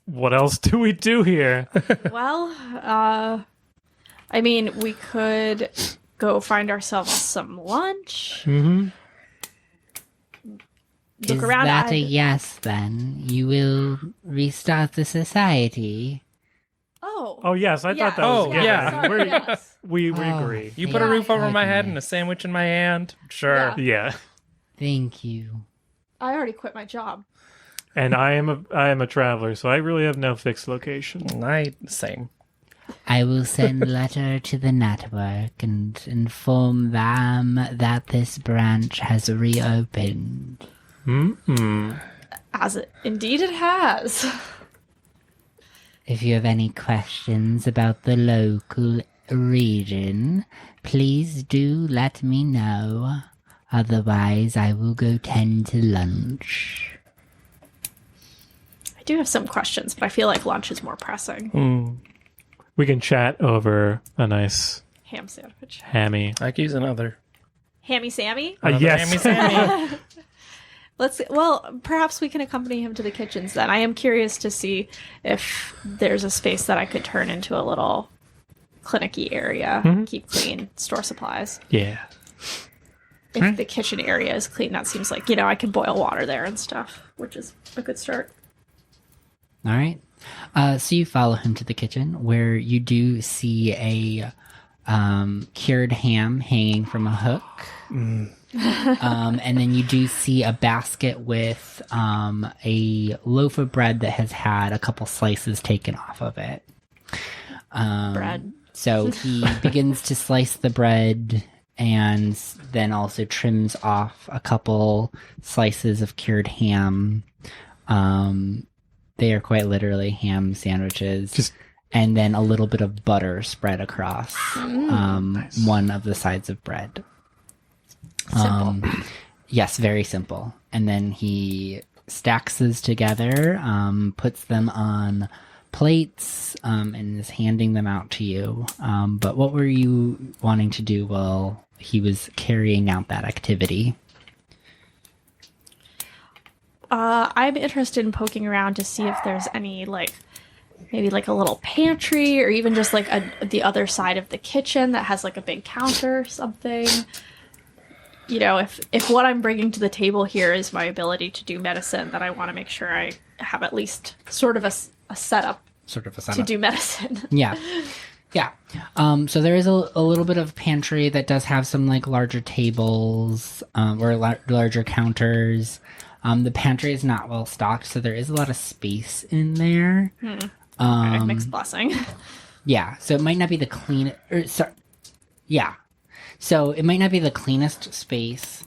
What else do we do here? Well, I mean, we could go find ourselves some lunch. Mm-hmm. Is around. that a yes, then? You will restart the society? Oh. Oh, yes. I thought that was Oh, yeah. yeah. Sorry, yes. We agree. You put a roof over my head and a sandwich in my hand. Sure. Yeah. Thank you. I already quit my job. And I am a traveler, so I really have no fixed location. Same. I will send a letter to the network and inform them that this branch has reopened. As indeed it has. If you have any questions about the local region, please do let me know. Otherwise, I will go tend to lunch. I do have some questions, but I feel like lunch is more pressing. We can chat over a nice Ham sandwich. hammy. I could use another. Hammy Sammy? Yes. Hammy Sammy. Perhaps we can accompany him to the kitchens then. I am curious to see if there's a space that I could turn into a little clinic-y area, keep clean, store supplies. Yeah. If the kitchen area is clean, that seems like, I can boil water there and stuff, which is a good start. All right. So you follow him to the kitchen, where you do see a cured ham hanging from a hook. And then you do see a basket with a loaf of bread that has had a couple slices taken off of it. Bread. So he begins to slice the bread and then also trims off a couple slices of cured ham. They are quite literally ham sandwiches. And then a little bit of butter spread across Nice. one of the sides of bread. Simple. Yes, very simple. And then he stacks those together, puts them on plates, and is handing them out to you. But what were you wanting to do while he was carrying out that activity? I'm interested in poking around to see if there's any, maybe a little pantry or even just the other side of the kitchen that has a big counter or something. If what I'm bringing to the table here is my ability to do medicine, then I want to make sure I have at least sort of a setup to do medicine. Yeah. Yeah. So there is a little bit of pantry that does have some larger tables or larger counters. The pantry is not well stocked, so there is a lot of space in there. Mixed blessing. Yeah. So it might not be the So it might not be the cleanest space.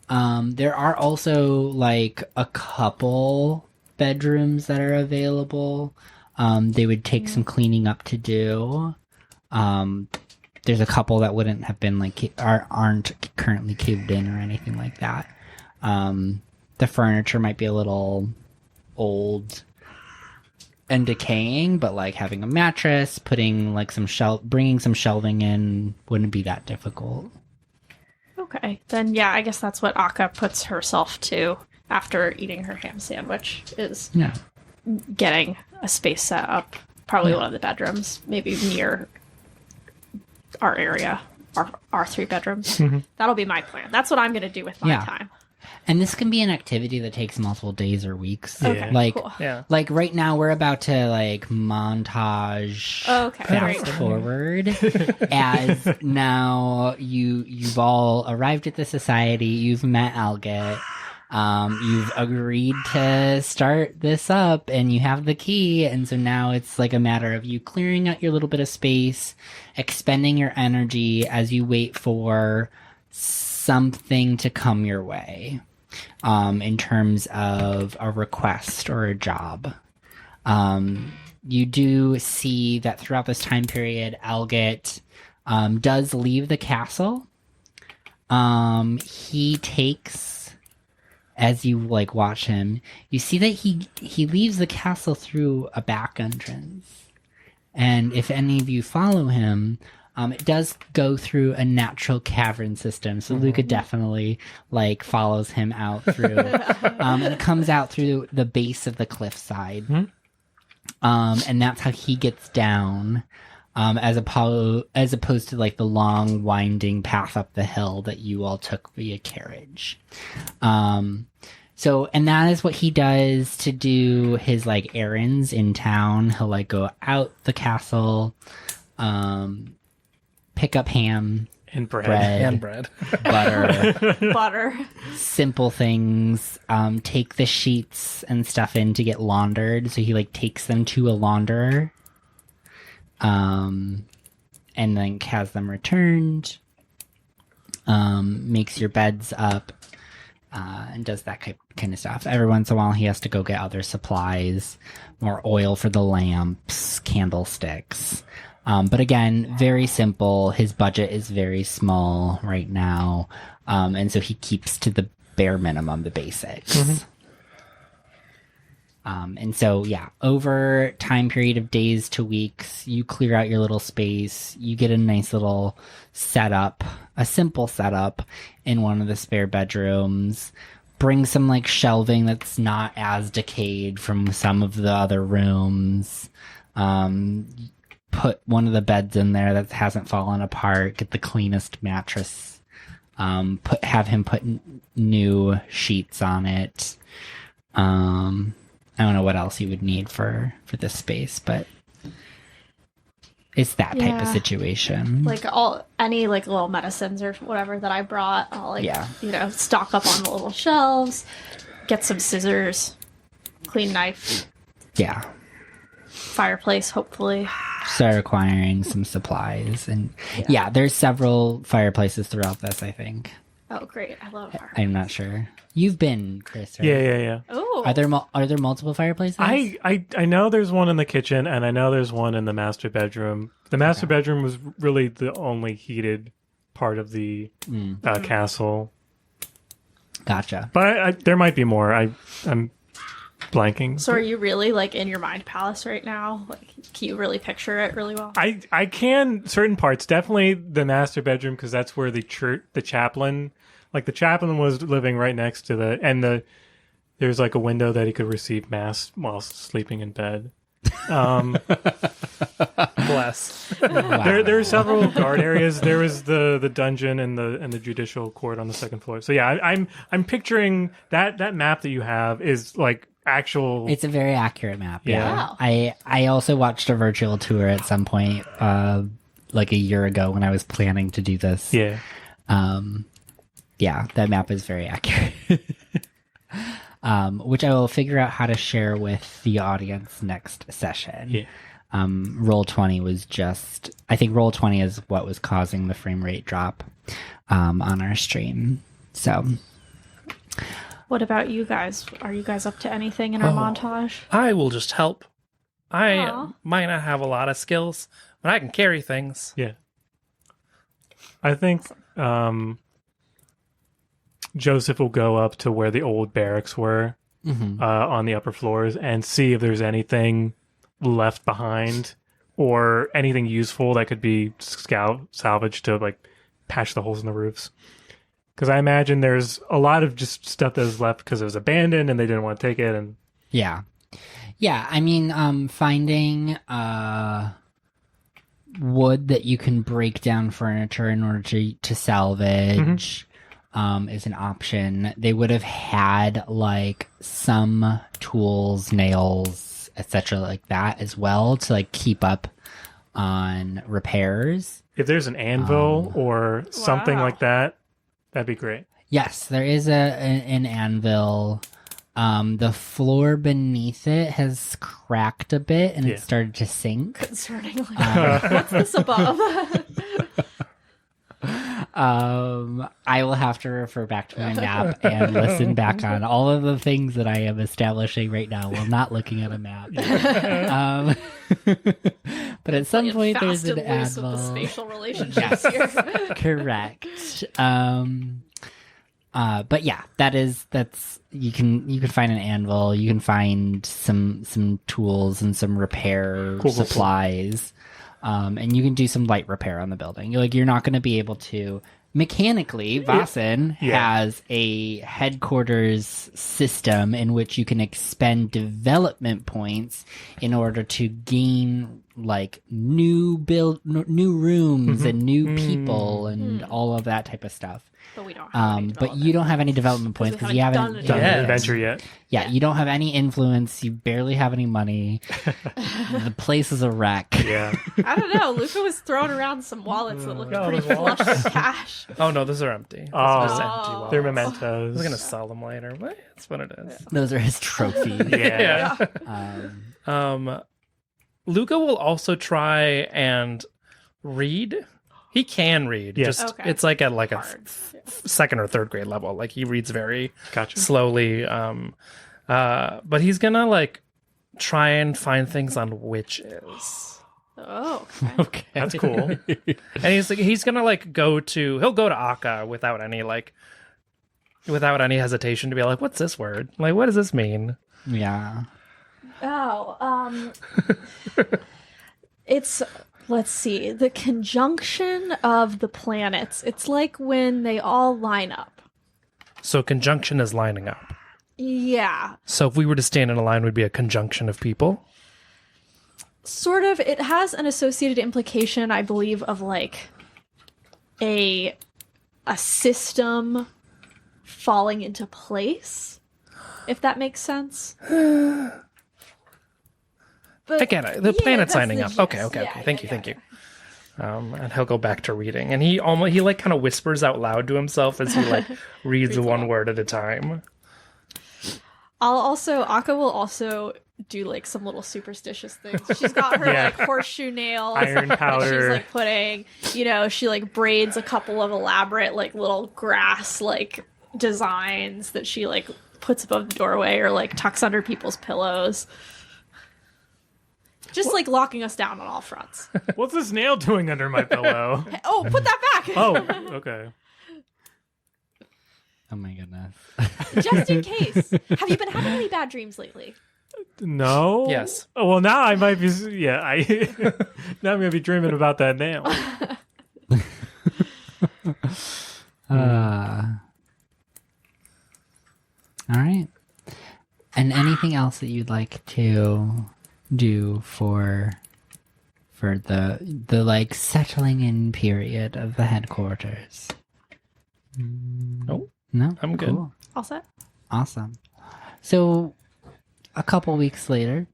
There are also a couple bedrooms that are available. They would take some cleaning up to do. There's a couple that wouldn't have been aren't currently caved in or anything like that. The furniture might be a little old and decaying, but having a mattress, putting bringing some shelving in wouldn't be that difficult. Okay, then I guess that's what Akka puts herself to after eating her ham sandwich, is getting a space set up, probably one of the bedrooms, maybe near our area, our 3 bedrooms. That'll be my plan. That's what I'm going to do with my time. And this can be an activity that takes multiple days or weeks. Okay, cool. Yeah. Right now we're about to montage fast forward as now you've all arrived at the society, you've met Algot, you've agreed to start this up and you have the key, and so now it's a matter of you clearing out your little bit of space, expending your energy as you wait for something to come your way, in terms of a request or a job. You do see that throughout this time period, Algot does leave the castle. He takes, as you watch him, you see that he leaves the castle through a back entrance. And if any of you follow him, it does go through a natural cavern system, so Luka definitely follows him out through, and it comes out through the base of the cliffside, and that's how he gets down, as opposed to the long winding path up the hill that you all took via carriage. So, and that is what he does to do his errands in town. He'll go out the castle, pick up ham, And bread. And bread. butter, Butter. simple things. Take the sheets and stuff in to get laundered. So he like takes them to a launderer, and then has them returned. Makes your beds up, and does that kind of stuff. Every once in a while, he has to go get other supplies, more oil for the lamps, candlesticks. But again, very simple. His budget is very small right now. And so he keeps to the bare minimum, the basics. And so, yeah, over time period of days to weeks, you clear out your little space. You get a nice little setup, a simple setup in one of the spare bedrooms. Bring some like shelving that's not as decayed from some of the other rooms. Put one of the beds in there that hasn't fallen apart. Get the cleanest mattress. Have him put new sheets on it. I don't know what else you would need for this space, but it's that type of situation. Like any like little medicines or whatever that I brought, I'll like stock up on the little shelves. Get some scissors, clean knife. Yeah. Fireplace, hopefully. Start acquiring some supplies, and yeah, there's several fireplaces throughout this, I think. Oh, great! I love fireplace. I'm not sure. You've been, Chris, right? Yeah. Oh, Are there multiple fireplaces? I know there's one in the kitchen, and I know there's one in the master bedroom. The master bedroom was really the only heated part of the castle. Gotcha. But there might be more. I'm blanking. So are you really like in your mind palace right now? Like, can you really picture it really well? I can certain parts. Definitely the master bedroom, because that's where the chaplain, like the chaplain was living right next to there's like a window that he could receive mass while sleeping in bed. Bless. Wow. There are several guard areas. There was the dungeon and the judicial court on the second floor. So yeah, I'm picturing that map that you have is like actual. It's a very accurate map. Yeah. Wow. I also watched a virtual tour at some point, like a year ago when I was planning to do this. Yeah. Yeah, that map is very accurate. Which I will figure out how to share with the audience next session. Yeah. Roll20 was I think Roll20 is what was causing the frame rate drop on our stream. So, What about you guys? Are you guys up to anything in our montage? I will just help. I Aw. might not have a lot of skills, but I can carry things. Yeah. I think Joseph will go up to where the old barracks were on the upper floors and see if there's anything left behind or anything useful that could be salvaged to like patch the holes in the roofs. Because I imagine there's a lot of just stuff that was left because it was abandoned and they didn't want to take it. And yeah. I mean, finding wood that you can break down furniture in order to salvage is an option. They would have had like some tools, nails, etc. like that as well to like keep up on repairs. if there's an anvil or something like that, that'd be great. Yes, there is an anvil. The floor beneath it has cracked a bit and it started to sink. Concerning, like, what's this above? I will have to refer back to my map and listen back on all of the things that I am establishing right now while not looking at a map. But at some point there's an anvil. With the spatial relationships here. Correct. But yeah, that's you can find an anvil, you can find some tools and some repair supplies. And you can do some light repair on the building. You're not going to be able to mechanically. Vaesen has a headquarters system in which you can expend development points in order to gain like new rooms and new people and all of that type of stuff. But we don't have any but you don't have any development points because you haven't done done an adventure yet. Yeah, you don't have any influence. You barely have any money. The place is a wreck. Yeah. I don't know. Luka was throwing around some wallets that looked pretty flush with cash. Oh no, those are empty. Oh, Those are empty wallets. they're I mementos. was gonna sell them later, but that's what it is. Those are his trophies. Yeah. Luka will also try and read. He can read. Yes. Just Okay. it's like at like a Cards. second or third grade level. Like he reads very Gotcha. slowly. But he's gonna like try and find things on witches. Oh, okay. Okay. That's cool. And he's gonna like he'll go to Akka without any hesitation to be like, what's this word? Like, what does this mean? Yeah. Oh, it's, let's see, the conjunction of the planets. It's like when they all line up. So conjunction is lining up. Yeah, So if we were to stand in a line, we'd be a conjunction of people. sort of. It has an associated implication, I believe, of like a system falling into place, if that makes sense. But I get it. The yeah, planet's that's lining the up. gist. Okay. Yeah, Thank yeah, you. And he'll go back to reading, and he like kind of whispers out loud to himself as he like reads one word at a time. Akka will also do like some little superstitious things. She's got her Yeah. like horseshoe nails, Iron that powder. she's like putting, she like braids a couple of elaborate like little grass like designs that she like puts above the doorway or like tucks under people's pillows. Just like locking us down on all fronts. What's this nail doing under my pillow? Oh, put that back. Oh, okay. Oh my goodness. Just in case. Have you been having any bad dreams lately? No. Yes. Oh, well, now I might be. Yeah. Now I'm gonna be dreaming about that nail. All right. And anything else that you'd like to do for the like settling in period of the headquarters? Nope. No, I'm good. Cool. All set? Awesome. So, a couple weeks later,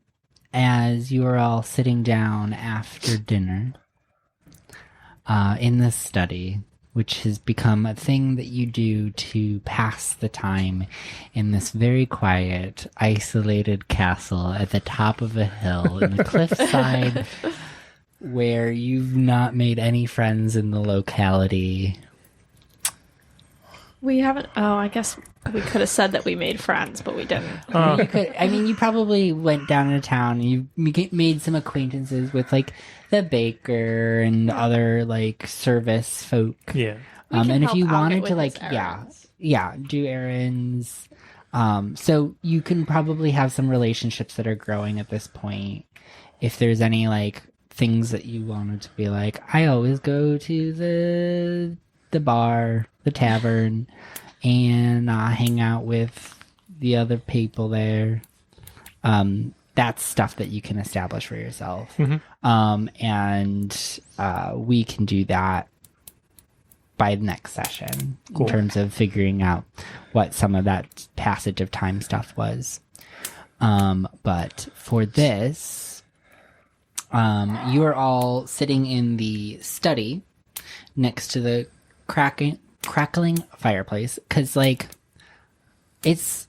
as you are all sitting down after dinner in the study, which has become a thing that you do to pass the time in this very quiet, isolated castle at the top of a hill in the cliffside where you've not made any friends in the locality. We haven't. Oh, I guess we could have said that we made friends, but we didn't. You could. I mean, you probably went down into town and you made some acquaintances with like the baker and other like service folk. Yeah. We can And if help you Algot wanted with to like, his yeah, errands. do errands. So you can probably have some relationships that are growing at this point. If there's any like things that you wanted to be like, I always go to the bar, the tavern, and hang out with the other people there. That's stuff that you can establish for yourself. And we can do that by the next session Cool. in terms of figuring out what some of that passage of time stuff was. But for this, you are all sitting in the study next to the crackling fireplace because like it's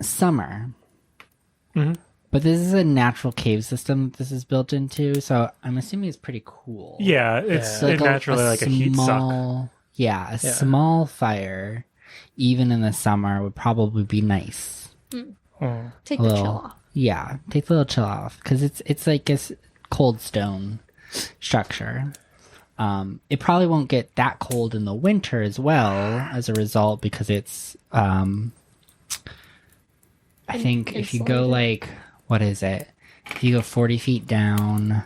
summer, but this is a natural cave system this is built into, so I'm assuming it's pretty cool. Yeah. It's So, like, naturally like a heat suck. Small fire even in the summer would probably be nice. Take A the little- chill off. Yeah, take a little chill off because it's like a cold stone structure. It probably won't get that cold in the winter as well as a result because it's I think if you go insulated. like, what is it? If you go 40 feet down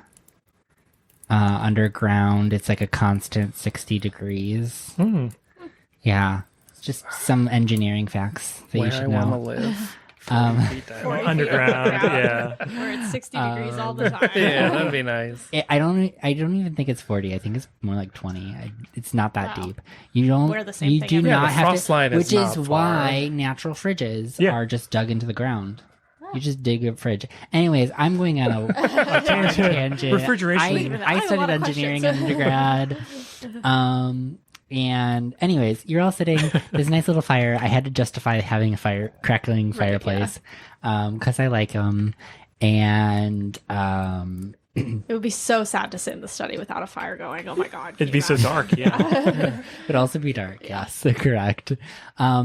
underground, it's like a constant 60 degrees. Yeah, it's just some engineering facts that you Where should I know. want to live. Feet down. 40 feet Underground, underground, yeah. where it's 60 degrees all the time. Yeah, that'd be nice. I don't even think it's 40. I think it's more like 20. It's not that deep. You don't. We're the same you thing do every not day. The have frost to. line is Which is not why natural fridges Yeah. are just dug into the ground. You just dig a fridge. Anyways, I'm going on a tangent. Refrigeration. I I have a studied lot of engineering questions. undergrad. And anyways, you're all sitting. There's a nice little fire. I had to justify having a crackling fireplace, because I like them. And It would be so sad to sit in the study without a fire going. Oh my god. It'd be so dark, yeah. it'd also be dark. Yes, correct.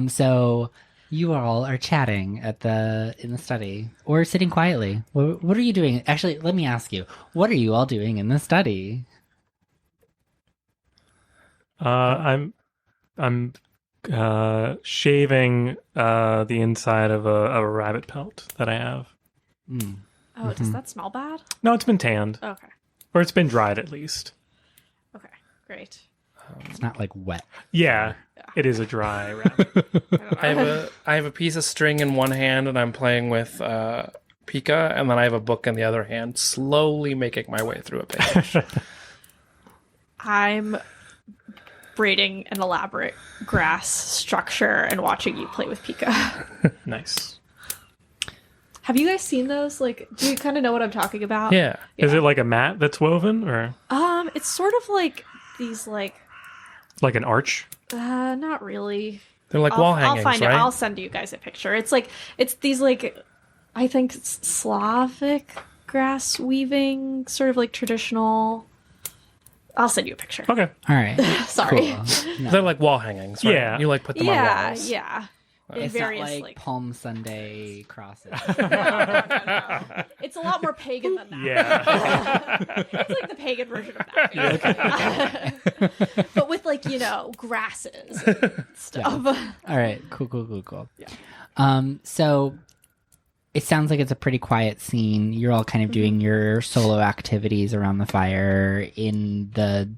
So you all are chatting in the study or sitting quietly. What are you doing? Actually, let me ask you. What are you all doing in the study? I'm shaving the inside of a rabbit pelt that I have. Oh, does that smell bad? No, it's been tanned. Okay. Or it's been dried at least. Okay. Great. It's not like wet. Yeah, it is a dry rabbit. I have a piece of string in one hand, and I'm playing with Pikka, and then I have a book in the other hand, slowly making my way through a page. I'm braiding an elaborate grass structure and watching you play with Pikka. Nice. Have you guys seen those? Like, do you kind of know what I'm talking about? Yeah. Is it like a mat that's woven or It's sort of like these, like, like an arch? not really. They're like wall hangings, I'll find right? it. I'll send you guys a picture. It's like, it's these, like, I think it's Slavic grass weaving, sort of like traditional. I'll send you a picture. Okay. All right. Sorry. Cool. They're like wall hangings, right? Yeah. You like put them on Yeah, walls. yeah. In It's various, not like Palm Sunday crosses. No. It's a lot more pagan than that. Yeah. It's like the pagan version of that. But with, like, grasses and stuff. All right. Cool. Yeah. So it sounds like it's a pretty quiet scene. You're all kind of doing your solo activities around the fire in the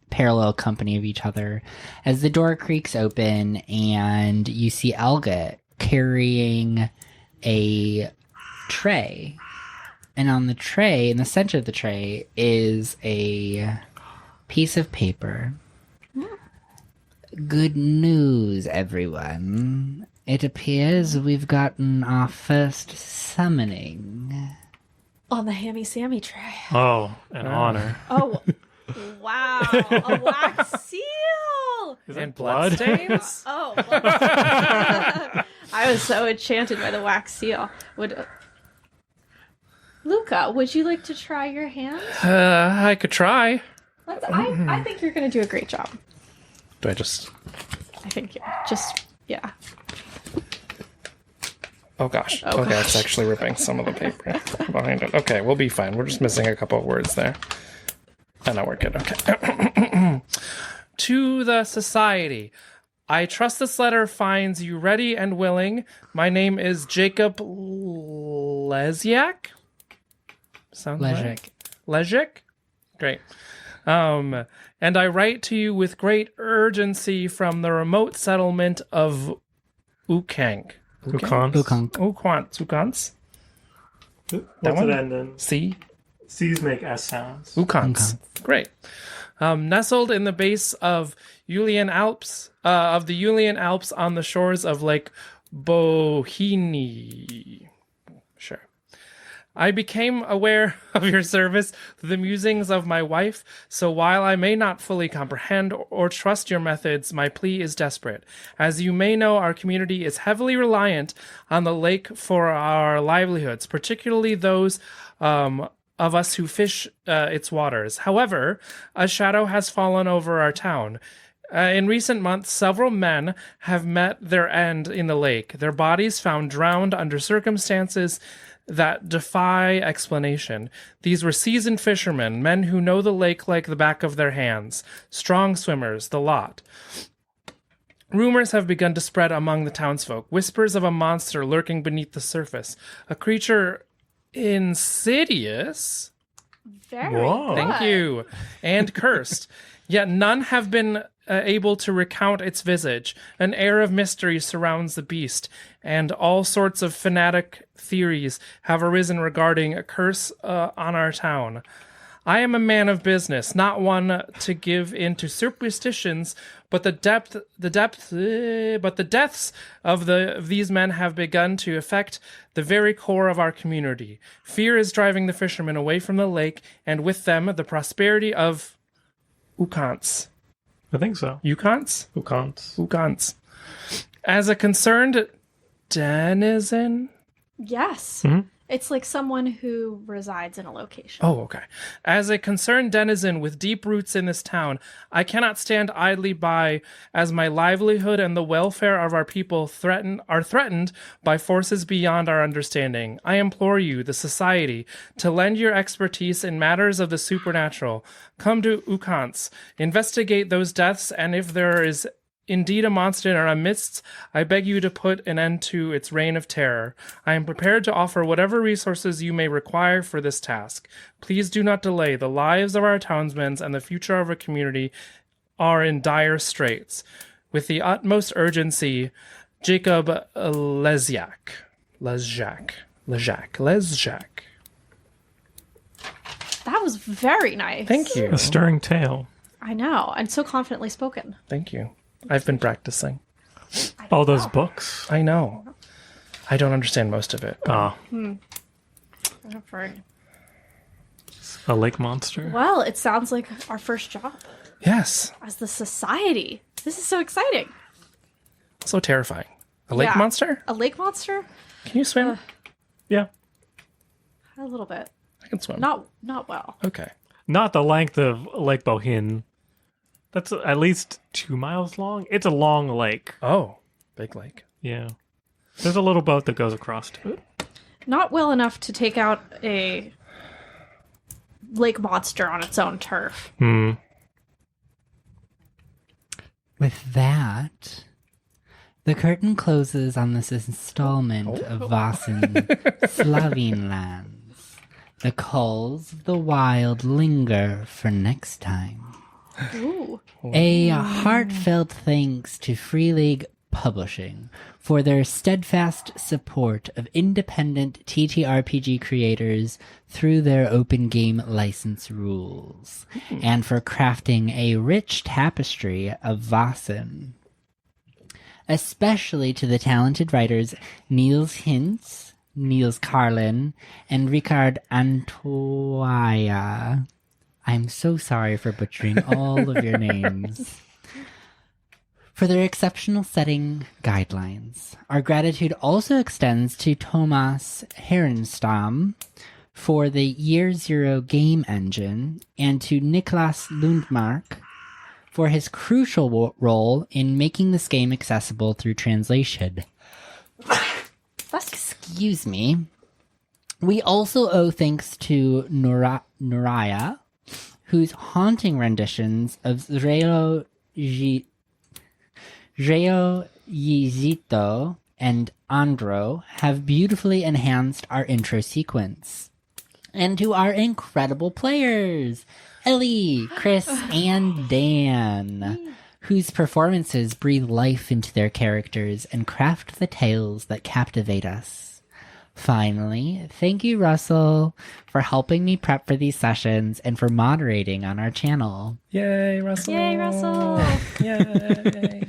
parallel company of each other as the door creaks open and you see Algot carrying a tray. And on the tray, in the center of the tray, is a piece of paper. Good news, everyone. It appears we've gotten our first summoning. On the Hammy Sammy tray. Oh, an honor. Oh, wow. A wax seal. Is And it blood? bloodstains? Oh. Well. I was so enchanted by the wax seal. Luka, would you like to try your hand? I could try. I think you're going to do a great job. Do I just... I think yeah. Oh, gosh. Oh, Okay, it's actually ripping some of the paper behind it. Okay, we'll be fine. We're just missing a couple of words there. And now we're good. Okay. To the society. I trust this letter finds you ready and willing. My name is Jacob Lesiak. Sounds right. Leziak? Great. And I write to you with great urgency from the remote settlement of Ukang. Ukans? What's one? it end in? C? C's make S sounds. Ukans. Great. Nestled in the base of the Ulian Alps on the shores of Lake Bohini. Sure. I became aware of your service through the musings of my wife, so while I may not fully comprehend or trust your methods, my plea is desperate. As you may know, our community is heavily reliant on the lake for our livelihoods, particularly those of us who fish its waters. However, a shadow has fallen over our town. In recent months, several men have met their end in the lake, their bodies found drowned under circumstances that defy explanation. These were seasoned fishermen, men who know the lake like the back of their hands, strong swimmers, the lot. Rumors have begun to spread among the townsfolk, whispers of a monster lurking beneath the surface, a creature insidious. Very Whoa. good. Thank you. And cursed. Yet none have been able to recount its visage. An air of mystery surrounds the beast, and all sorts of fanatic theories have arisen regarding a curse on our town. I am a man of business, not one to give in to superstitions, but the deaths of these men have begun to affect the very core of our community. Fear is driving the fishermen away from the lake, and with them the prosperity of Ukants. I think so. Ukants? Ukants. Ukants. As a concerned denizen? Yes. Mhm. It's like someone who resides in a location. Oh, okay. As a concerned denizen with deep roots in this town, I cannot stand idly by as my livelihood and the welfare of our people are threatened by forces beyond our understanding. I implore you, the society, to lend your expertise in matters of the supernatural. Come to Ukants, investigate those deaths, and if there is indeed a monster in our midst, I beg you to put an end to its reign of terror. I am prepared to offer whatever resources you may require for this task. Please do not delay. The lives of our townsmen and the future of our community are in dire straits. With the utmost urgency, Jacob Lesjak. That was very nice. Thank you. A stirring tale. I know. And so confidently spoken. Thank you. I've been practicing. All those books. I know. I don't understand most of it. Ah, I've heard. a lake monster. Well, it sounds like our first job Yes. as the society. This is so exciting. So terrifying. A lake Yeah. monster? A lake monster? Can you swim? Yeah. A little bit. I can swim. Not well. Okay. Not the length of Lake Bohin. That's at least 2 miles long. It's a long lake. Oh, big lake. Yeah. There's a little boat that goes across to it. Not well enough to take out a lake monster on its own turf. With that, the curtain closes on this installment of Vaesen Slovene lands. The calls of the wild linger for next time. Ooh. A heartfelt thanks to Free League Publishing for their steadfast support of independent TTRPG creators through their open game license rules, and for crafting a rich tapestry of Vaesen. Especially to the talented writers Niels Hintz, Niels Carlin, and Ricard Antoia. I'm so sorry for butchering all of your names. For their exceptional setting guidelines. Our gratitude also extends to Thomas Herenstam for the Year Zero game engine, and to Niklas Lundmark for his crucial role in making this game accessible through translation. Excuse me. We also owe thanks to Noraya, whose haunting renditions of Zrelo Yizito and Andro have beautifully enhanced our intro sequence. And to our incredible players, Ellie, Chris, and Dan, whose performances breathe life into their characters and craft the tales that captivate us. Finally, thank you, Russell, for helping me prep for these sessions and for moderating on our channel. Yay, Russell. Yay, Russell. Yay.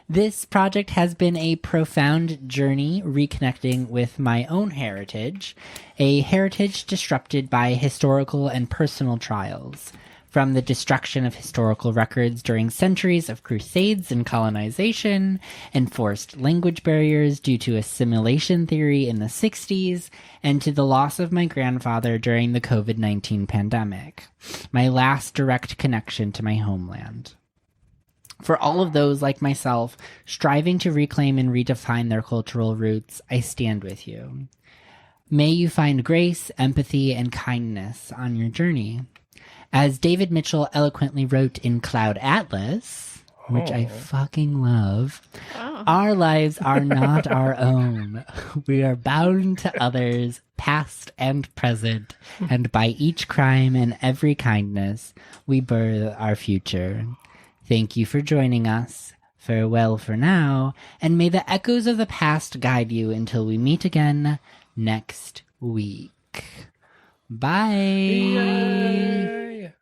This project has been a profound journey reconnecting with my own heritage, a heritage disrupted by historical and personal trials. From the destruction of historical records during centuries of crusades and colonization, enforced language barriers due to assimilation theory in the 60s, and to the loss of my grandfather during the COVID-19 pandemic, my last direct connection to my homeland. For all of those like myself, striving to reclaim and redefine their cultural roots, I stand with you. May you find grace, empathy, and kindness on your journey. As David Mitchell eloquently wrote in Cloud Atlas, which I fucking love, our lives are not our own. We are bound to others, past and present, and by each crime and every kindness, we birth our future. Thank you for joining us. Farewell for now, and may the echoes of the past guide you until we meet again next week. Bye. Yay!